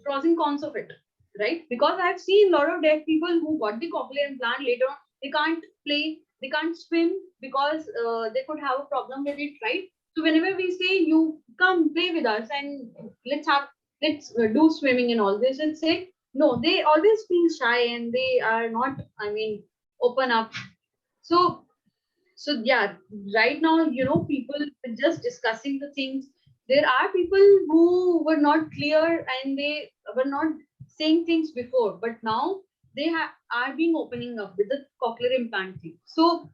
pros and cons of it, right? Because I've seen a lot of deaf people who got the cochlear implant later on. They can't play, they can't swim, because they could have a problem with it, right? So whenever we say you come play with us and let's do swimming and all this, and say no, they always feel shy and they are not, open up. So yeah, right now, people are just discussing the things. There are people who were not clear and they were not saying things before, but now they are being opening up with the cochlear implant thing. So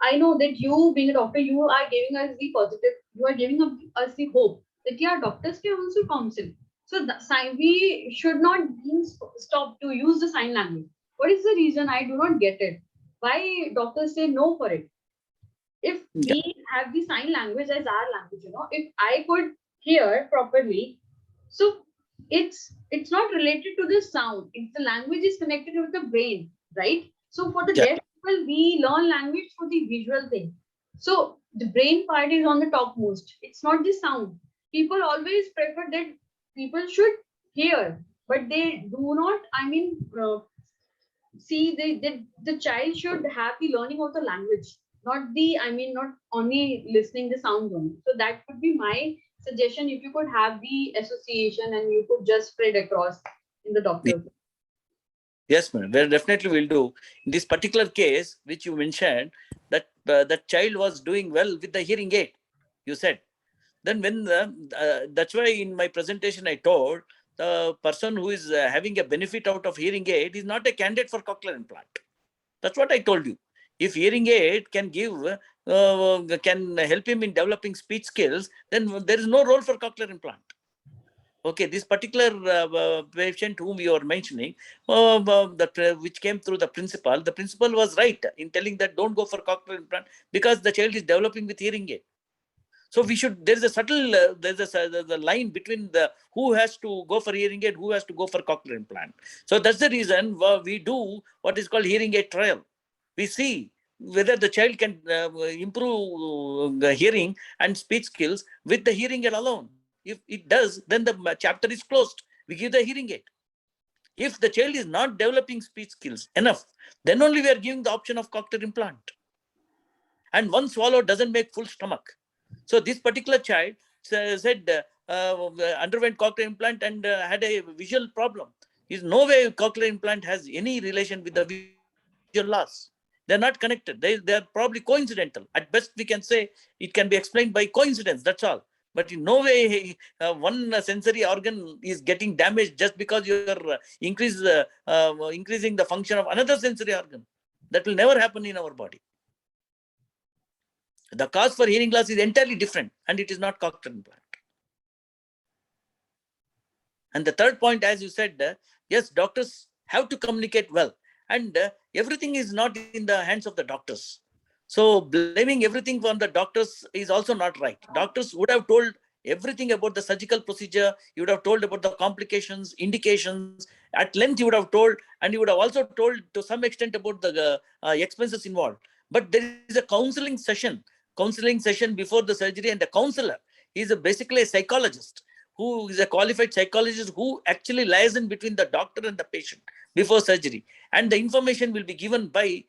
I know that you, being a doctor, you are giving us the positive, you are giving us the hope that yeah, doctors can also counsel. So we should not stop to use the sign language. What is the reason? I do not get it. Why doctors say no for it? If we have the sign language as our language, if I could hear properly, so it's not related to the sound. It's the language is connected with the brain, right? So for the deaf people, we learn language for the visual thing. So the brain part is on the topmost. It's not the sound. People always prefer that people should hear, but they do not. See, the child should have the learning of the language, not not only listening the sounds only. So that would be my suggestion. If you could have the association and you could just spread across in the doctor. Yes, madam. Well, definitely we'll do. In this particular case, which you mentioned, that that child was doing well with the hearing aid, you said. Then when that's why in my presentation I told the person who is having a benefit out of hearing aid is not a candidate for cochlear implant. That's what I told you. If hearing aid can can help him in developing speech skills, then there is no role for cochlear implant. Okay, this particular patient whom you are mentioning, which came through the principal was right in telling that don't go for cochlear implant because the child is developing with hearing aid. So there is a subtle, there's a line between who has to go for hearing aid, who has to go for cochlear implant. So that's the reason we do what is called hearing aid trial. We see whether the child can improve hearing and speech skills with the hearing aid alone. If it does, then the chapter is closed. We give the hearing aid. If the child is not developing speech skills enough, then only we are giving the option of cochlear implant. And one swallow doesn't make full stomach. So this particular child said underwent cochlear implant and had a visual problem. Is no way cochlear implant has any relation with the visual loss. They're not connected. They're probably coincidental. At best, we can say it can be explained by coincidence. That's all. But in no way one sensory organ is getting damaged just because you're increasing the function of another sensory organ. That will never happen in our body. The cause for hearing loss is entirely different, and it is not cochlear implant. And the third point, as you said, yes, doctors have to communicate well, and everything is not in the hands of the doctors. So blaming everything on the doctors is also not right. Doctors would have told everything about the surgical procedure. You would have told about the complications, indications. At length, you would have told, and you would have also told to some extent about the expenses involved. But there is a counseling session before the surgery, and the counselor is basically a psychologist who is a qualified psychologist who actually lies in between the doctor and the patient before surgery. And the information will be given by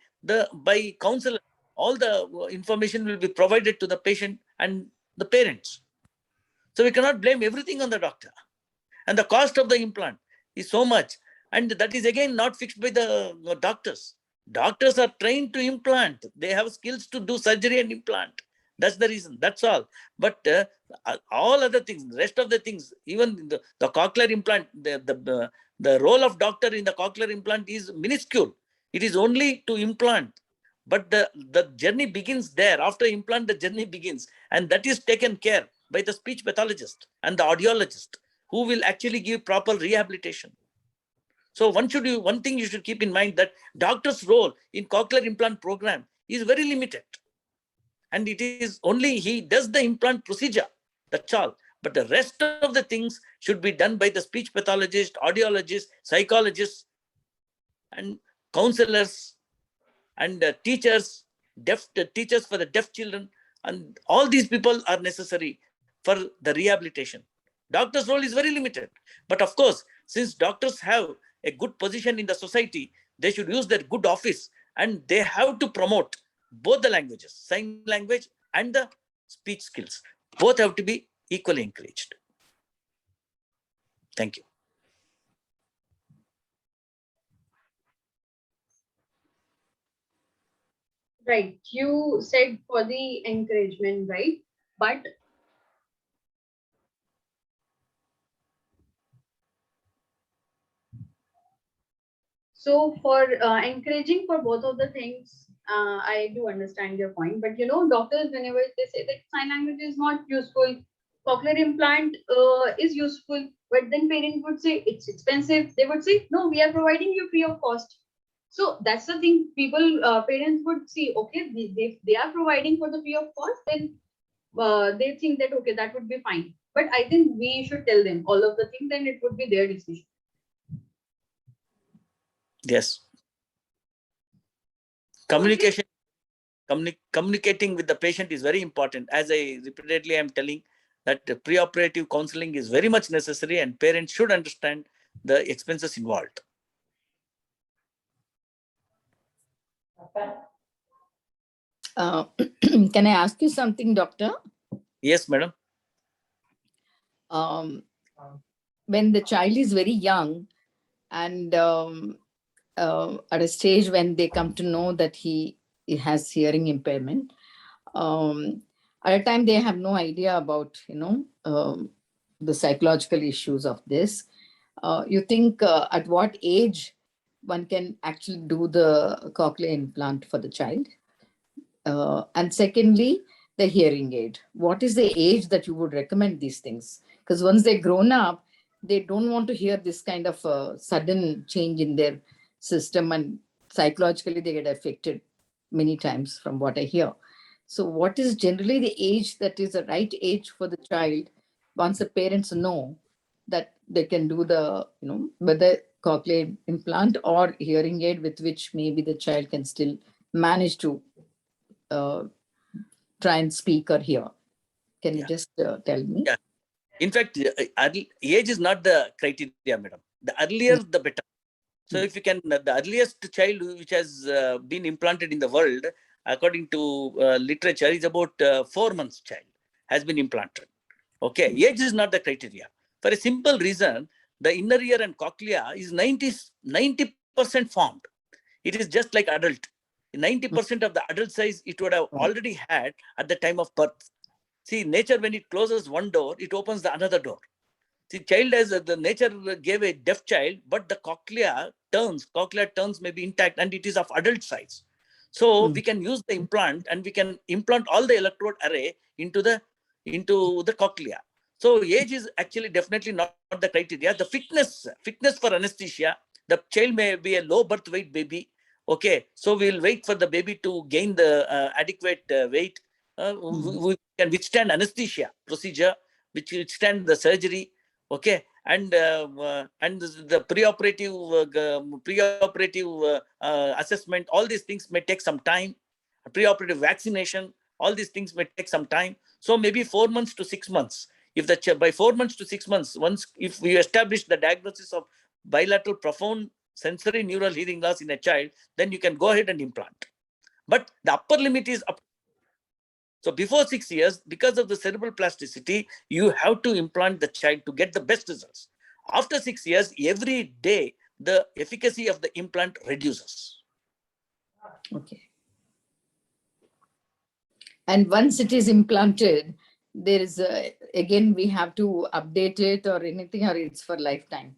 counselor. All the information will be provided to the patient and the parents. So we cannot blame everything on the doctor. And the cost of the implant is so much. And that is again not fixed by the doctors. Doctors are trained to implant. They have skills to do surgery and implant. That's the reason. That's all. But all other things, rest of the things, even the cochlear implant, the role of doctor in the cochlear implant is minuscule. It is only to implant. But the journey begins there. After implant, the journey begins. And that is taken care by the speech pathologist and the audiologist, who will actually give proper rehabilitation. So one thing you should keep in mind, that doctor's role in cochlear implant program is very limited. And it is only he does the implant procedure. That's all. But the rest of the things should be done by the speech pathologist, audiologist, psychologist, and counselors, and teachers for the deaf children. And all these people are necessary for the rehabilitation. Doctor's role is very limited. But of course, since doctors have a good position in the society, they should use their good office, and they have to promote both the languages, sign language and the speech skills. Both have to be equally encouraged. Thank you. Right. You said for the encouragement, right? But so for encouraging for both of the things, I do understand your point. But doctors, whenever they say that sign language is not useful, cochlear implant is useful, but then parents would say it's expensive. They would say, no, we are providing you free of cost. So that's the thing. Parents would see, okay, they are providing for the free of cost, then they think that, okay, that would be fine. But I think we should tell them all of the things, then it would be their decision. Yes. Communication, communicating with the patient is very important. As I repeatedly am telling, that preoperative counseling is very much necessary, and parents should understand the expenses involved. Can I ask you something, doctor? Yes, madam. When the child is very young, and at a stage when they come to know that he has hearing impairment, at a time they have no idea about the psychological issues of this. You think at what age one can actually do the cochlear implant for the child? And secondly, the hearing aid. What is the age that you would recommend these things? Because once they're grown up, they don't want to hear this kind of sudden change in their system, and psychologically they get affected many times from what I hear. So what is generally the age that is the right age for the child, once the parents know that they can do the, whether cochlear implant or hearing aid, with which maybe the child can still manage to try and speak or hear? Can you just tell me? Yeah. In fact, age is not the criteria, madam. The earlier, the better. So if you can, the earliest child which has been implanted in the world, according to literature, is about 4 months child. has been implanted. Okay, age is not the criteria. For a simple reason, the inner ear and cochlea is 90% formed. It is just like adult. 90% of the adult size it would have already had at the time of birth. See, nature, when it closes one door, it opens the another door. See, child as the nature gave a deaf child, but the cochlear turns may be intact and it is of adult size. So we can use the implant and we can implant all the electrode array into the cochlea. So age is actually definitely not the criteria. The fitness for anesthesia, the child may be a low birth weight baby. Okay, so we'll wait for the baby to gain the adequate weight. We can withstand anesthesia procedure, which withstand the surgery. Okay, and the preoperative assessment, all these things may take some time. Preoperative vaccination, all these things may take some time. So maybe 4 months to 6 months. If by 4 months to 6 months, if we establish the diagnosis of bilateral profound sensory neural hearing loss in a child, then you can go ahead and implant. But the upper limit is up. So before 6 years, because of the cerebral plasticity, you have to implant the child to get the best results. After 6 years, every day, the efficacy of the implant reduces. Okay. And once it is implanted, there is again, we have to update it or anything, or it's for lifetime?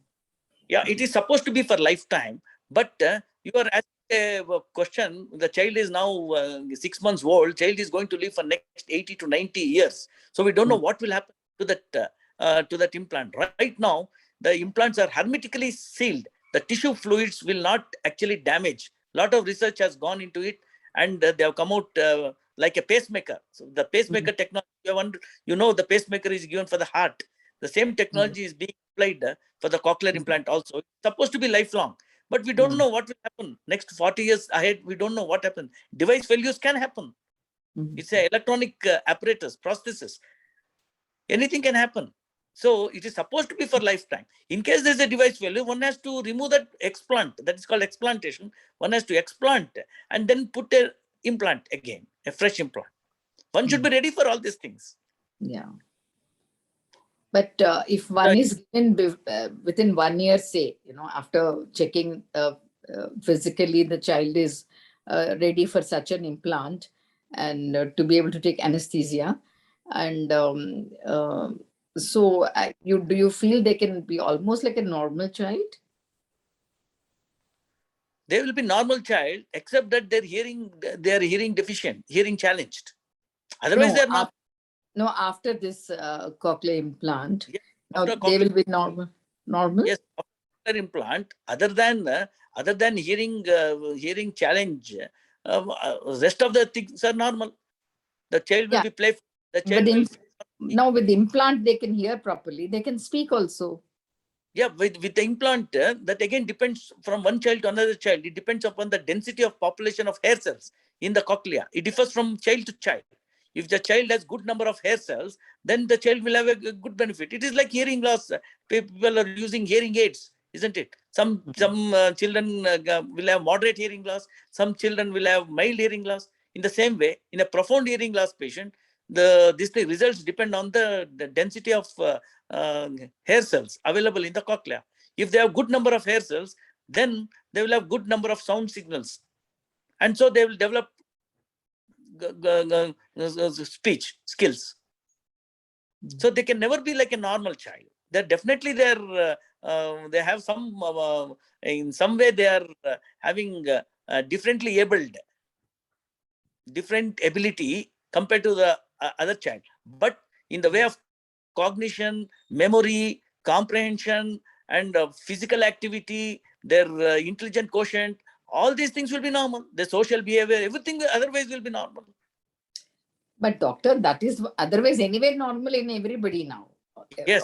Yeah, it is supposed to be for lifetime, but you are asking a question. The child is now 6 months old. Child is going to live for next 80 to 90 years. So we don't know what will happen to that implant. Right now, the implants are hermetically sealed. The tissue fluids will not actually damage. A lot of research has gone into it, and they have come out like a pacemaker. So the pacemaker technology, the pacemaker is given for the heart. The same technology is being applied for the cochlear implant also. It's supposed to be lifelong, but we don't know what will happen next 40 years ahead. We don't know what happens. Device failures can happen. It's an electronic apparatus, prosthesis. Anything can happen. So it is supposed to be for lifetime. In case there's a device failure, one has to remove that explant. That is called explantation. One has to explant and then put an implant again, a fresh implant. One should be ready for all these things. Yeah. But if one is given within 1 year, say, after checking physically, the child is ready for such an implant and to be able to take anesthesia. And so do you feel they can be almost like a normal child? They will be normal child, except that they are hearing deficient, hearing challenged. Otherwise, they're not. No, after this cochlear implant, yes, they will be normal. Yes, after implant, other than hearing challenge, rest of the things are normal. The child will be playful. The child now with the implant, they can hear properly. They can speak also. Yeah, with the implant, that again depends from one child to another child. It depends upon the density of population of hair cells in the cochlea. It differs from child to child. If the child has good number of hair cells, then the child will have a good benefit. It is like hearing loss. People are using hearing aids, isn't it? Some children will have moderate hearing loss. Some children will have mild hearing loss. In the same way, in a profound hearing loss patient, the results depend on the density of hair cells available in the cochlea. If they have good number of hair cells, then they will have good number of sound signals, and so they will develop speech skills. So they can never be like a normal child. They're definitely they have some in some way they are having differently abled, different ability compared to the other child. But in the way of cognition, memory, comprehension, and physical activity, their intelligent quotient, all these things will be normal. The social behavior, everything otherwise will be normal. But doctor, that is otherwise anyway normal in everybody now. Yes.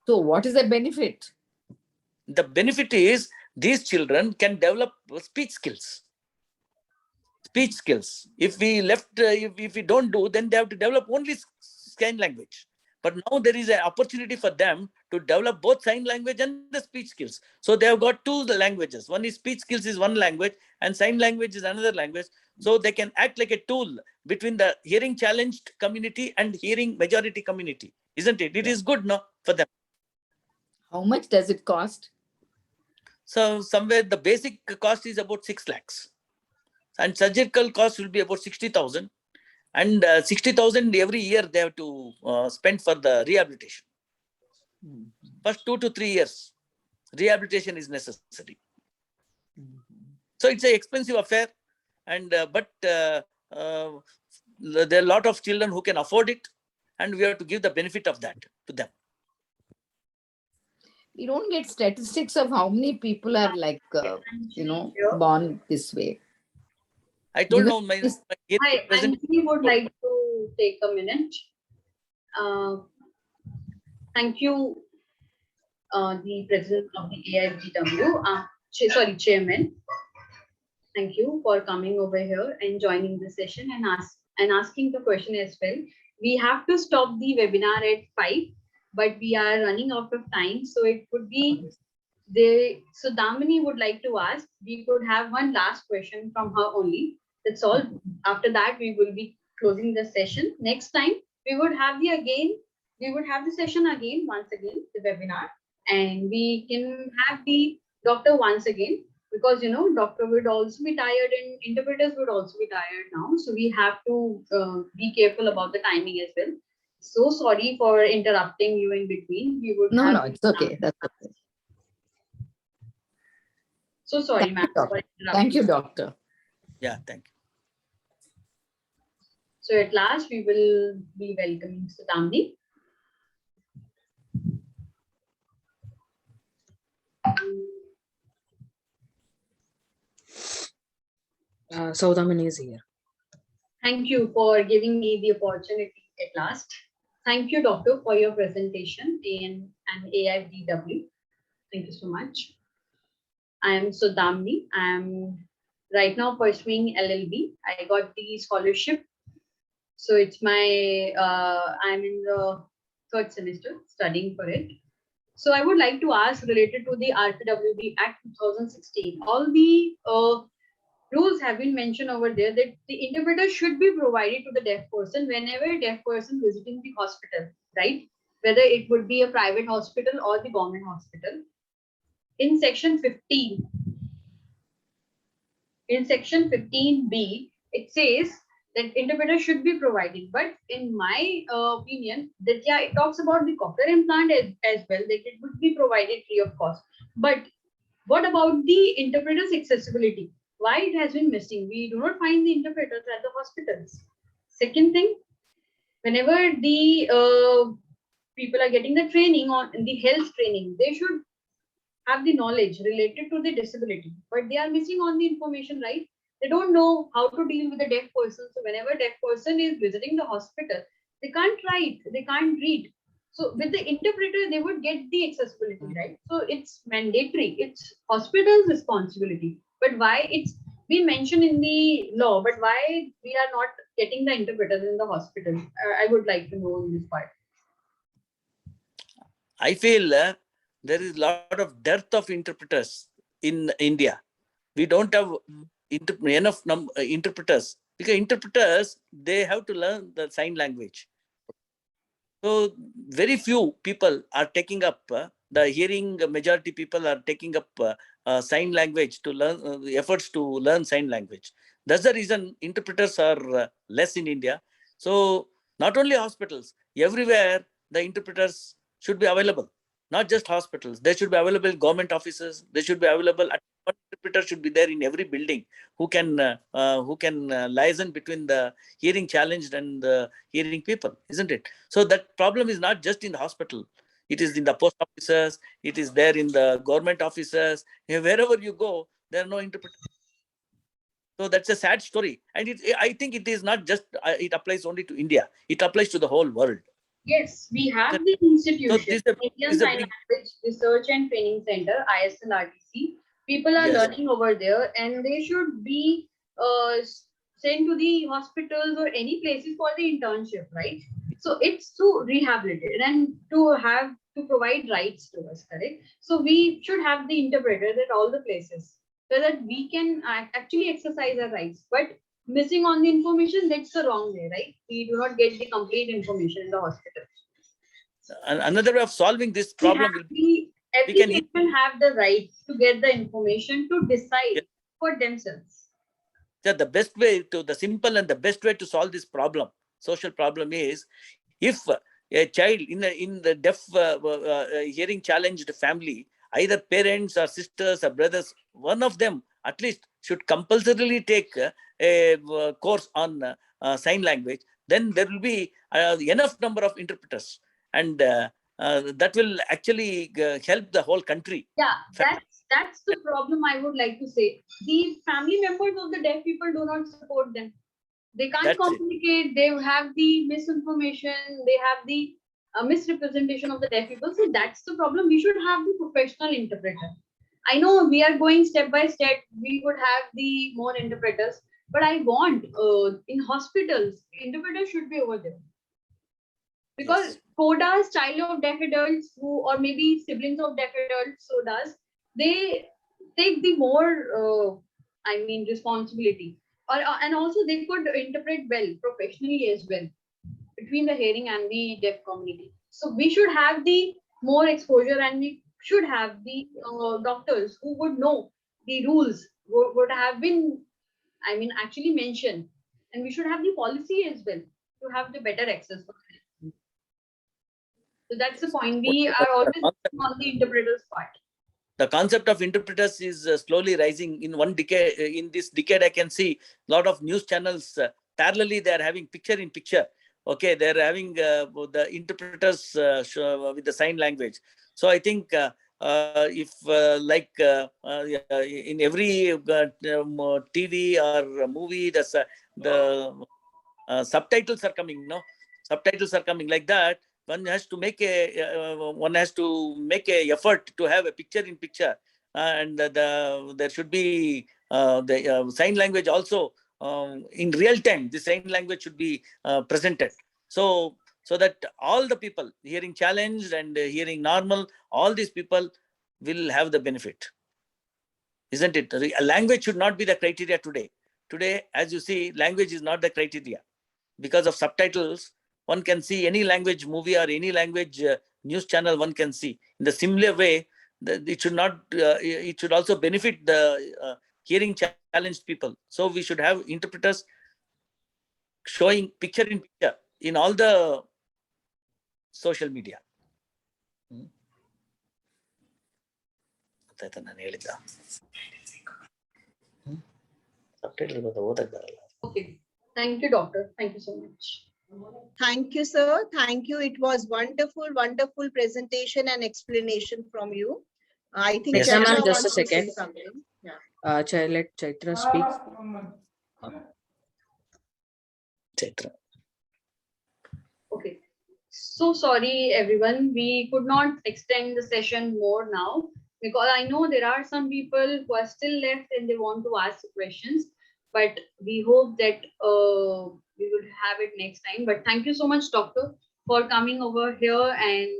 So what is the benefit? The benefit is these children can develop speech skills. Speech skills. If we left, if we don't do, then they have to develop only sign language. But now there is an opportunity for them to develop both sign language and the speech skills. So they have got two languages. One is speech skills is one language and sign language is another language. So they can act like a tool between the hearing challenged community and hearing majority community. Isn't it? It is good, no, for them. How much does it cost? So somewhere the basic cost is about 6 lakhs. And surgical cost will be about 60,000. And 60,000 every year they have to spend for the rehabilitation. First 2 to 3 years, rehabilitation is necessary. So it's an expensive affair, and but there are a lot of children who can afford it, and we have to give the benefit of that to them. We don't get statistics of how many people are like, born this way. I don't know. My Hi, Anjali would like to take a minute. Thank you, the president of the AIFGW, chairman. Thank you for coming over here and joining the session and asking the question as well. We have to stop the webinar at 5, but we are running out of time. So it would be so Damini would like to ask, we could have one last question from her only. That's all. After that, we will be closing the session. Next time, we would have the session again, once again, the webinar, and we can have the doctor once again, because doctor would also be tired and interpreters would also be tired now. So we have to be careful about the timing as well. So sorry for interrupting you in between. We would no, it's okay. That's okay. So sorry, ma'am. Thank you, doctor. Yeah, thank you. So at last, we will be welcoming Saudamini. Saudamini is here. Thank you for giving me the opportunity at last. Thank you, doctor, for your presentation in an AIFDW. Thank you so much. I am Saudamini. I am right now pursuing LLB. I got the scholarship. So it's I'm in the 3rd semester studying for it. So I would like to ask, related to the RPWD Act 2016, all the rules have been mentioned over there that the interpreter should be provided to the deaf person whenever a deaf person visiting the hospital, right? Whether it would be a private hospital or the government hospital. In section 15, in section 15B, it says that interpreter should be provided. But in my opinion, that it talks about the cochlear implant as well, that it would be provided free of cost. But what about the interpreter's accessibility? Why it has been missing? We do not find the interpreters at the hospitals. Second thing, whenever the people are getting the training on the health training, they should have the knowledge related to the disability, but they are missing on the information, right? They don't know how to deal with a deaf person. So whenever a deaf person is visiting the hospital, they can't write, they can't read. So with the interpreter, they would get the accessibility, right? So it's mandatory. It's hospital's responsibility. But why it's been mentioned in the law, but why we are not getting the interpreters in the hospital? I would like to know in this part. I feel there is a lot of dearth of interpreters in India. We don't have enough interpreters, because interpreters, they have to learn the sign language. So very few people are taking up, the hearing majority people are taking up sign language to learn, efforts to learn sign language. That's the reason interpreters are less in India. So not only hospitals, everywhere the interpreters should be available. Not just hospitals, they should be available in government offices. They should be available. One interpreter should be there in every building who can liaison between the hearing challenged and the hearing people, isn't it? So that problem is not just in the hospital. It is in the post offices. It is there in the government offices. Wherever you go, there are no interpreters. So that's a sad story. And I think it is not just, it applies only to India. It applies to the whole world. Yes, we have the institution, Indian Sign Language Research and Training Center, ISLRTC. People are learning over there, and they should be sent to the hospitals or any places for the internship, right? So it's to rehabilitate and to provide rights to us, correct? So we should have the interpreters at all the places so that we can actually exercise our rights. But missing on the information, that's the wrong way, right? We do not get the complete information in the hospital. Another way of solving this problem will be every patient have the right to get the information to decide for themselves. The best way to, the simple and the best way to solve this problem, social problem, is if a child in the deaf hearing challenged family, either parents or sisters or brothers, one of them at least should compulsorily take a course on sign language, then there will be enough number of interpreters, and that will actually help the whole country. Yeah, that's the problem. I would like to say the family members of the deaf people do not support them. They can't communicate. They have the misinformation. They have the misrepresentation of the deaf people. So that's the problem. We should have the professional interpreter. I know we are going step by step. We would have the more interpreters, but I want in hospitals, interpreters should be over there. Because CODAs, child of deaf adults who, or maybe siblings of deaf adults, SODAs, they take the more, responsibility. And also they could interpret well, professionally as well, between the hearing and the deaf community. So we should have the more exposure, and we should have the doctors who would know the rules, would have been, actually mentioned. And we should have the policy as well to have the better access for it. So that's the point. We are always on the interpreter's part. The concept of interpreters is slowly rising. In one decade, in this decade, I can see a lot of news channels parallelly. They are having picture in picture. Okay, they are having the interpreters with the sign language. So I think if in every TV or movie, the subtitles are coming. No, subtitles are coming like that. One has to make a effort to have a picture in picture, and there should be the sign language also in real time. The sign language should be presented, so that all the people hearing challenged and hearing normal, all these people will have the benefit, isn't it? A language should not be the criteria today. Today, as you see, language is not the criteria. Because of subtitles, one can see any language movie or any language news channel one can see. In the similar way, it should not. It should also benefit the hearing challenged people. So we should have interpreters showing picture in picture in all the social media. Okay. Thank you, doctor. Thank you so much. Thank you, sir. Thank you. It was wonderful, wonderful presentation and explanation from you. I think yes, Chaitra just a wants to second. say something. Yeah. Let Chaitra speak. Chaitra. Okay. So sorry, everyone. We could not extend the session more now because I know there are some people who are still left and they want to ask questions. But we hope that we will have it next time. But thank you so much, doctor, for coming over here and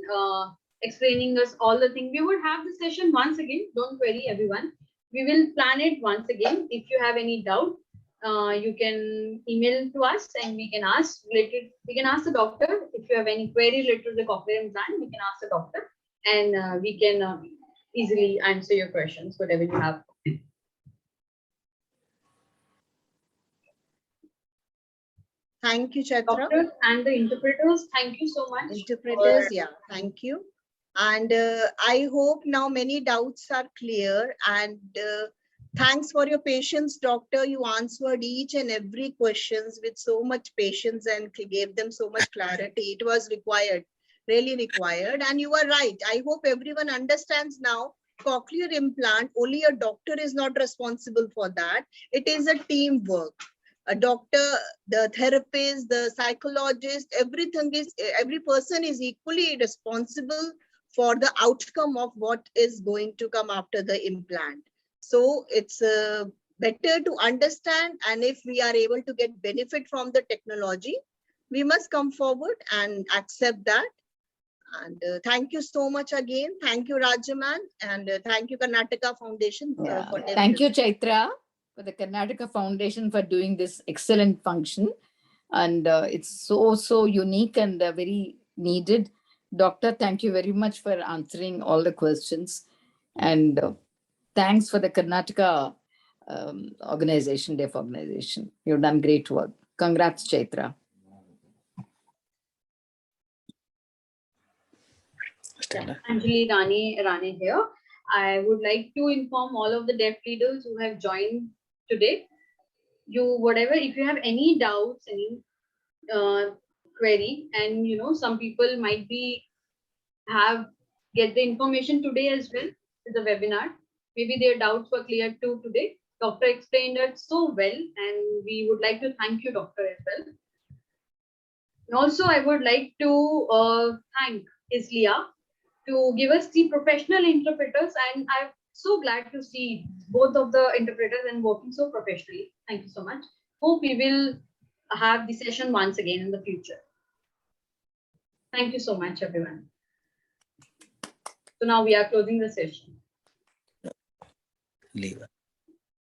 explaining us all the things. We would have the session once again. Don't worry, everyone. We will plan it once again. If you have any doubt, you can email to us and we can ask related. We can ask the doctor if you have any query related to the cochlear implant. We can ask the doctor, and we can easily answer your questions, whatever you have. Thank you, Chaitra. Doctor and the interpreters, thank you so much. Interpreters, yeah, thank you. And I hope now many doubts are clear. And thanks for your patience, doctor. You answered each and every questions with so much patience and gave them so much clarity. It was required, really required. And you are right. I hope everyone understands now. Cochlear implant, only a doctor is not responsible for that. It is a teamwork. A doctor, the therapist, the psychologist, every person is equally responsible for the outcome of what is going to come after the implant. So it's better to understand, and if we are able to get benefit from the technology, We must come forward and accept that. And thank you so much again. Thank you, Rajaman, and thank you, Karnataka Foundation. Yeah. For Thank you, Chaitra, for the Karnataka Foundation for doing this excellent function. And it's so unique and very needed. Doctor, thank you very much for answering all the questions. And thanks for the Karnataka organization, deaf organization. You've done great work. Congrats, Chaitra. Yeah, Anjali Rane here. I would like to inform all of the deaf leaders who have joined today. If you have any doubts, any query, and some people might get the information today as well to the webinar. Maybe their doubts were cleared too today. Doctor explained it so well, and we would like to thank you, Doctor, as well. And also, I would like to thank Islia to give us the professional interpreters, and I'm so glad to see both of the interpreters and working so professionally. Thank you so much. Hope we will have the session once again in the future. Thank you so much, everyone. So now we are closing the session. Leave.